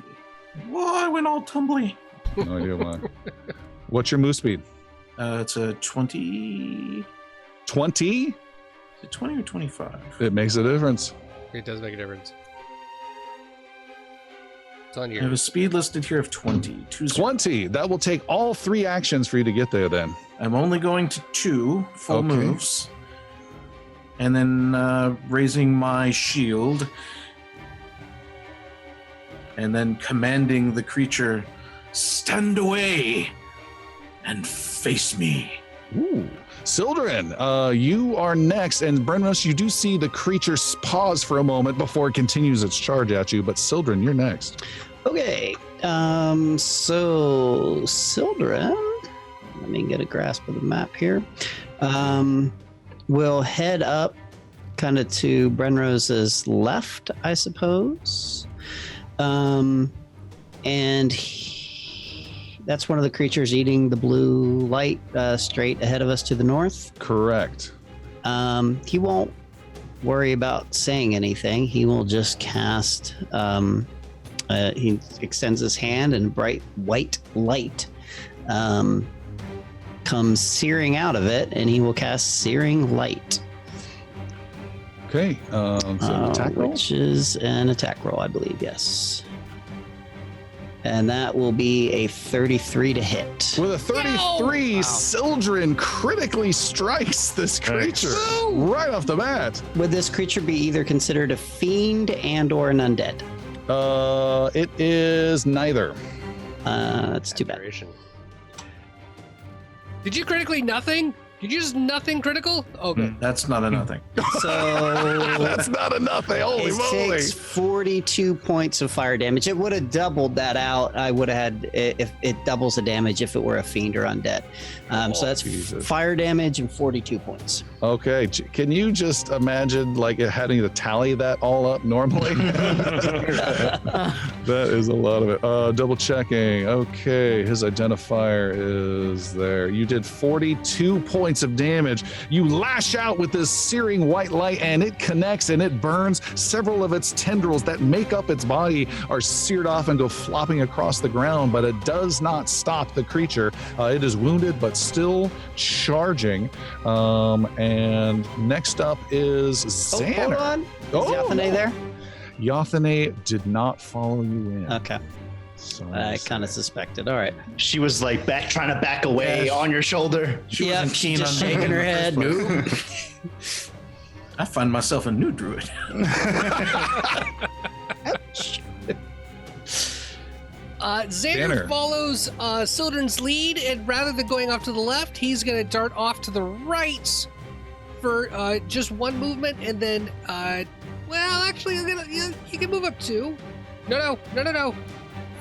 I went all tumbly. No idea why. What's your move speed? It's a 20. 20? Is it 20 or 25? It makes a difference. It does make a difference. It's on I have a your. speed listed here of 20. 20. That will take all 3 actions for you to get there then. I'm only going to 2 full Okay. moves. And then raising my shield. and then commanding the creature, stand away and face me. Ooh. Sildren, you are next, and Brenros, you do see the creature pause for a moment before it continues its charge at you, but Sildren, you're next. Okay. So Sildren, let me get a grasp of the map here. We'll head up kind of to Brenrose's left, I suppose. That's one of the creatures eating the blue light straight ahead of us to the north. Correct. He won't worry about saying anything. He will just cast. He extends his hand, and bright white light comes searing out of it, and he will cast Searing Light. Okay. So attack roll? Which is an attack roll, I believe. Yes. And that will be a 33 to hit. With a 33, Sildren critically strikes this creature right off the bat. Would this creature be either considered a fiend and or an undead? It is neither. That's too bad. Did you critically nothing? Did you just nothing critical? Okay. That's not a nothing. So That's not enough. Holy it moly. takes 42 points of fire damage. It would have doubled that out. I would have had if it doubles the damage if it were a fiend or undead. So that's Jesus. fire damage and 42 points. Okay. Can you just imagine like having to tally that all up normally? That is a lot of it. Double checking. Okay. His identifier is there. You did 42 points of damage. You lash out with this searing white light, and it connects and it burns. Several of its tendrils that make up its body are seared off and go flopping across the ground, but it does not stop the creature. It is wounded, but still charging. And next up is Xander. Hold on. Is Yathane there? Yathane did not follow you in. Okay. So I kind of suspected. All right. She was like trying to back away on your shoulder. She Yep, wasn't keen just on shaking her head. I find myself a new druid. Xander follows Sildren's lead, and rather than going off to the left, he's going to dart off to the right for just one movement, and then, well, actually, he can move up two. No.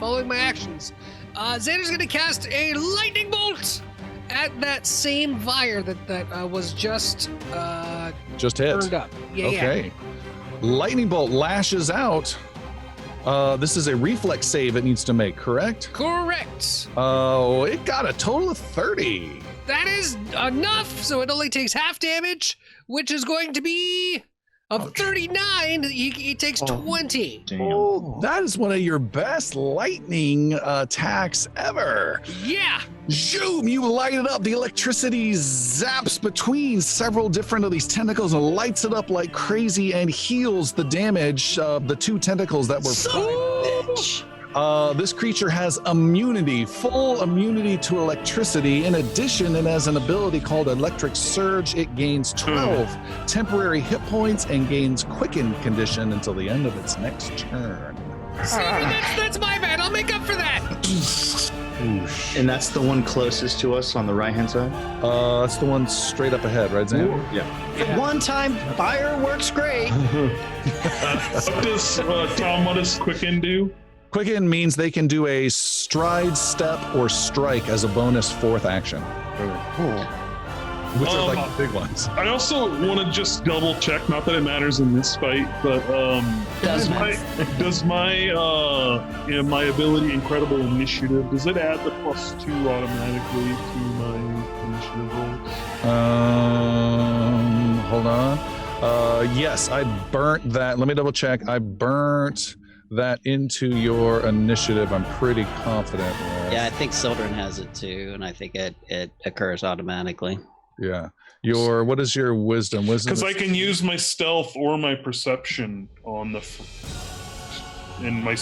Following my actions. Xander's going to cast a lightning bolt at that same Vire that was just hit. burned up. Yeah. Okay. Lightning bolt lashes out. This is a reflex save it needs to make, correct? Correct. Oh, it got a total of 30. That is enough, so it only takes half damage, which is going to be of 39. He takes 20. Oh, that is one of your best lightning attacks ever. Yeah. Zoom, you light it up. The electricity zaps between several different of these tentacles and lights it up like crazy and heals the damage of the two tentacles that were This creature has immunity, full immunity to electricity. In addition, it has an ability called Electric Surge. It gains 12 temporary hit points and gains Quicken condition until the end of its next turn. That's my bad. I'll make up for that. And that's the one closest to us on the right-hand side? That's the one straight up ahead, right, Zan? Yeah. One time, fire works great. What does Quicken do? Quicken means they can do a stride, step, or strike as a bonus fourth action. Which are like the big ones. I also want to just double check, not that it matters in this fight, but does my ability Incredible Initiative, does it add the +2 automatically to my initiative rolls? Hold on. Yes, I burnt that. Let me double check. I burnt that into your initiative. I'm pretty confident with. Yeah, I think Sildren has it too, and I think it occurs automatically. Yeah. What is your wisdom? Because I can use my stealth or my perception on the, and my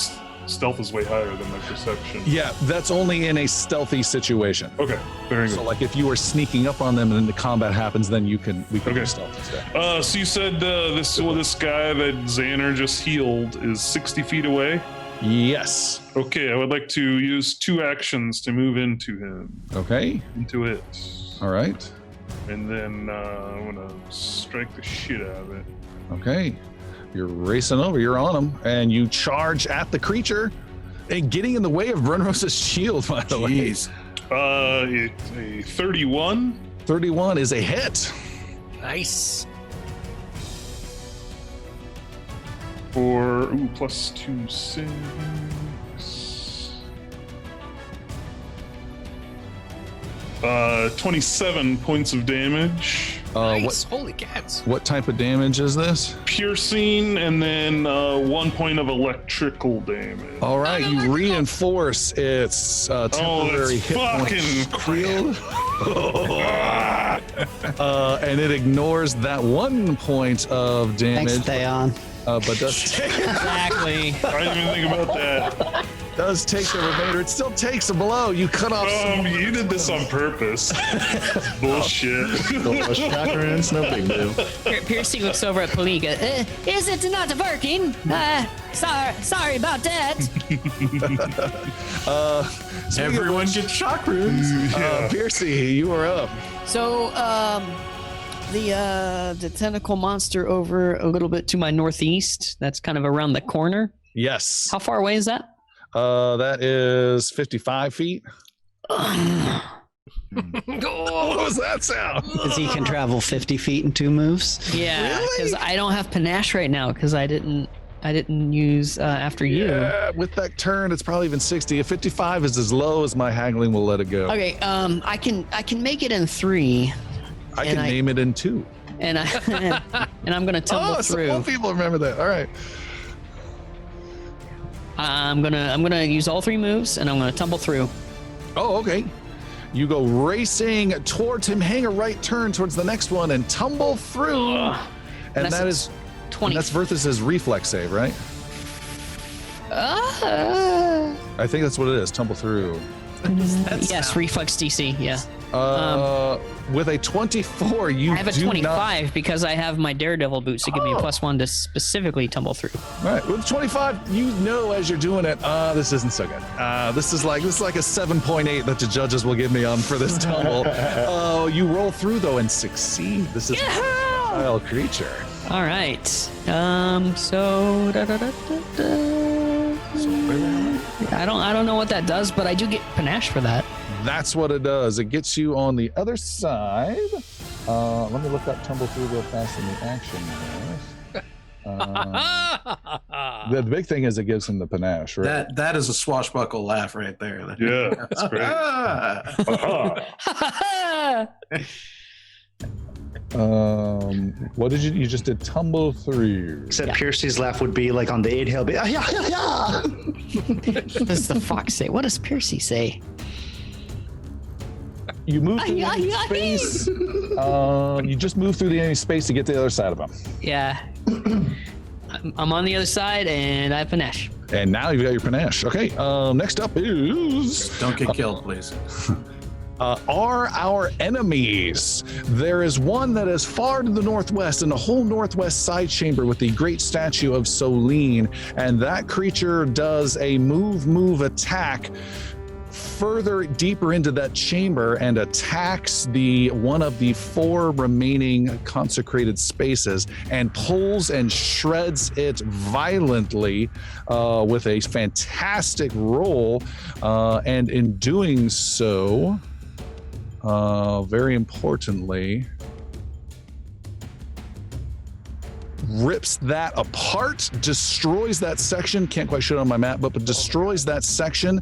stealth is way higher than my perception. Yeah, that's only in a stealthy situation. Okay, very good. So like if you were sneaking up on them and then the combat happens, then we can do stealth instead. So you said this guy that Xander just healed is 60 feet away? Yes. Okay, I would like to use 2 actions to move into him. Okay. Into it. All right. And then I'm going to strike the shit out of it. Okay. You're racing over. You're on him. And you charge at the creature. And getting in the way of Brunrose's shield, by the way. It's a 31. 31 is a hit. Nice. For +2 6. 27 points of damage. Nice. Holy cats. What type of damage is this? Piercing, and then 1 point of electrical damage. All right, you reinforce its temporary hit point fucking shield. And it ignores that 1 point of damage. Thanks, Theon. But does take Exactly. I didn't even think about that. does take the remainder. It still takes a blow. You cut off. You did this on purpose. Bullshit. Chakrins, no big deal. Piercy looks over at Paliga. Is it not working? Sorry about that. Everyone gets shock runes. Piercy, you are up. So, the tentacle monster over a little bit to my northeast. That's kind of around the corner. Yes. How far away is that? That is 55 feet. What was that sound? Because he can travel 50 feet in 2 moves. Yeah, Really? because I don't have panache right now because I didn't use after you. Yeah, with that turn, it's probably even 60. If 55 is as low as my haggling will let it go. Okay, I can make it in 3. I and can name it in 2. And I'm gonna tumble through. Some people remember that. All right. I'm gonna use all 3 moves and I'm gonna tumble through. Oh, okay. You go racing towards him, hang a right turn towards the next one, and tumble through. And that is 20. That's Verthus's reflex save, right? I think that's what it is. Tumble through. Yes, reflex DC. Yeah. With a 24, you I have a do 25 because I have my daredevil boots to give me a +1 to specifically tumble through. All right, with 25, you know as you're doing it, this isn't so good. This is like a 7.8 that the judges will give me on for this tumble. You roll through though and succeed. This is a vile creature. All right. I don't know what that does, but I do get panache for that. That's what it does. It gets you on the other side. Let me look up tumble through real fast in the action. The big thing is it gives him the panache, right? That is a swashbuckle laugh right there. Yeah, that's great. What did you just did tumble through? Except Piercy's laugh would be like on the 8 he'll be yeah. What does the fox say? What does Piercy say? You move through the enemy space. You just move through the enemy space to get to the other side of him. Yeah. I'm on the other side and I have panache. And now you've got your panache. Okay, next up is... Don't get killed, please. Are our enemies. There is one that is far to the northwest in the whole northwest side chamber with the great statue of Solene, and that creature does a move attack further deeper into that chamber and attacks the one of the 4 remaining consecrated spaces and pulls and shreds it violently with a fantastic roll, and in doing so, very importantly, rips that apart, destroys that section, can't quite show it on my map, but destroys that section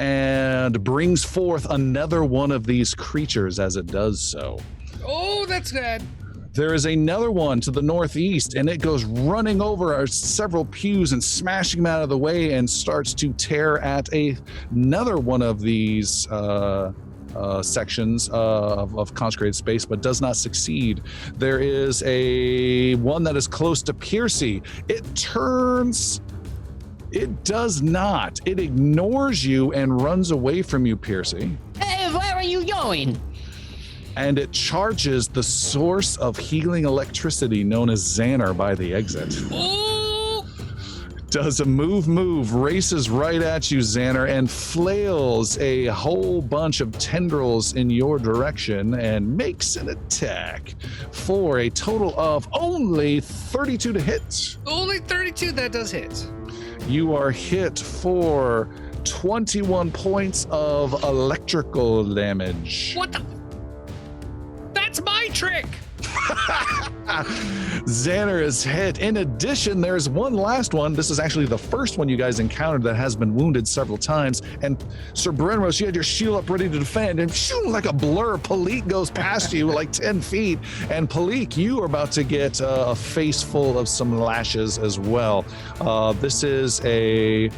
and brings forth another one of these creatures as it does so. Oh, that's good. There is another one to the northeast, and it goes running over several pews and smashing them out of the way and starts to tear at another one of these sections of consecrated space, but does not succeed. There is a one that is close to Piercy. It turns. It does not. It ignores you and runs away from you, Piercy. Hey, where are you going? And it charges the source of healing electricity known as Xanar by the exit. Oh, does a move, races right at you, Xander, and flails a whole bunch of tendrils in your direction and makes an attack for a total of only 32 to hit. Only 32, that does hit. You are hit for 21 points of electrical damage. What the? That's my trick. Xander is hit. In addition, there's one last one. This is actually the first one you guys encountered that has been wounded several times. And Sir Brenros, you had your shield up ready to defend, and shoo, like a blur, Palik goes past you like 10 feet. And Palik, you are about to get a face full of some lashes as well. This is a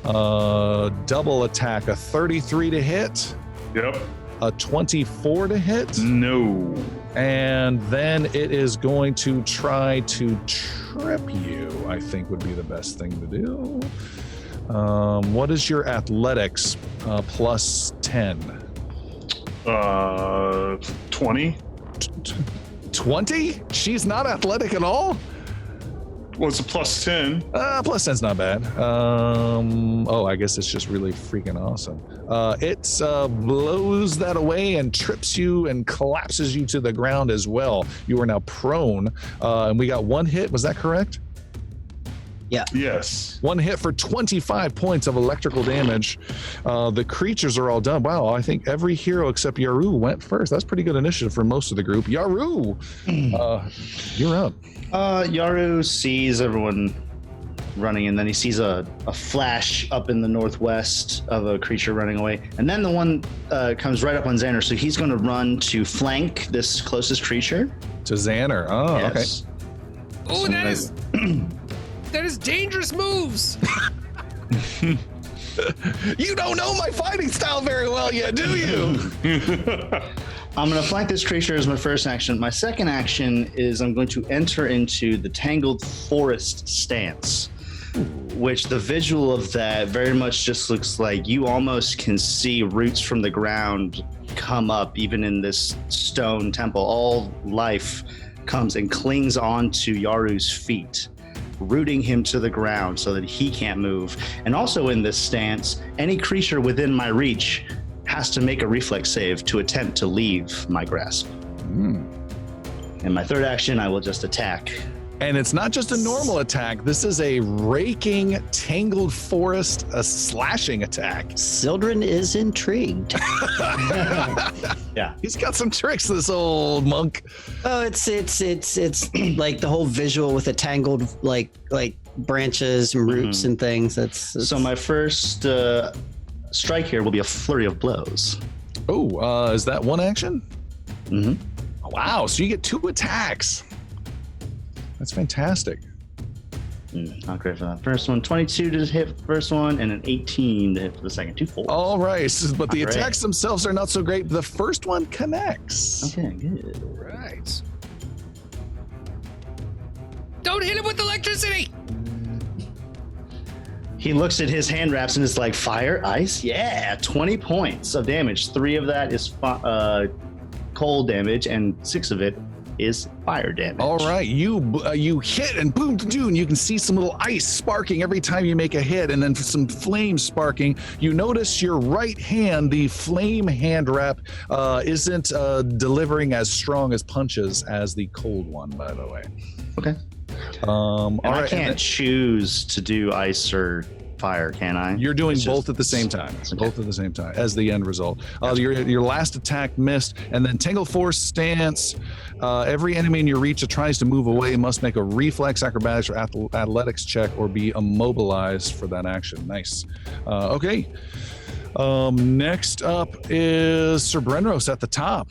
double attack, a 33 to hit, Yep. a 24 to hit. No. And then it is going to try to trip you, I think would be the best thing to do. What is your athletics plus 10? 20. 20? She's not athletic at all? Well, it's a plus 10. Plus 10's not bad. Oh, I guess it's just really freaking awesome. It blows that away and trips you and collapses you to the ground as well. You are now prone. And we got one hit. Was that correct? Yeah. Yes. One hit for 25 points of electrical damage. The creatures are all done. Wow, I think every hero except Yaru went first. That's pretty good initiative for most of the group. Yaru, you're up. Yaru sees everyone running, and then he sees a flash up in the northwest of a creature running away. And then the one comes right up on Xander, so he's going to run to flank this closest creature. To Xander. Oh, Yes. Oh, that is dangerous moves. You don't know my fighting style very well yet, do you? I'm going to flank this creature as my first action. My second action is I'm going to enter into the Tangled Forest stance, which the visual of that very much just looks like you almost can see roots from the ground come up, even in this stone temple. All life comes and clings onto Yaru's feet, rooting him to the ground so that he can't move. And also in this stance, any creature within my reach has to make a reflex save to attempt to leave my grasp. In my third action, I will just attack. And it's not just a normal attack. This is a raking, tangled forest, a slashing attack. Sildren is intrigued. Yeah. He's got some tricks, this old monk. Oh, it's like the whole visual with the tangled like branches and roots and things. So my first strike here will be a flurry of blows. Oh, is that one action? Mm-hmm. Wow, so you get 2 attacks. That's fantastic. Not great for that first one. 22 to hit for the first one, and an 18 to hit for the second. 2 4s. All right, but the All right. attacks themselves are not so great. The first one connects. Okay, good. Right. Don't hit him with electricity. He looks at his hand wraps and is like, fire, ice? Yeah, 20 points of damage. 3 of that is cold damage, and 6 of it is fire damage. All right, you hit and boom, and you can see some little ice sparking every time you make a hit, and then some flames sparking. You notice your right hand, the flame hand wrap, isn't delivering as strong as punches as the cold one, by the way. Okay. All And I right, can't choose to do ice or fire, can I? You're doing It's both just- at the same time. Okay. Both at the same time as the end result. Your last attack missed, and then Tangle Force stance. Every enemy in your reach that tries to move away must make a reflex, acrobatics, or athletics check, or be immobilized for that action. Nice. Okay. Next up is Sir Brenros at the top.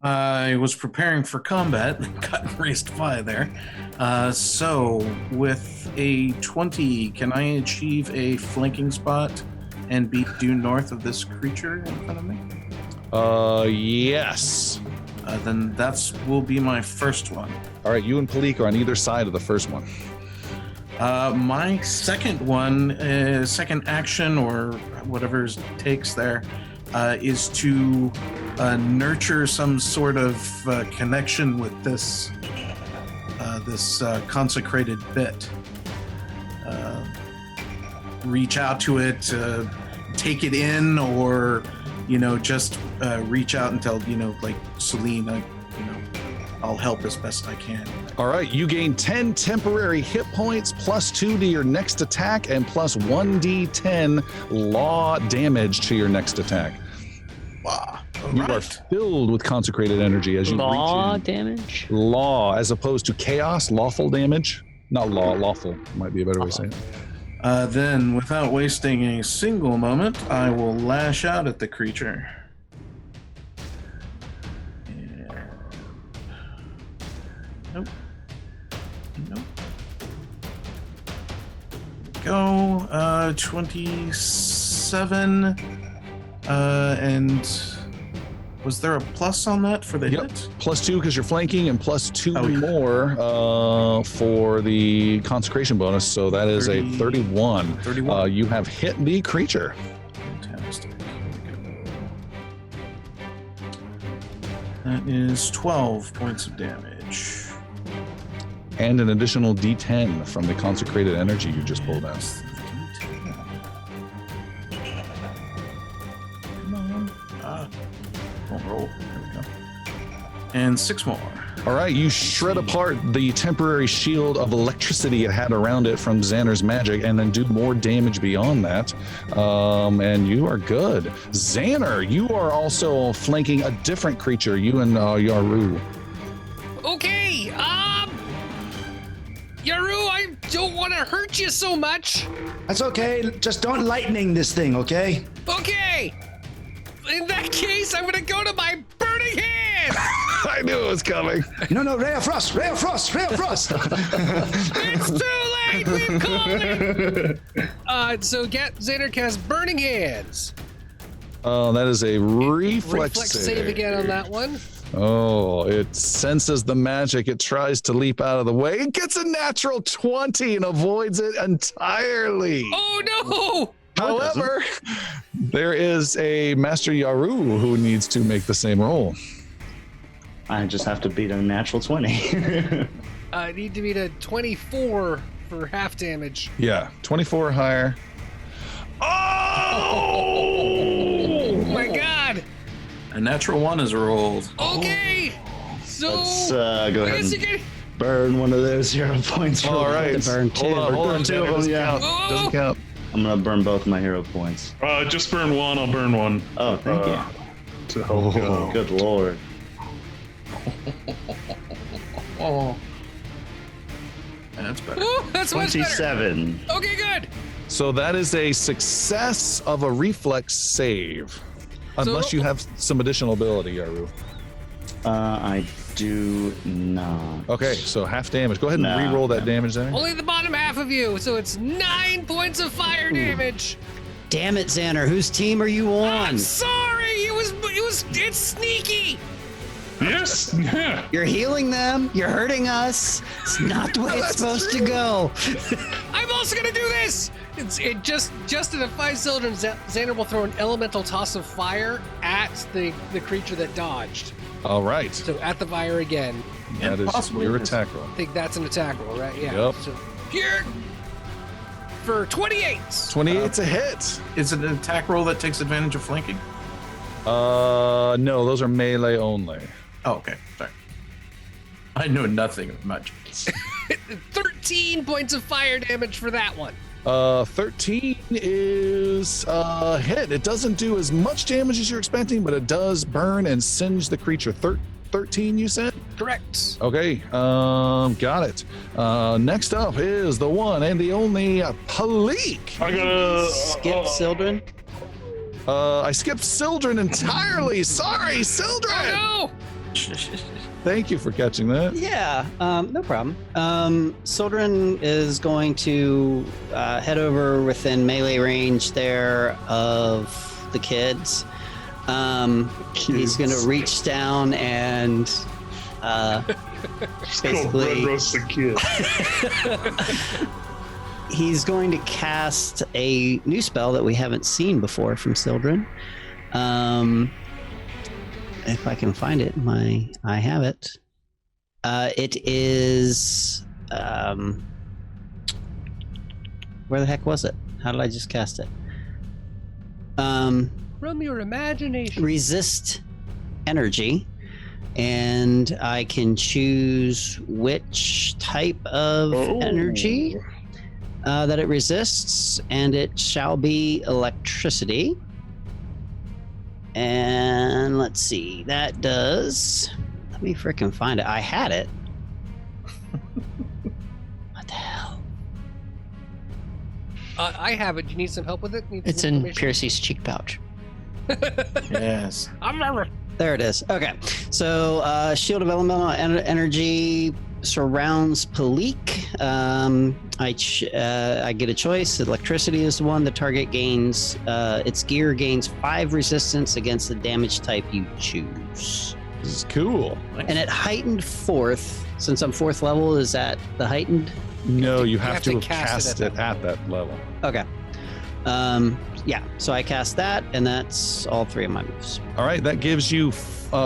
I was preparing for combat, got raised by there. So with a 20, can I achieve a flanking spot and be due north of this creature in front of me? Yes. Then will be my first one. All right, you and Palik are on either side of the first one. My second one, second action or whatever it takes there, is to nurture some sort of connection with this consecrated bit. reach out to it, take it in, or just reach out and tell like Celine, I'll help as best I can. All right, you gain 10 temporary hit points, plus 2 to your next attack, and plus 1d10 law damage to your next attack. Wow. You are filled with consecrated energy as you Law reach in. damage? Law, as opposed to chaos, lawful damage. Not law, lawful might be a better way to say it. Then, without wasting a single moment, I will lash out at the creature. Nope. Go. 27. And was there a plus on that for the hit? Plus 2 because you're flanking, and plus 2 more for the consecration bonus. So that is 30, a 31. 31. You have hit the creature. Fantastic. That is 12 points of damage. And an additional d10 from the consecrated energy you just pulled out. Come on. Won't roll. There we go. And 6 more. All right, you shred apart the temporary shield of electricity it had around it from Xander's magic, and then do more damage beyond that. And you are good. Xander, you are also flanking a different creature, you and Yaru. Okay, Yaru, I don't want to hurt you so much. That's okay. Just don't lightning this thing, okay? Okay. In that case, I'm gonna go to my burning hand. I knew it was coming. No, Ray of Frost, Ray of Frost, Ray of Frost. It's too late. We've called it. So get Xander cast burning hands. Oh, that is a reflex Save again on that one. Oh, it senses the magic. It tries to leap out of the way. It gets a natural 20 and avoids it entirely. Oh no! However, there is a Master Yaru who needs to make the same roll. I just have to beat a natural 20. I need to beat a 24 for half damage. Yeah, 24 or higher. Oh my god! A natural 1 is rolled. Okay! So Let's go ahead where's and it gonna- burn one of those 0 points. All right. To burn 2. Hold on. Two of them, Doesn't yeah. count. Doesn't count. I'm gonna burn both my hero points. Just burn one. I'll burn one. Oh, thank you. To help you Oh, out. good lord. Oh. That's better. Ooh, that's much better. 27. Okay, good. So that is a success of a reflex save. Unless you have some additional ability, Yaru. I do not. Okay, so half damage. Go ahead and Nah. re-roll that damage there. Only the bottom half of you, so it's 9 points of fire damage. Damn it, Xander. Whose team are you on? I'm sorry. It's sneaky. Yes. Yeah. You're healing them. You're hurting us. It's not the way it's supposed to go. I'm also gonna do this. It just to defy children, Xander will throw an elemental toss of fire at the creature that dodged. All right. So at the Vire again. That is possibly your it is. attack roll. I think that's an attack roll, right? Yeah. Yep. So here for 28. 28's a hit. Is it an attack roll that takes advantage of flanking? No, those are melee only. Oh, okay. Sorry. I know nothing of magic. 13 points of fire damage for that one. 13 is a hit. It doesn't do as much damage as you're expecting, but it does burn and singe the creature. 13, you said? Correct. Okay, got it. Next up is the one and the only Palik. I gotta Skip Sildren. I skipped Sildren entirely. Sorry, Sildren. Oh Thank you for catching that. Yeah, no problem. Sildren is going to head over within melee range there of the kids. He's going to reach down and basically red roast the kid. he's going to cast a new spell that we haven't seen before from Sildren. If I can find it, I have it. It is Where the heck was it? How did I just cast it? From your imagination. Resist energy, and I can choose which type of energy that it resists, and it shall be electricity. And let's see, that does. Let me frickin' find it. I had it. What the hell? I have it. Do you need some help with it? It's in Piercy's cheek pouch. Yes. There it is. Okay. So, shield of elemental energy surrounds Palik. I get a choice. Electricity is the one. The target gains, its gear gains 5 resistance against the damage type you choose. This is cool. And at heightened 4th, since I'm 4th level, is that the heightened? No, you have to cast it at that level. Okay. Yeah, so I cast that, and that's all 3 of my moves. All right, that gives you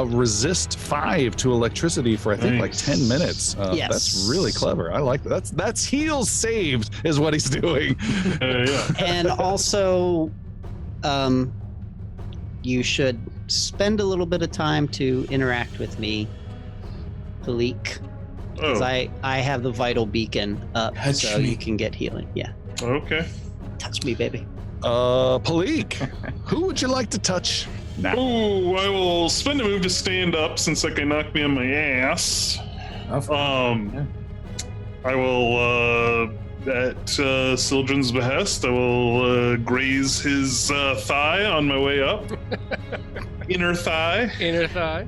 resist 5 to electricity for I think like 10 minutes. Yes. That's really clever. I like that. That's heals saved is what he's doing. And also, you should spend a little bit of time to interact with me, Palik, because I have the vital beacon up, so you can get healing. Yeah. Okay. Touch me, baby. Palik, who would you like to touch? Now. Ooh, I will spend a move to stand up since that guy knocked me on my ass. I will, at Sildren's behest, I will graze his thigh on my way up. Inner thigh. Inner thigh.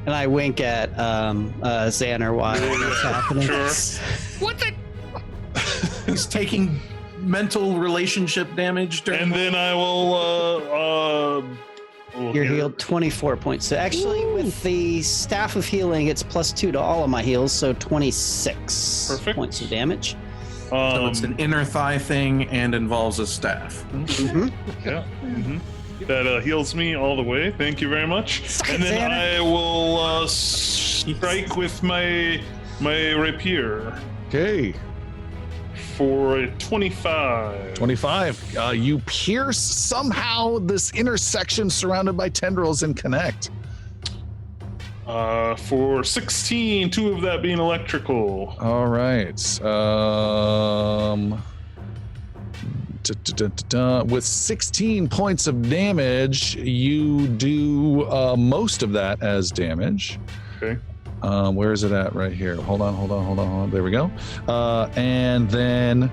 And I wink at Xander while it's happening. Sure. What the? He's taking mental relationship damage during. And then I will. You're healed 24 points. So actually, with the Staff of Healing, it's +2 to all of my heals, so 26 Perfect. points of damage. So it's an inner thigh thing and involves a staff. Mm-hmm. Yeah. Mm-hmm. That heals me all the way. Thank you very much. And then I will strike with my rapier Okay. for a 25. 25. You pierce somehow this intersection surrounded by tendrils and connect. For 16, 2 of that being electrical. All right. With 16 points of damage, you do most of that as damage. Okay. Where is it at? Right here. Hold on. There we go. And then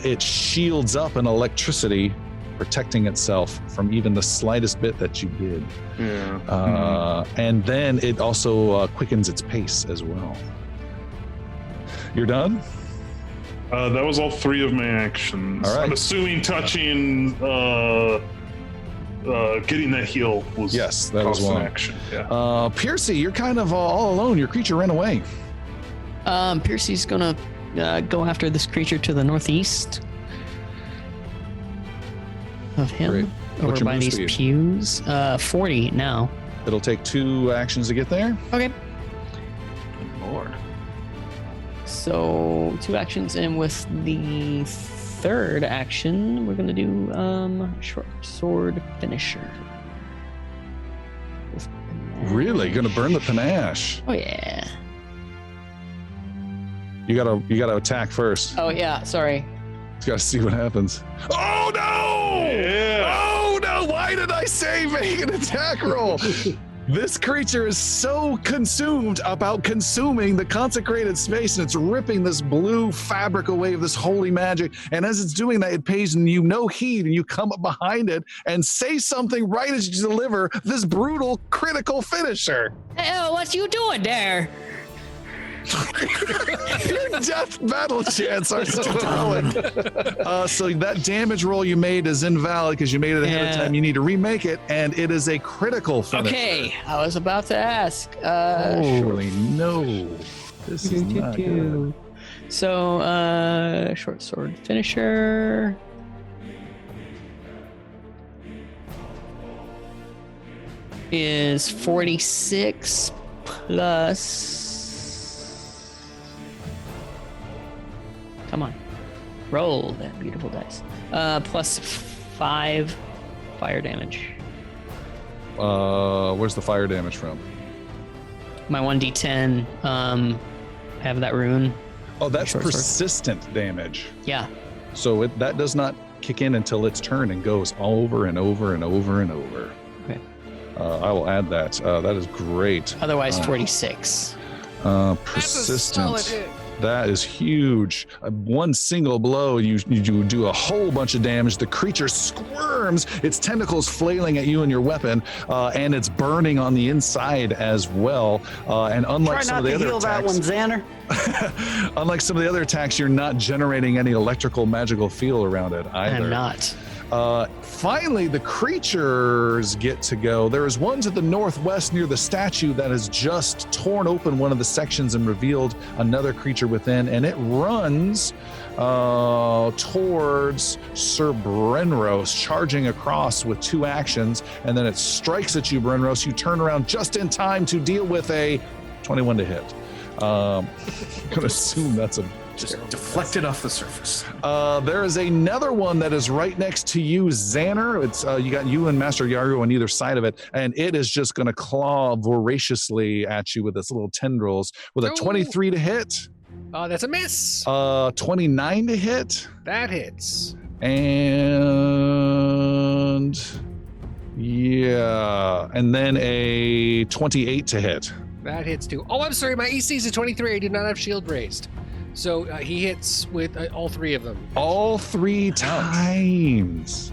it shields up an electricity, protecting itself from even the slightest bit that you did. Yeah. And then it also quickens its pace as well. You're done? That was all 3 of my actions. All right. I'm assuming touching, getting that heal was Yes, that was cost an one. action. Yeah. Piercy, you're kind of all alone. Your creature ran away. Piercy's gonna go after this creature to the northeast of him. Great. Over What's your by move these speed? pews. 40 now. It'll take 2 actions to get there. Okay. Lord. So 2 actions, and with the 3rd action, we're gonna do short sword finisher. With Really? Gonna burn the panache. panache. Oh yeah. You gotta attack first. Oh yeah. Sorry. You gotta see what happens. Oh no! Yeah. Oh no! Why did I say make an attack roll? This creature is so consumed about consuming the consecrated space, and it's ripping this blue fabric away of this holy magic. And as it's doing that, it pays you no heed, and you come up behind it and say something right as you deliver this brutal critical finisher. Hey, what you doing there? Your death battle chance are still going. So that damage roll you made is invalid because you made it ahead of Yeah. time. You need to remake it, and it is a critical finisher. Okay. I was about to ask. Holy no. This is not good. So, short sword finisher. Is 46 plus. Come on. Roll that beautiful dice. Plus 5 fire damage. Where's the fire damage from? My 1d10. I have that rune. Oh, that's Short sword. persistent damage. Yeah. So that does not kick in until its turn and goes over and over and over and over. Okay. I will add that. That is great. Otherwise, 46. Persistent. That's a solid hit. That is huge. One single blow, you do a whole bunch of damage. The creature squirms, its tentacles flailing at you and your weapon, and it's burning on the inside as well. And unlike Try some not of the to other heal that one, attacks, Xander. unlike some of the other attacks, you're not generating any electrical magical feel around it I either. am not. Finally, the creatures get to go. There is one to the northwest near the statue that has just torn open one of the sections and revealed another creature within, and it runs towards Sir Brenros, charging across with 2 actions, and then it strikes at you, Brenros. You turn around just in time to deal with a 21 to hit. I'm going to assume that's a Just deflected off the surface. there is another one that is right next to you, Xander. It's you got you and Master Yaru on either side of it, and it is just going to claw voraciously at you with its little tendrils with a Ooh. 23 to hit, That's a miss. 29 to hit, That hits. and yeah, and then a 28 to hit. That hits too. Oh, I'm sorry. My AC is a 23. I did not have shield raised. So he hits with all 3 of them. All 3 times.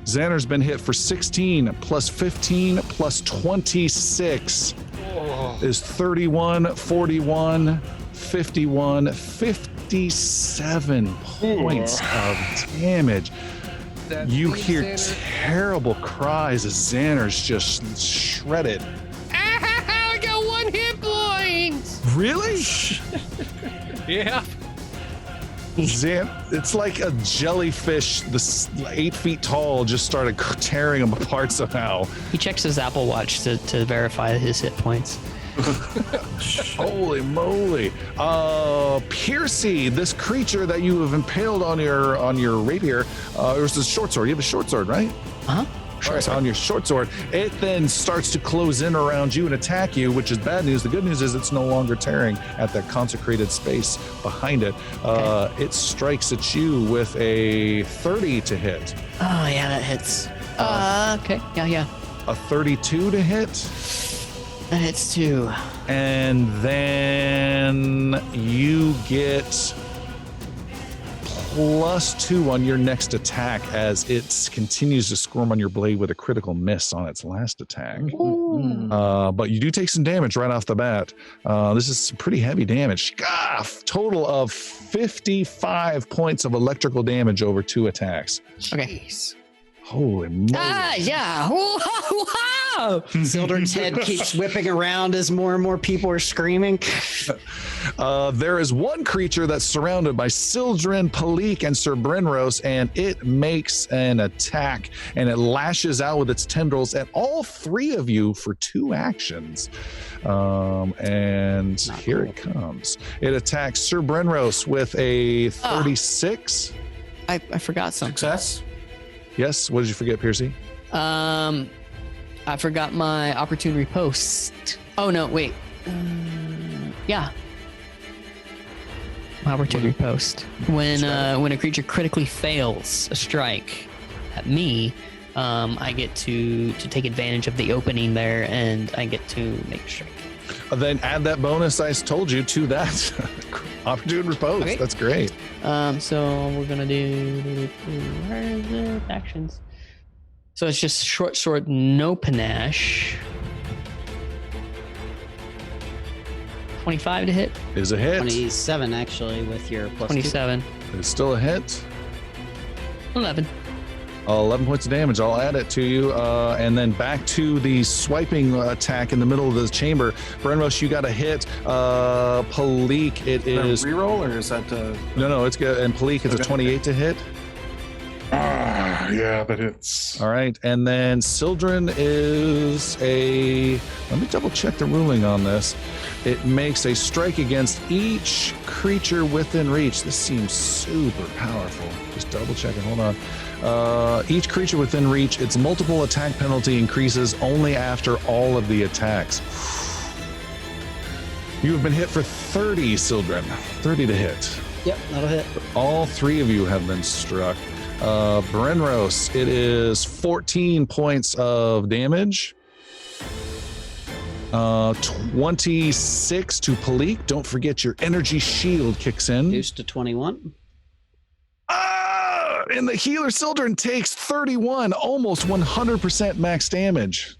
Xander's been hit for 16 plus 15 plus 26 is 31, 41, 51, 57 points of damage. That You leaves hear Xander- terrible cries as Xander's just shredded. I got 1 hit point. Really? Yeah. It's like a jellyfish, this 8 feet tall, just started tearing him apart somehow. He checks his Apple Watch to verify his hit points. Holy moly. Piercy, this creature that you have impaled on your rapier, it was a short sword. You have a short sword, right? Uh-huh. Right, on your short sword. It then starts to close in around you and attack you, which is bad news. The good news is it's no longer tearing at that consecrated space behind it. It strikes at you with a 30 to hit. Oh, yeah, that hits. Okay. Yeah. A 32 to hit. That hits too. And then you get +2 on your next attack as it continues to squirm on your blade with a critical miss on its last attack. But you do take some damage right off the bat. This is some pretty heavy damage. Total of 55 points of electrical damage over 2 attacks. Okay. Jeez. Holy moly. Yeah. Wow. Sildren's head keeps whipping around as more and more people are screaming. There is one creature that's surrounded by Sildren, Palik, and Sir Brenros, and it makes an attack, and it lashes out with its tendrils at all 3 of you for 2 actions. And here it comes. It attacks Sir Brenros with a 36. I forgot something. Success? Yes, what did you forget, Piercy? I forgot my opportune riposte. Oh no, wait. Yeah. My opportune riposte. When a creature critically fails a strike at me, I get to take advantage of the opening there, and I get to make a strike. Then add that bonus I told you to that opportune repose. Okay. That's great. So we're gonna do where is it? Actions. So it's just short sword, no panache. 25 to hit. Is a hit. 27 actually with your plus 27. It's still a hit. 11. 11 points of damage. I'll add it to you. And then back to the swiping attack in the middle of the chamber. Brenros, you got a hit. Palik, it is. Reroll or is that? No, it's good. And Palik, it's a Okay. 28 to hit. yeah, that hits. All right, and then Sildren is a. Let me double check the ruling on this. It makes a strike against each creature within reach. This seems super powerful. Just double checking. Hold on. Each creature within reach, its multiple attack penalty increases only after all of the attacks. You have been hit for 30, Sildren. 30 to hit. Yep, that'll hit. All three of you have been struck. Brenros, it is 14 points of damage. 26 to Palik. Don't forget your energy shield kicks in. Reduced to 21. And the healer Sildren takes 31, almost 100% max damage.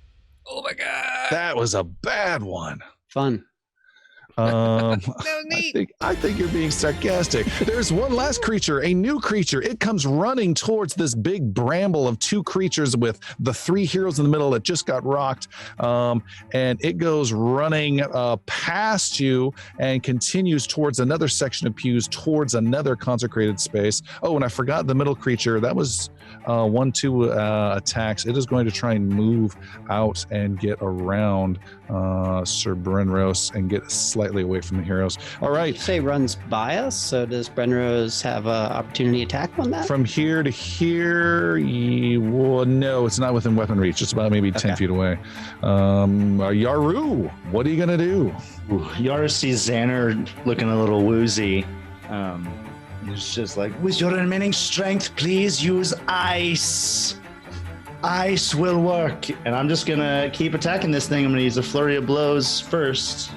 Oh my god. That was a bad one. Fun. I think you're being sarcastic. There's one last creature, a new creature. It comes running towards this big bramble of two creatures with the three heroes in the middle that just got rocked. And it goes running past you and continues towards another section of pews, towards another consecrated space. Oh, and I forgot the middle creature. That was 1-2 attacks. It is going to try and move out and get around Sir Brenros and get slightly away from the heroes. All right. You say runs by us, so does Brenrose have an opportunity attack on that? From here to here, well, no, it's not within weapon reach. It's about maybe 10 feet away. Yaru, what are you going to do? Yaru sees Xander looking a little woozy. He's just like, with your remaining strength, please use ice. Ice will work. And I'm just going to keep attacking this thing. I'm going to use a flurry of blows first.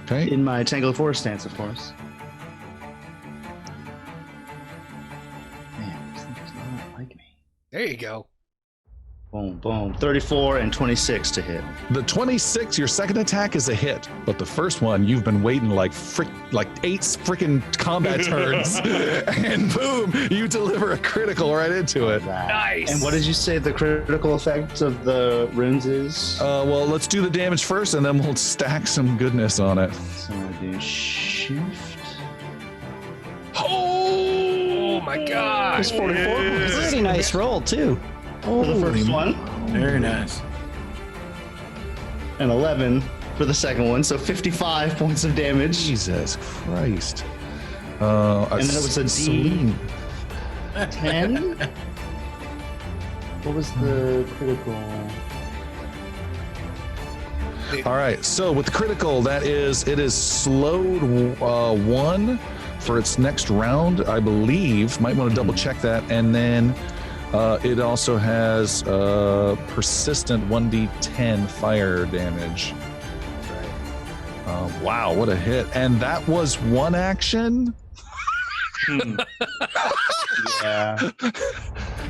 Okay. In my Tangle Forest stance, of course. Man, this thing does not like me. There you go. Boom, boom. 34 and 26 to hit. The 26, your second attack is a hit, but the first one, you've been waiting like 8 freaking combat turns, and boom, you deliver a critical right into it. Nice. And what did you say the critical effect of the runes is? Well, let's do the damage first, and then we'll stack some goodness on it. So I do shift. Oh my god. It's 44. Pretty nice roll, too. For the first one. Very nice. And 11 for the second one, so 55 points of damage. Jesus Christ. And then it was a D10. What was the critical? All right, so with the critical, it is slowed 1 for its next round, I believe. Might want to double check that. And then it also has persistent 1d10 fire damage. Wow, what a hit. And that was one action? Yeah.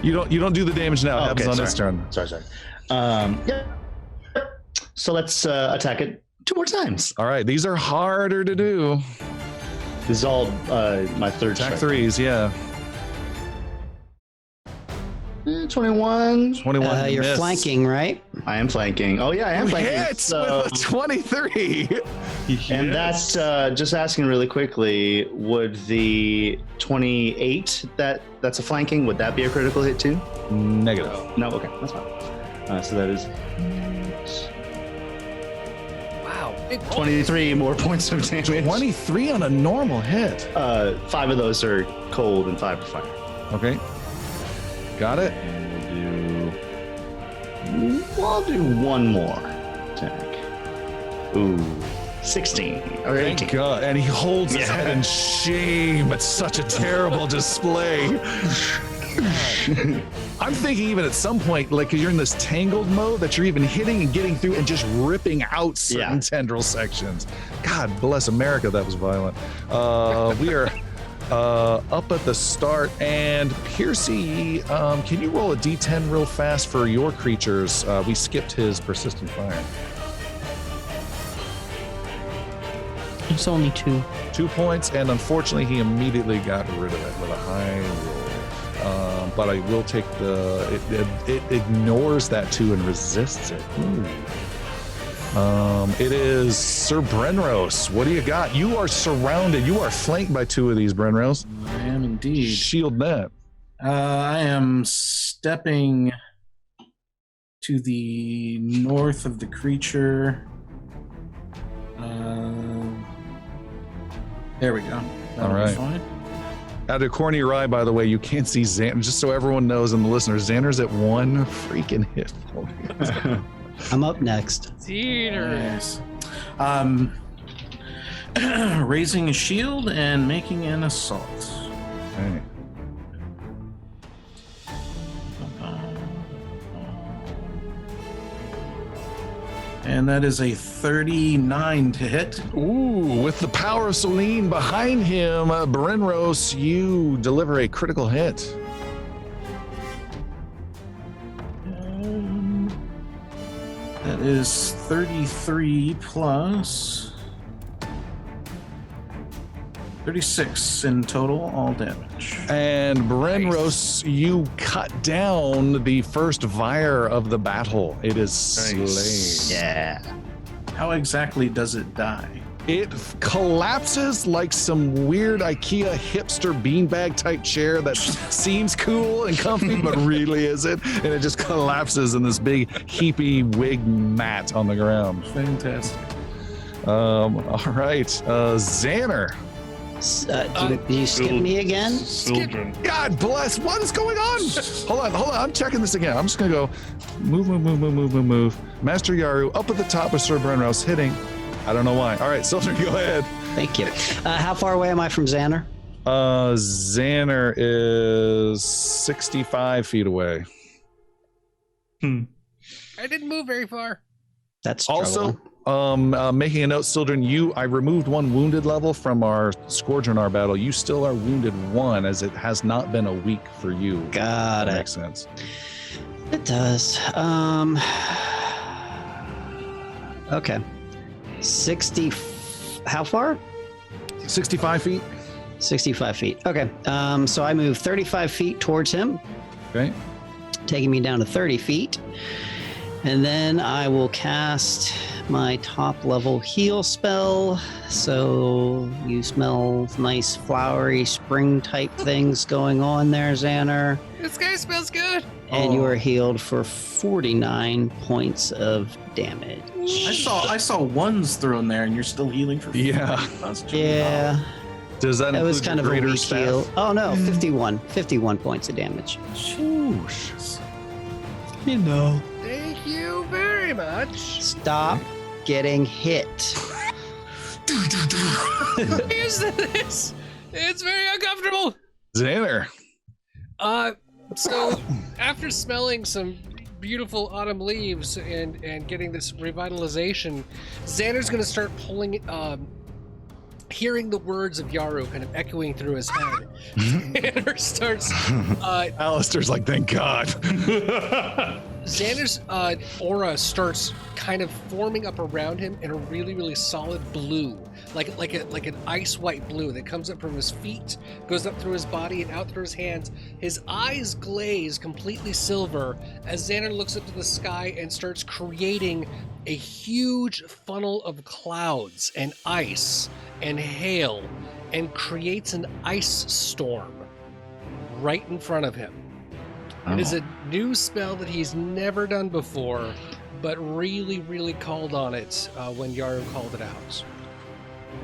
You don't do the damage now. It happens on its turn. Sorry. Yeah. So let's attack it 2 more times. All right, these are harder to do. This is all my third Attack strike. 3s, yeah. 21. 21. You're miss. flanking, right? I am flanking. Oh yeah, I am flanking. Hits So, with a 23. and that's just asking really quickly. Would the 28 that's a flanking? Would that be a critical hit too? Negative. No. Okay, that's fine. So that is Wow. Big roll. 23 more points of damage. 23 on a normal hit. 5 of those are cold and 5 are fire. Okay. Got it. We'll do one more attack. Ooh, 16 or 18. Thank God. And he holds his head in shame. It's such a terrible display. I'm thinking even at some point, like you're in this tangled mode, that you're even hitting and getting through and just ripping out certain tendril sections. God bless America, that was violent. We are up at the start, and Piercy, can you roll a d10 real fast for your creatures? We skipped his persistent fire. It's only 2. 2 points, and unfortunately he immediately got rid of it with a high roll. But I will take it ignores that 2 and resists it. It is Sir Brenros. What do you got? You are surrounded. You are flanked by 2 of these Brenros. I am indeed. Shield net. I am stepping to the north of the creature. There we go. That'll All right. be fine. Out of corner of your eye, by the way, you can't see Xander. Just so everyone knows and the listeners, Xander's at 1 freaking hit point. I'm up next. Theater. Yes. Raising a shield and making an assault. Okay. And that is a 39 to hit. Ooh, with the power of Celine behind him, Brenros, you deliver a critical hit. That is 33 plus 36 in total, all damage. And Brenros, you cut down the first Vire of the battle. It is slain. Yeah. How exactly does it die? It collapses like some weird IKEA hipster beanbag type chair that seems cool and comfy, but really isn't. And it just collapses in this big heapy wig mat on the ground. Fantastic. All right, Xander. Do you skip me again? Children. God bless. What is going on? Hold on. I'm checking this again. I'm just gonna go move. Master Yaru up at the top of Sir Brenros, hitting. I don't know why. All right, Sildren, go ahead. Thank you. How far away am I from Xander? Xander is 65 feet away. I didn't move very far. That's Also, troubling. making a note, Sildren, I removed 1 wounded level from our Scourgeonar battle. You still are wounded 1, as it has not been a week for you. Got That it. makes sense. It does. Okay. 60. How far? 65 feet. 65 feet. Okay. So I move 35 feet towards him, Okay. taking me down to 30 feet. And then I will cast my top level heal spell. So you smell nice flowery spring type things going on there, Xander. This guy smells good. And you are healed for 49 points of damage. I saw ones thrown there, and you're still healing for 50. Yeah. Yeah, Does that that was include kind your of a greater weak staff? heal. Oh no, 51 points of damage. Whoosh. You know. Thank you very much. Stop getting hit. Is this? It's very uncomfortable. Xander. So after smelling some beautiful autumn leaves and getting this revitalization, Xander's gonna start pulling, hearing the words of Yaru kind of echoing through his head. Xander starts, Alistair's like, thank God. Xander's aura starts kind of forming up around him in a really, really solid blue, like an ice white blue that comes up from his feet, goes up through his body and out through his hands. His eyes glaze completely silver as Xander looks up to the sky and starts creating a huge funnel of clouds and ice and hail, and creates an ice storm right in front of him. It is a new spell that he's never done before, but really, really called on it when Yaru called it out.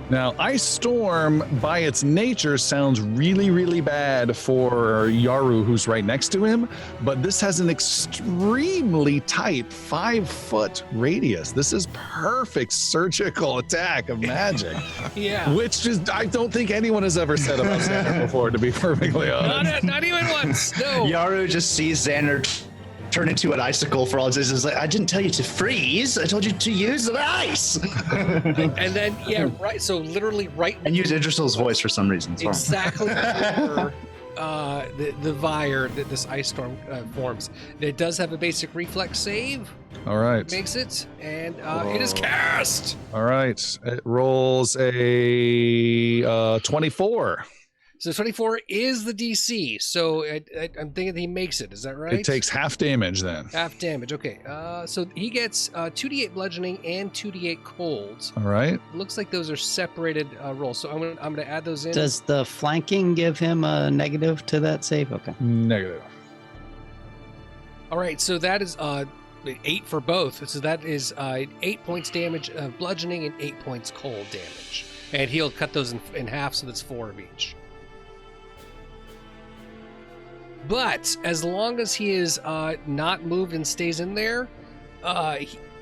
Now, Ice Storm, by its nature, sounds really, really bad for Yaru, who's right next to him, but this has an extremely tight 5-foot radius. This is perfect surgical attack of magic, Yeah. which is, I don't think anyone has ever said about Xander before, to be perfectly honest. Not even once. No. Yaru just sees Xander turn into an icicle for all this. Is like, I didn't tell you to freeze. I told you to use the ice. And then, yeah, right. So literally right And use Idrisil's voice for some reason. It's fine. exactly where the Vire that this ice storm forms. It does have a basic reflex save. All right. Makes it, and it is cast. All right. It rolls a 24. So 24 is the DC. So I'm thinking he makes it. Is that right? It takes half damage then. half damage. Okay. So he gets 2d8 bludgeoning and 2d8 cold. All right. Looks like those are separated rolls. So I'm gonna add those in. Does the flanking give him a negative to that save? Okay. Negative. All right. So that is 8 for both. So that is 8 points damage of bludgeoning and 8 points cold damage. And he'll cut those in half, so that's 4 of each. But as long as he is not moved and stays in there,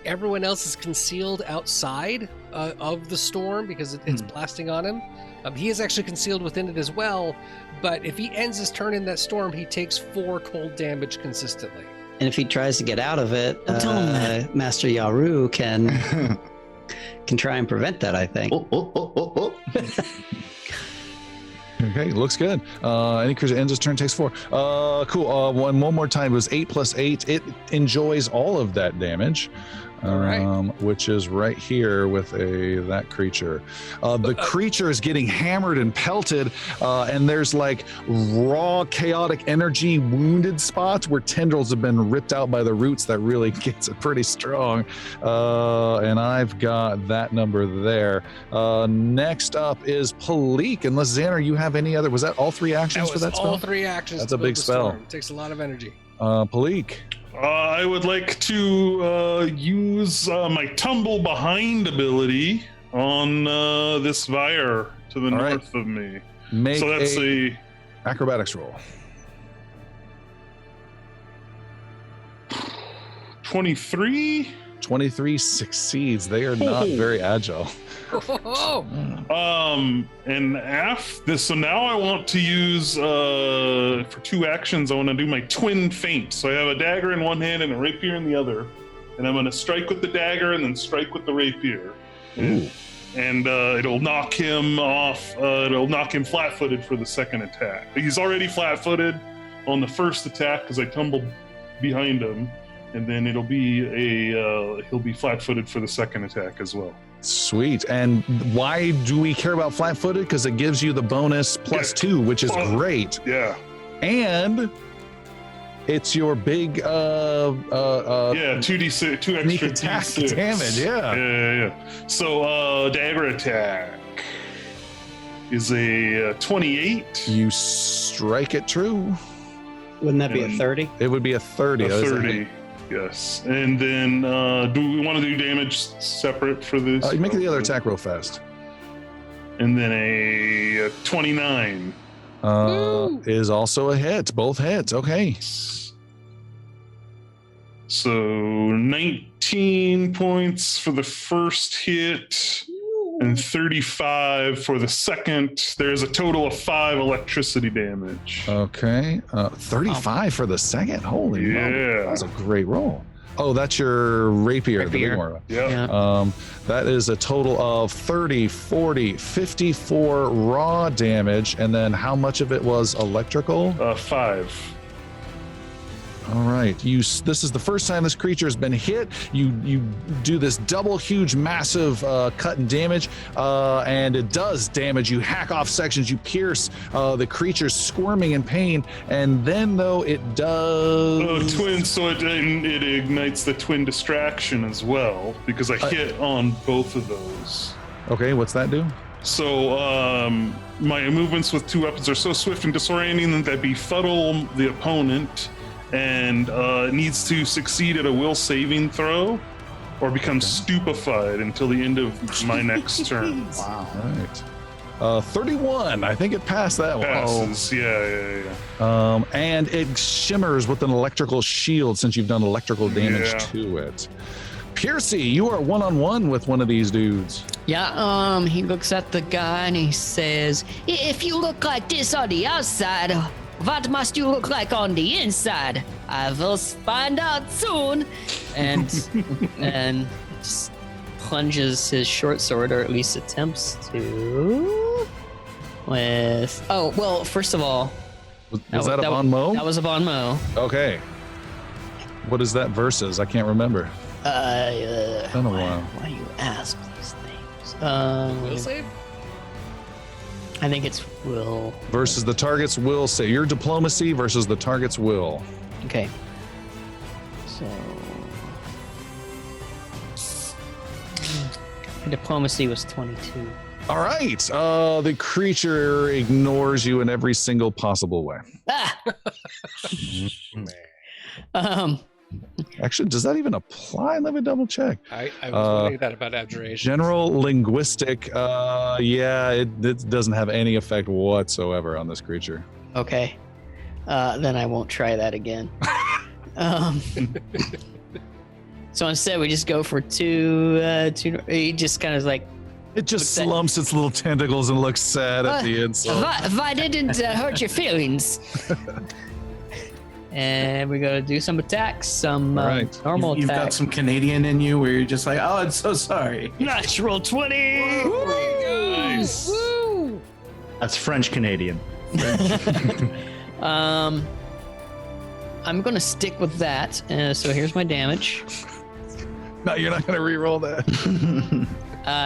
everyone else is concealed outside of the storm because it's blasting on him. He is actually concealed within it as well, but if he ends his turn in that storm, he takes 4 cold damage consistently. And if he tries to get out of it, Don't tell him that. Master Yaru can try and prevent that, I think. Oh. Okay, looks good. Any creature ends its turn takes 4. Cool. One more time. It was 8 plus 8. It enjoys all of that damage. All right. Which is right here with that creature. The creature is getting hammered and pelted, and there's like raw chaotic energy wounded spots where tendrils have been ripped out by the roots that really gets it pretty strong. And I've got that number there. Next up is Palik. Unless Xander, you have any other? Was that all 3 actions for that spell? All 3 actions. That's to a build big the spell. storm. It takes a lot of energy. Palik. I would like to use my tumble behind ability on this Vire to the All right. north of me. Make So that's a acrobatics roll. 23. 23 succeeds. They are not very agile. Oh, So now I want to use for 2 actions. I want to do my twin feint. So I have a dagger in one hand and a rapier in the other, and I'm going to strike with the dagger and then strike with the rapier. Ooh. And it'll knock him off. It'll knock him flat-footed for the second attack. He's already flat-footed on the first attack because I tumbled behind him, and then he'll be flat-footed for the second attack as well. Sweet. And why do we care about flat-footed? Because it gives you the bonus +2, which is great. Yeah. And it's your big 2d6, 2 sneak extra attack d6 damage. Yeah. Yeah. So dagger attack is a 28. You strike it true. Wouldn't that be a 30? It would be a 30. A 30. Yes. And then do we want to do damage separate for this? Make the other attack real fast. And then a 29. Is also a hit. Both hits. Okay. So 19 points for the first hit and 35 for the second. There's a total of 5 electricity damage. Okay. 35 for the second. Holy moly. That was a great roll. Oh, that's your rapier. The big one. Yeah. That is a total of 30, 40, 54 raw damage. And then how much of it was electrical? 5. All right. This is the first time this creature has been hit. You do this double huge massive cut and damage, and it does damage. You hack off sections. You pierce the creature's squirming in pain, and then though it does Twin. So it ignites the twin distraction as well because I hit on both of those. Okay, what's that do? So my movements with 2 weapons are so swift and disorienting that they befuddle the opponent, and needs to succeed at a will saving throw or become stupefied until the end of my next turn. Wow. All right. 31. I think it passed that one. Passes. Yeah. And it shimmers with an electrical shield since you've done electrical damage to it. Piercy, you are one-on-one with one of these dudes. Yeah, he looks at the guy and he says, If you look like this on the outside, what must you look like on the inside? I will find out soon. and just plunges his short sword, or at least attempts to, with, first of all, Was that a Bon Mo? That was a Bon Mo. Okay. What is that versus? I can't remember. It's been a while. Why do you ask these things? Will save? I think it's will. Versus the target's will. Say your diplomacy versus the target's will. Okay. So my diplomacy was 22. All right. The creature ignores you in every single possible way. Ah. Actually, does that even apply? Let me double check. I was wondering that about abjuration. General linguistic. Yeah, it doesn't have any effect whatsoever on this creature. Okay. Then I won't try that again. So instead, we just go for two. He just kind of like. It just slumps its little tentacles and looks sad at the insult. If I didn't hurt your feelings. And we're gonna do some attacks, some Right. normal You've got attacks. some Canadian in you where you're just like, oh, I'm so sorry. Natural 20. Nice. Woo! That's French Canadian. I'm gonna stick with that. So here's my damage. No, you're not going to re-roll that.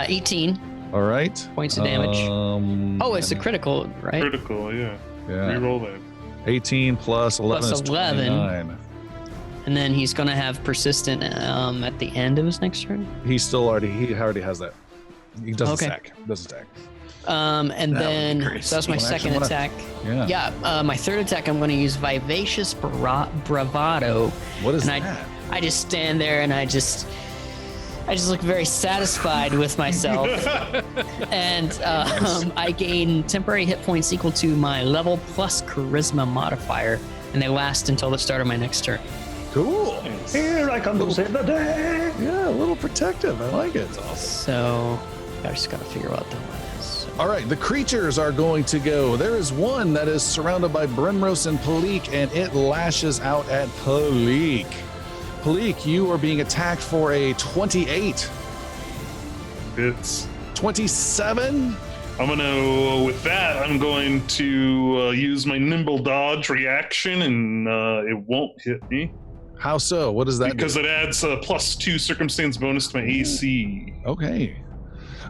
18 All right. points of damage. Oh, it's a critical, right? Critical, yeah. Yeah. Reroll that. 18 plus 11 Plus is 11. 29. And then he's gonna have persistent at the end of his next turn. He already has that. He doesn't Okay. stack. Doesn't stack. And That would be then great. so that's my One action, second one attack. Yeah. Yeah, my third attack, I'm going to use Vivacious Bravado. What is And that? I just stand there and I just look very satisfied with myself. And I gain temporary hit points equal to my level plus charisma modifier, and they last until the start of my next turn. Cool. Here I come to save the day. Yeah, a little protective. I like it. So I just got to figure out what that one is. So. All right, the creatures are going to go. There is one that is surrounded by Brenros and Palik, and it lashes out at Palik. Palik, you are being attacked for a 28. Hits. 27? I'm going to use my nimble dodge reaction, and it won't hit me How so? What does that because it adds a +2 circumstance bonus to my AC. do? Okay.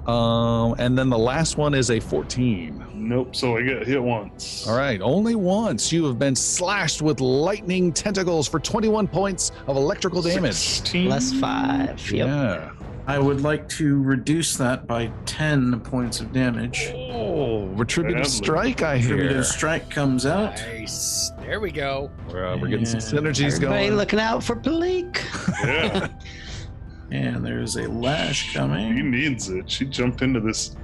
And then the last one is a 14. Nope. So I get hit once. All right, only once. You have been slashed with lightning tentacles for 21 points of electrical damage. 16. Plus 5. Yep. Yeah. I would like to reduce that by 10 points of damage. Oh, retributive Badly. strike, I hear. Retributive strike comes out. Nice. There we go. We're getting some Yeah. synergies Everybody going. looking out for Bleak. Yeah. And there's a lash He coming. needs it. She jumped into this.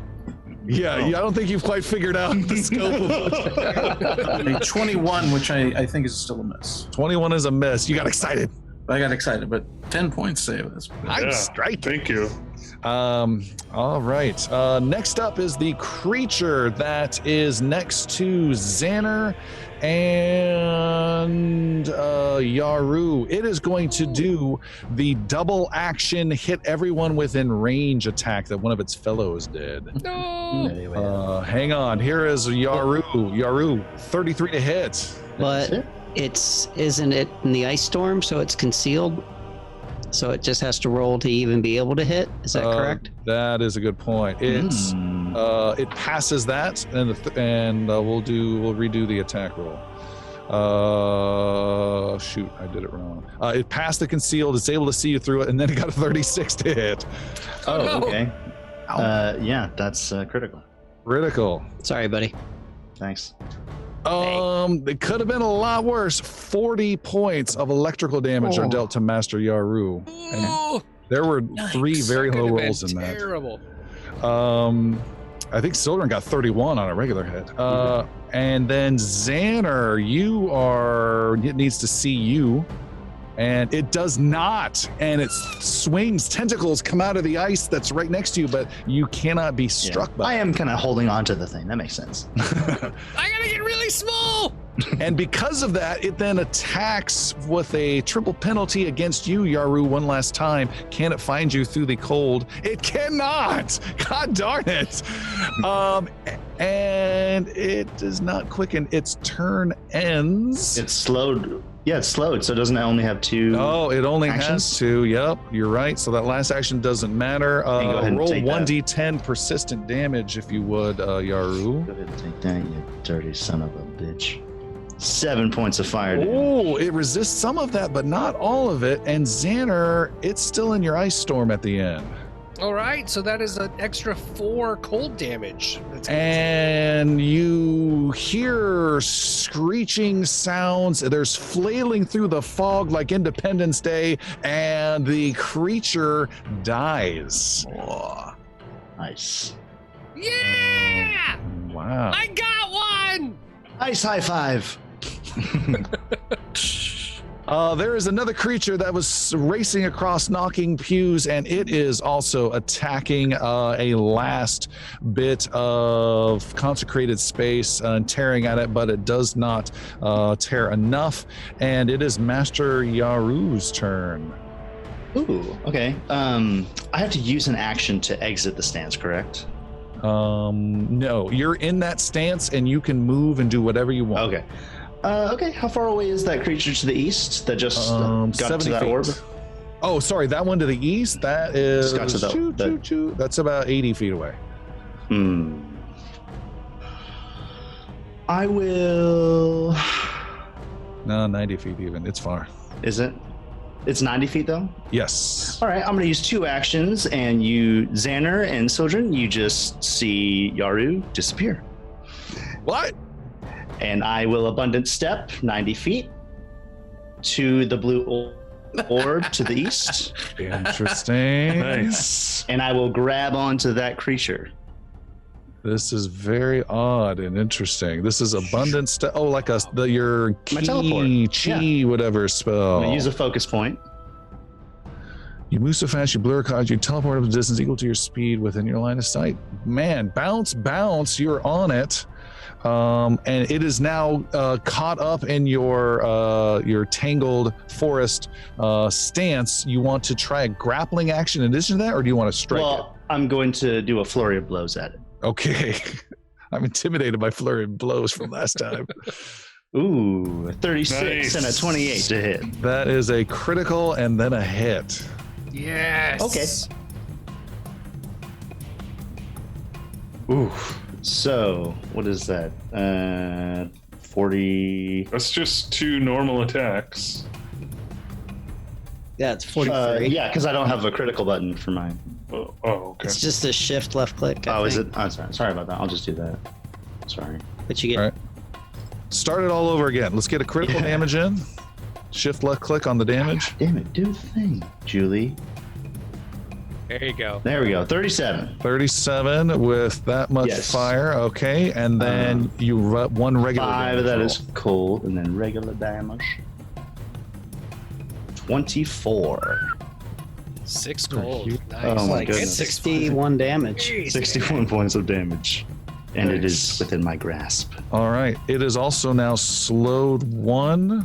Yeah, I don't think you've quite figured out the scope of it. A 21, which I think is still a miss. 21 is a miss. You got excited. I got excited, but 10 points save. That's I'm Yeah. striking. Thank you. All right. Next up is the creature that is next to Xander and Yaru. It is going to do the double action hit everyone within range attack that one of its fellows did. No. Hang on. Here is Yaru. Yaru, 33 to hit. But isn't it in the ice storm, so it's concealed? So it just has to roll to even be able to hit. Is that correct? That is a good point. It's it passes that, and we'll redo the attack roll. Shoot, I did it wrong. It passed the concealed. It's able to see you through it, and then it got a 36 to hit. Oh, okay. Yeah, that's critical. Critical. Sorry, buddy. Thanks. It could have been a lot worse. 40 points of electrical damage are dealt to Master Yaru. And Oh, there were 3 very could low have been rolls in that. terrible. I think Sildren got 31 on a regular hit. And then Xander, it needs to see you. And it does not. And it swings, tentacles come out of the ice that's right next to you, but you cannot be struck by I am kind of holding on to the thing. That makes sense. I gotta get really small. And because of that, it then attacks with a triple penalty against you, Yaru, one last time. Can it find you through the cold? It cannot! God darn it! And it does not quicken. Its turn ends. It's slowed. Yeah, it's slowed, so doesn't it only have 2? Oh, it only actions? has 2. Yep, you're right. So that last action doesn't matter. go ahead and Roll take that. 1d10 persistent damage if you would, Yaru. Go ahead and take that, you dirty son of a bitch. 7 points of fire damage. Oh, it resists some of that, but not all of it. And Xander, it's still in your ice storm at the end. All right, so that is an extra 4 cold damage. That's And you hear screeching sounds. There's flailing through the fog like Independence Day, and the creature dies. Nice. Yeah! Wow. I got one! Ice high five. There is another creature that was racing across knocking pews, and it is also attacking a last bit of consecrated space and tearing at it, but it does not tear enough. And it is Master Yaru's turn. Ooh, okay. I have to use an action to exit the stance, correct? No, you're in that stance, and you can move and do whatever you want. Okay. Okay, how far away is that creature to the east that just got 70 to that feet. orb? Oh, sorry, that one to the east, that is Just got to the- that's about 80 feet away. I will... No, 90 feet even. It's far. Is it? It's 90 feet though? Yes. All right, I'm going to use 2 actions, and you, Xander and Sojourn, you just see Yaru disappear. What? And I will abundant step 90 feet to the blue orb to the east, Interesting. Nice. and I will grab onto that creature. This is very odd and interesting. This is abundant stuff. Oh, like your My ki, teleport. chi, whatever spell. I'm going to use a focus point. You move so fast, you blur cards, you teleport up a distance equal to your speed within your line of sight. Man, bounce, you're on it. And it is now caught up in your tangled forest stance. You want to try a grappling action in addition to that, or do you want to strike Well, I'm going to do a flurry of blows at it. it? Okay. I'm intimidated by flurry of blows from last time. Ooh, a 36 and a 28 to hit. That is a critical and then a hit. Yes. Okay. Ooh. So, what is that? 40. That's just 2 normal attacks. Yeah, it's 43. Yeah, because I don't have a critical button for mine. Oh, okay. It's just a shift left click. I Oh, is think. it? Oh, sorry about that. I'll just do that. Sorry. But you get All right. Start it all over again. Let's get a critical Yeah. damage in. Shift left click on the damage. Damn it, do the thing, Julie. There you go. There we go. 37. 37 with that much Yes. fire. Okay. And then you one regular 5 damage that roll. is cold, and then regular damage. 24. 6 gold. Nice. Oh my like goodness. 61 damage. 61 points of damage. And it is within my grasp. All right. It is also now slowed 1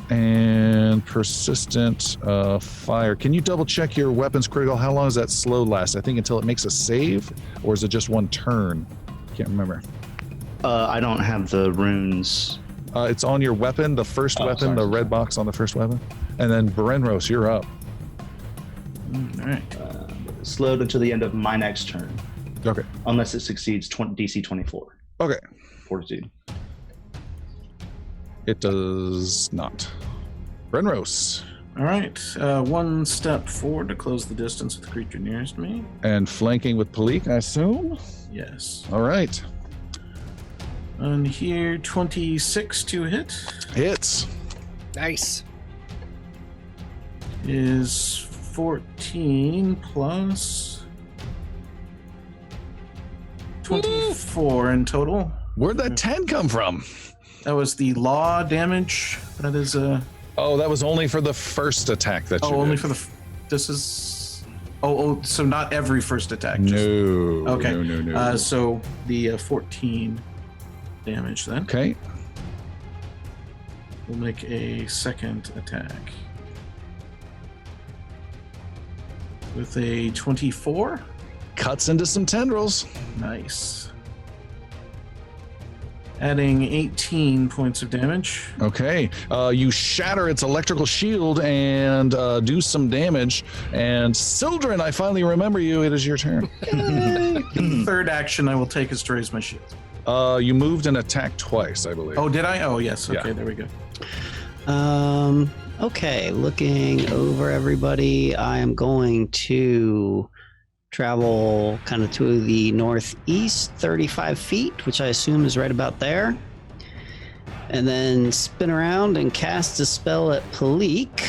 and persistent fire. Can you double check your weapon's critical? How long does that slow last? I think until it makes a save, or is it just 1 turn? Can't remember. I don't have the runes. It's on your weapon, the first Oh, weapon, sorry, the sorry. red box on the first weapon. And then Berenros, you're up. All right. Slowed until the end of my next turn, Okay. unless it succeeds DC 24. Okay. Fortitude. It does not. Berenros. All right. 1 step forward to close the distance with the creature nearest me. And flanking with Palik, I assume? Yes. All right. And here, 26 to hit Hits. Nice. is 14 plus 24 in total. Where'd that 10 come from? That was the law damage. That is Oh, that was only for the first attack that you only did. for the. This is. So not every first attack. No. Okay. No. So the 14 damage then. Okay. We'll make a second attack with a 24. Cuts into some tendrils. Nice. adding 18 points of damage. Okay. You shatter its electrical shield and do some damage. And Sildren, I finally remember you. It is your turn. The third action I will take is to raise my shield. You moved and attacked twice, I believe. Oh, did I? Oh, yes. Okay, Yeah. there we go. Okay, looking over everybody, I am going to travel kind of to the northeast 35 feet, which I assume is right about there. And then spin around and cast a spell at Palik.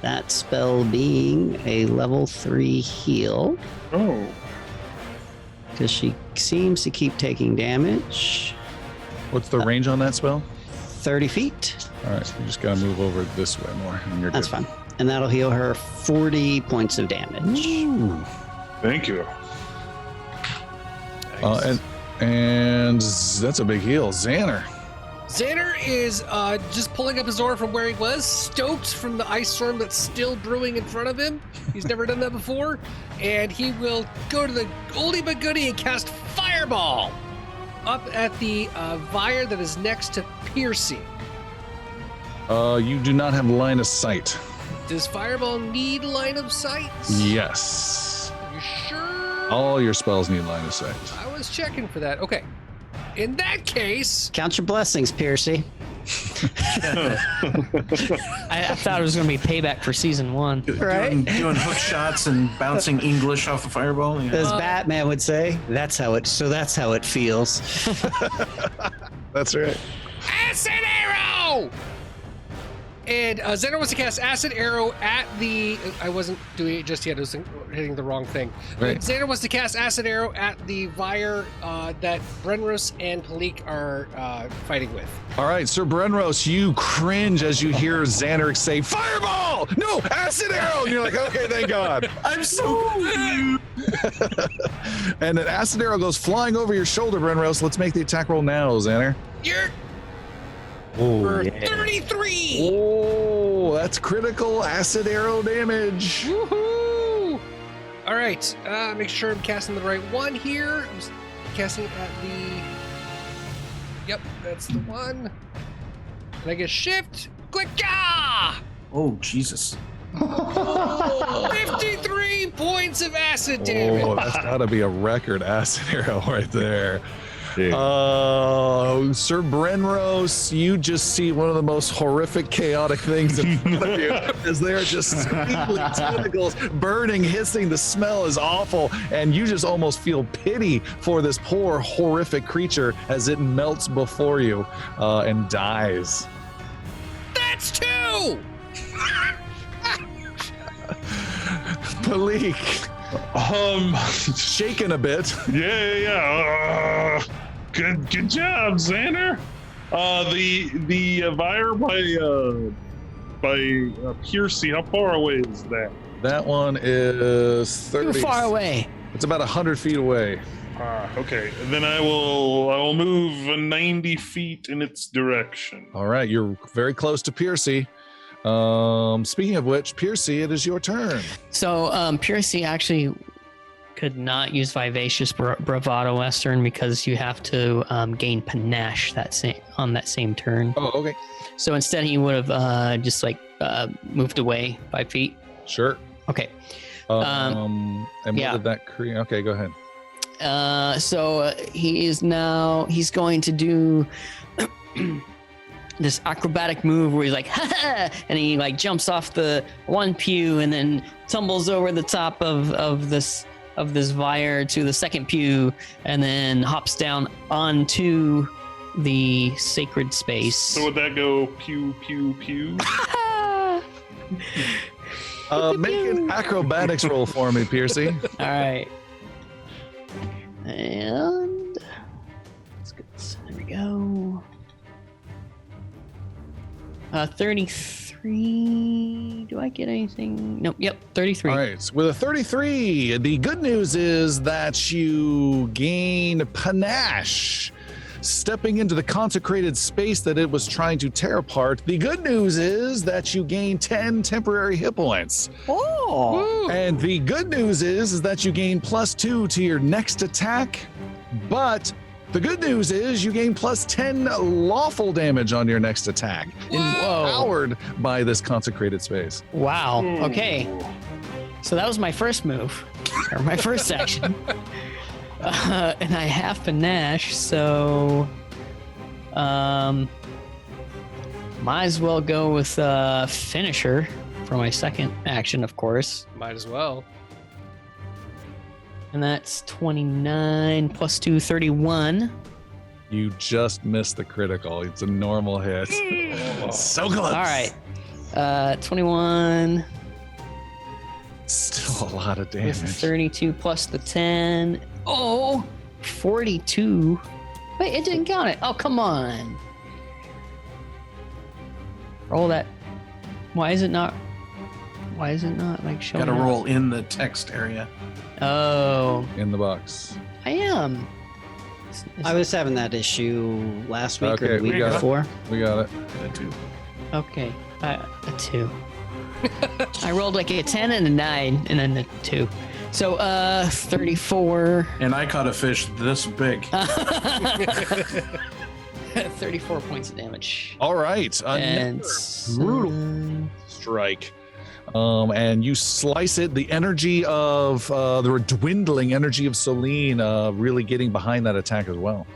That spell being a level 3 heal, Oh. because she seems to keep taking damage. What's the range on that spell? 30 feet. All right, you just got to move over this way more. And you're That's good. fine. And that'll heal her 40 points of damage. Thank you. And that's a big heal. Xander. Xander is just pulling up his aura from where he was, stoked from the ice storm that's still brewing in front of him. He's never done that before. And he will go to the oldie but goodie and cast Fireball up at the Vire that is next to Piercy. You do not have line of sight. Does Fireball need line of sight? Yes. Are you sure? All your spells need line of sight. I was checking for that. Okay. In that case, Count your blessings, Piercy. I thought it was going to be payback for season 1. Right? Doing hook shots and bouncing English off the fireball. Yeah. As Batman would say, that's how it feels. That's right. Acid Arrow! And Xander wants to cast Acid Arrow at the... I wasn't doing it just yet. I was hitting the wrong thing. Right. Xander wants to cast Acid Arrow at the Vire that Brenros and Palik are fighting with. All right, Sir Brenros, you cringe as you hear Xander say, Fireball! No, Acid Arrow! And you're like, okay, thank God. I'm so confused. And an Acid Arrow goes flying over your shoulder, Brenros. Let's make the attack roll now, Xander. You're Oh, for 33! Oh, that's critical Acid Arrow damage. Woohoo! All right, make sure I'm casting the right one here. I'm casting at the... Yep, that's the one. And I get shift. Click! Ah! Oh, Jesus. 53 points of acid damage. Oh, that's got to be a record Acid Arrow right there. Sir Brenros, you just see one of the most horrific, chaotic things in front of you as they're just spindly tentacles burning, hissing. The smell is awful, and you just almost feel pity for this poor, horrific creature as it melts before you and dies. That's 2! Palik, shaken a bit. Yeah. Good job, Xander. The Vire by Piercy, how far away is that? That one is 30. Too far away. It's about 100 feet away. Okay. Then I will move 90 feet in its direction. All right, you're very close to Piercy. Speaking of which, Piercy, it is your turn. So Piercy actually could not use Vivacious Bravado Western because you have to gain Panache on that same turn. Oh, okay. So instead he would have just moved away 5 feet. Sure. Okay. And what yeah. did that create? Okay, go ahead. So he's going to do this acrobatic move where he's like, ha, and he like jumps off the one pew and then tumbles over the top of this Vire to the second pew and then hops down onto the sacred space. So would that go pew, pew, pew? Make an acrobatics roll for me, Piercy. All right. And let's go. There we go. 33. Do I get anything? Nope. Yep. 33. All right. With a 33, the good news is that you gain panache. Stepping into the consecrated space that it was trying to tear apart. The good news is that you gain 10 temporary hit points. Oh. And the good news is that you gain +2 to your next attack, but The good news is you gain plus 10 lawful damage on your next attack, empowered by this consecrated space. Wow. Okay. So that was my first move, or my first action. And I have panache, so might as well go with finisher for my second action, of course. Might as well. And that's 29 plus 2, 31. You just missed the critical. It's a normal hit. So close. All right. 21 Still a lot of with damage. 32 plus the 10. Oh, 42. Wait, it didn't count it. Oh, come on. Roll that. Why is it not like showing Gotta up? roll in the text area. Oh, In the box. I am. I was having that issue last week Okay, or the we week got it. before. We got it. Okay, a 2. I rolled like a 10 and a 9 and then a 2. So 34. And I caught a fish this big. 34 points of damage. All right. And brutal strike. And you slice it. The energy of the dwindling energy of Celine really getting behind that attack as well.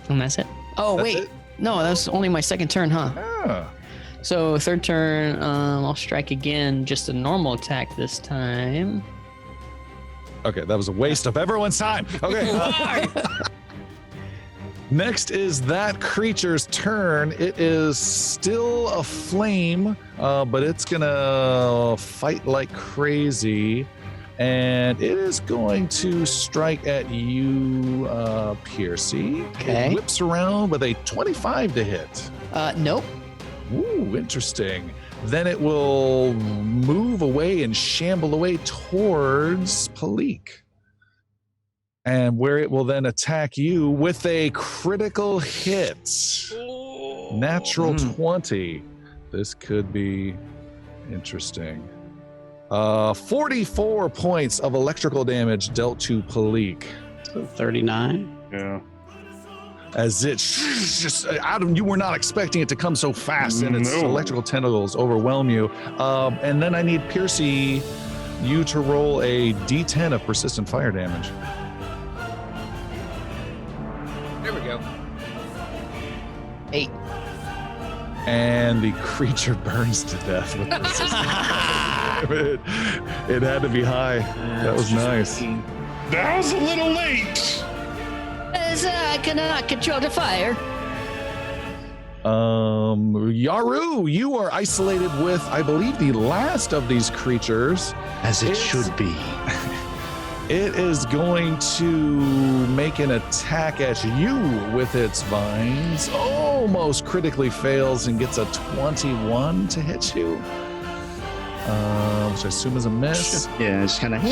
And that's it. Oh, That's wait. it? No, that's only my second turn, huh? Ah. So third turn, I'll strike again, just a normal attack this time. Okay, that was a waste of everyone's time. Okay. Next is that creature's turn. It is still a flame, but it's gonna fight like crazy. And it is going to strike at you, Piercy. Okay. It whips around with a 25 to hit. Nope. Ooh, interesting. Then it will move away and shamble away towards Palik. And where it will then attack you with a critical hit. Natural 20. This could be interesting. 44 points of electrical damage dealt to Palik. So 39. Yeah. As it just Adam, you were not expecting it to come so fast, and its No. electrical tentacles overwhelm you. And then I need Piercy, you to roll a D10 of persistent fire damage. There we go. 8. And the creature burns to death with persistent fire damage. It had to be high. That was nice. That was a little late. As I cannot control the fire. Yaru, you are isolated with, I believe, the last of these creatures. As it should be. It is going to make an attack at you with its vines. Almost critically fails and gets a 21 to hit you. Which I assume is a miss. Yeah, it's kind of.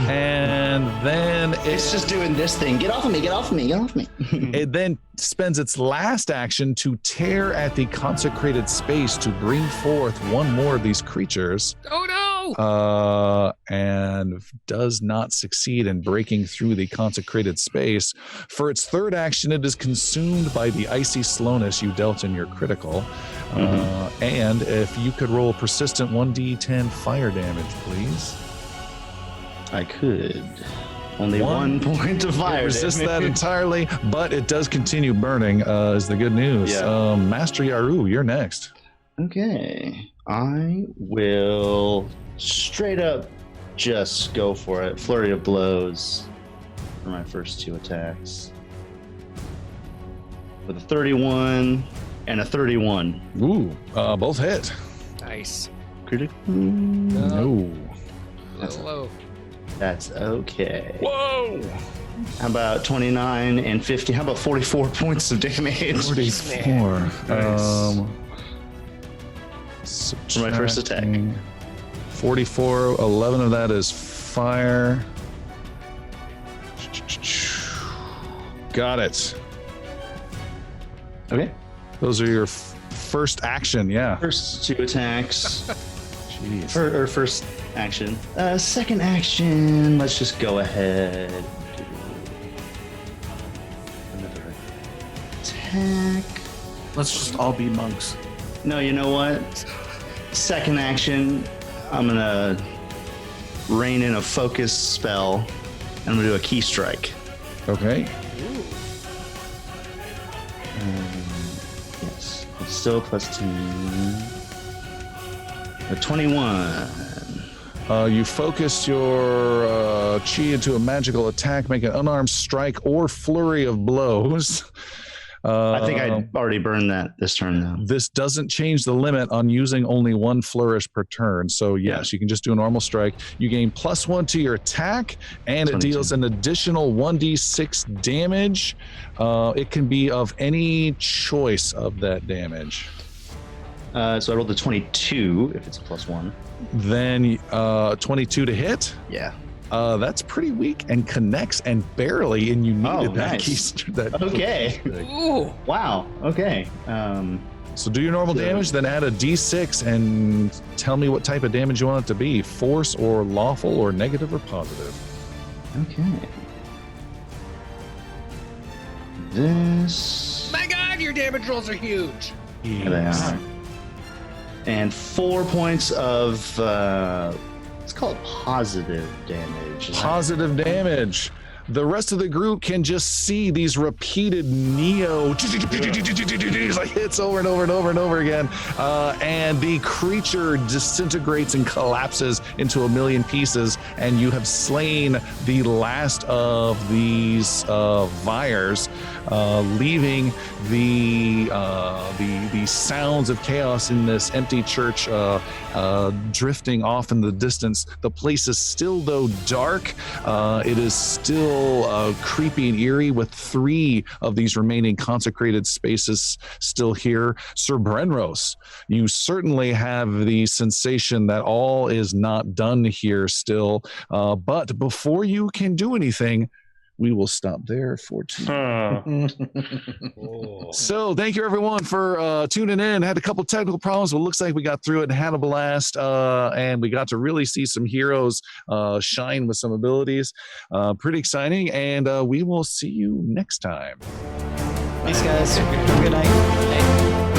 And then It's just doing this thing. Get off of me! Get off of me! Get off of me! it then spends its last action to tear at the consecrated space to bring forth one more of these creatures. Oh no! And does not succeed in breaking through the consecrated space. For its third action, it is consumed by the icy slowness you dealt in your critical. And if you could roll persistent 1d10 fire damage, please. I could. Only one point of fire. Resist damage. that entirely, but it does continue burning, is the good news. Yeah. Master Yaru, you're next. Okay. I will straight up just go for it. Flurry of blows for my first 2 attacks. With a 31 and a 31. Ooh, both hit. Nice. Critical? No. Little low. That's okay. Whoa! How about 29 and 50? How about 44 points of damage? 44. Nice. For my first attack. Subtracting 44, 11 of that is fire. Got it. Okay. Those are your first action, yeah. First 2 attacks. Jeez. First action. Second action, let's just go ahead. attack. Let's just all be monks. No, you know what? Second action, I'm gonna rain in a focus spell, and I'm gonna do a key strike. Okay. Yes, it's still plus 2. A 21. You focus your chi into a magical attack, make an unarmed strike or flurry of blows. I think I already burned that this turn, though. This doesn't change the limit on using only one flourish per turn. So yes, you can just do a normal strike. You gain +1 to your attack, and 22. it deals an additional 1d6 damage. It can be of any choice of that damage. So I rolled a 22 if it's a +1. Then 22 to hit. Yeah. That's pretty weak and connects and barely, and you needed that nice. key. That Okay. Ooh. Wow. Okay. So do your normal damage, then add a d6 and tell me what type of damage you want it to be. Force or lawful or negative or positive. Okay. This. My God, your damage rolls are huge. There they are. And 4 points of let's call it positive damage. Positive damage. The rest of the group can just see these repeated neo like hits over and over and over and over again, and the creature disintegrates and collapses into a million pieces, and you have slain the last of these Vires, leaving the sounds of chaos in this empty church drifting off in the distance. The place is still, though, dark. It is still creepy and eerie, with 3 of these remaining consecrated spaces still here. Sir Brenros, you certainly have the sensation that all is not done here still, but before you can do anything, we will stop there for tonight. So thank you everyone for tuning in. Had a couple technical problems, but it looks like we got through it and had a blast, and we got to really see some heroes shine with some abilities. Pretty exciting, and we will see you next time. Thanks, guys. Have a good night. Hey.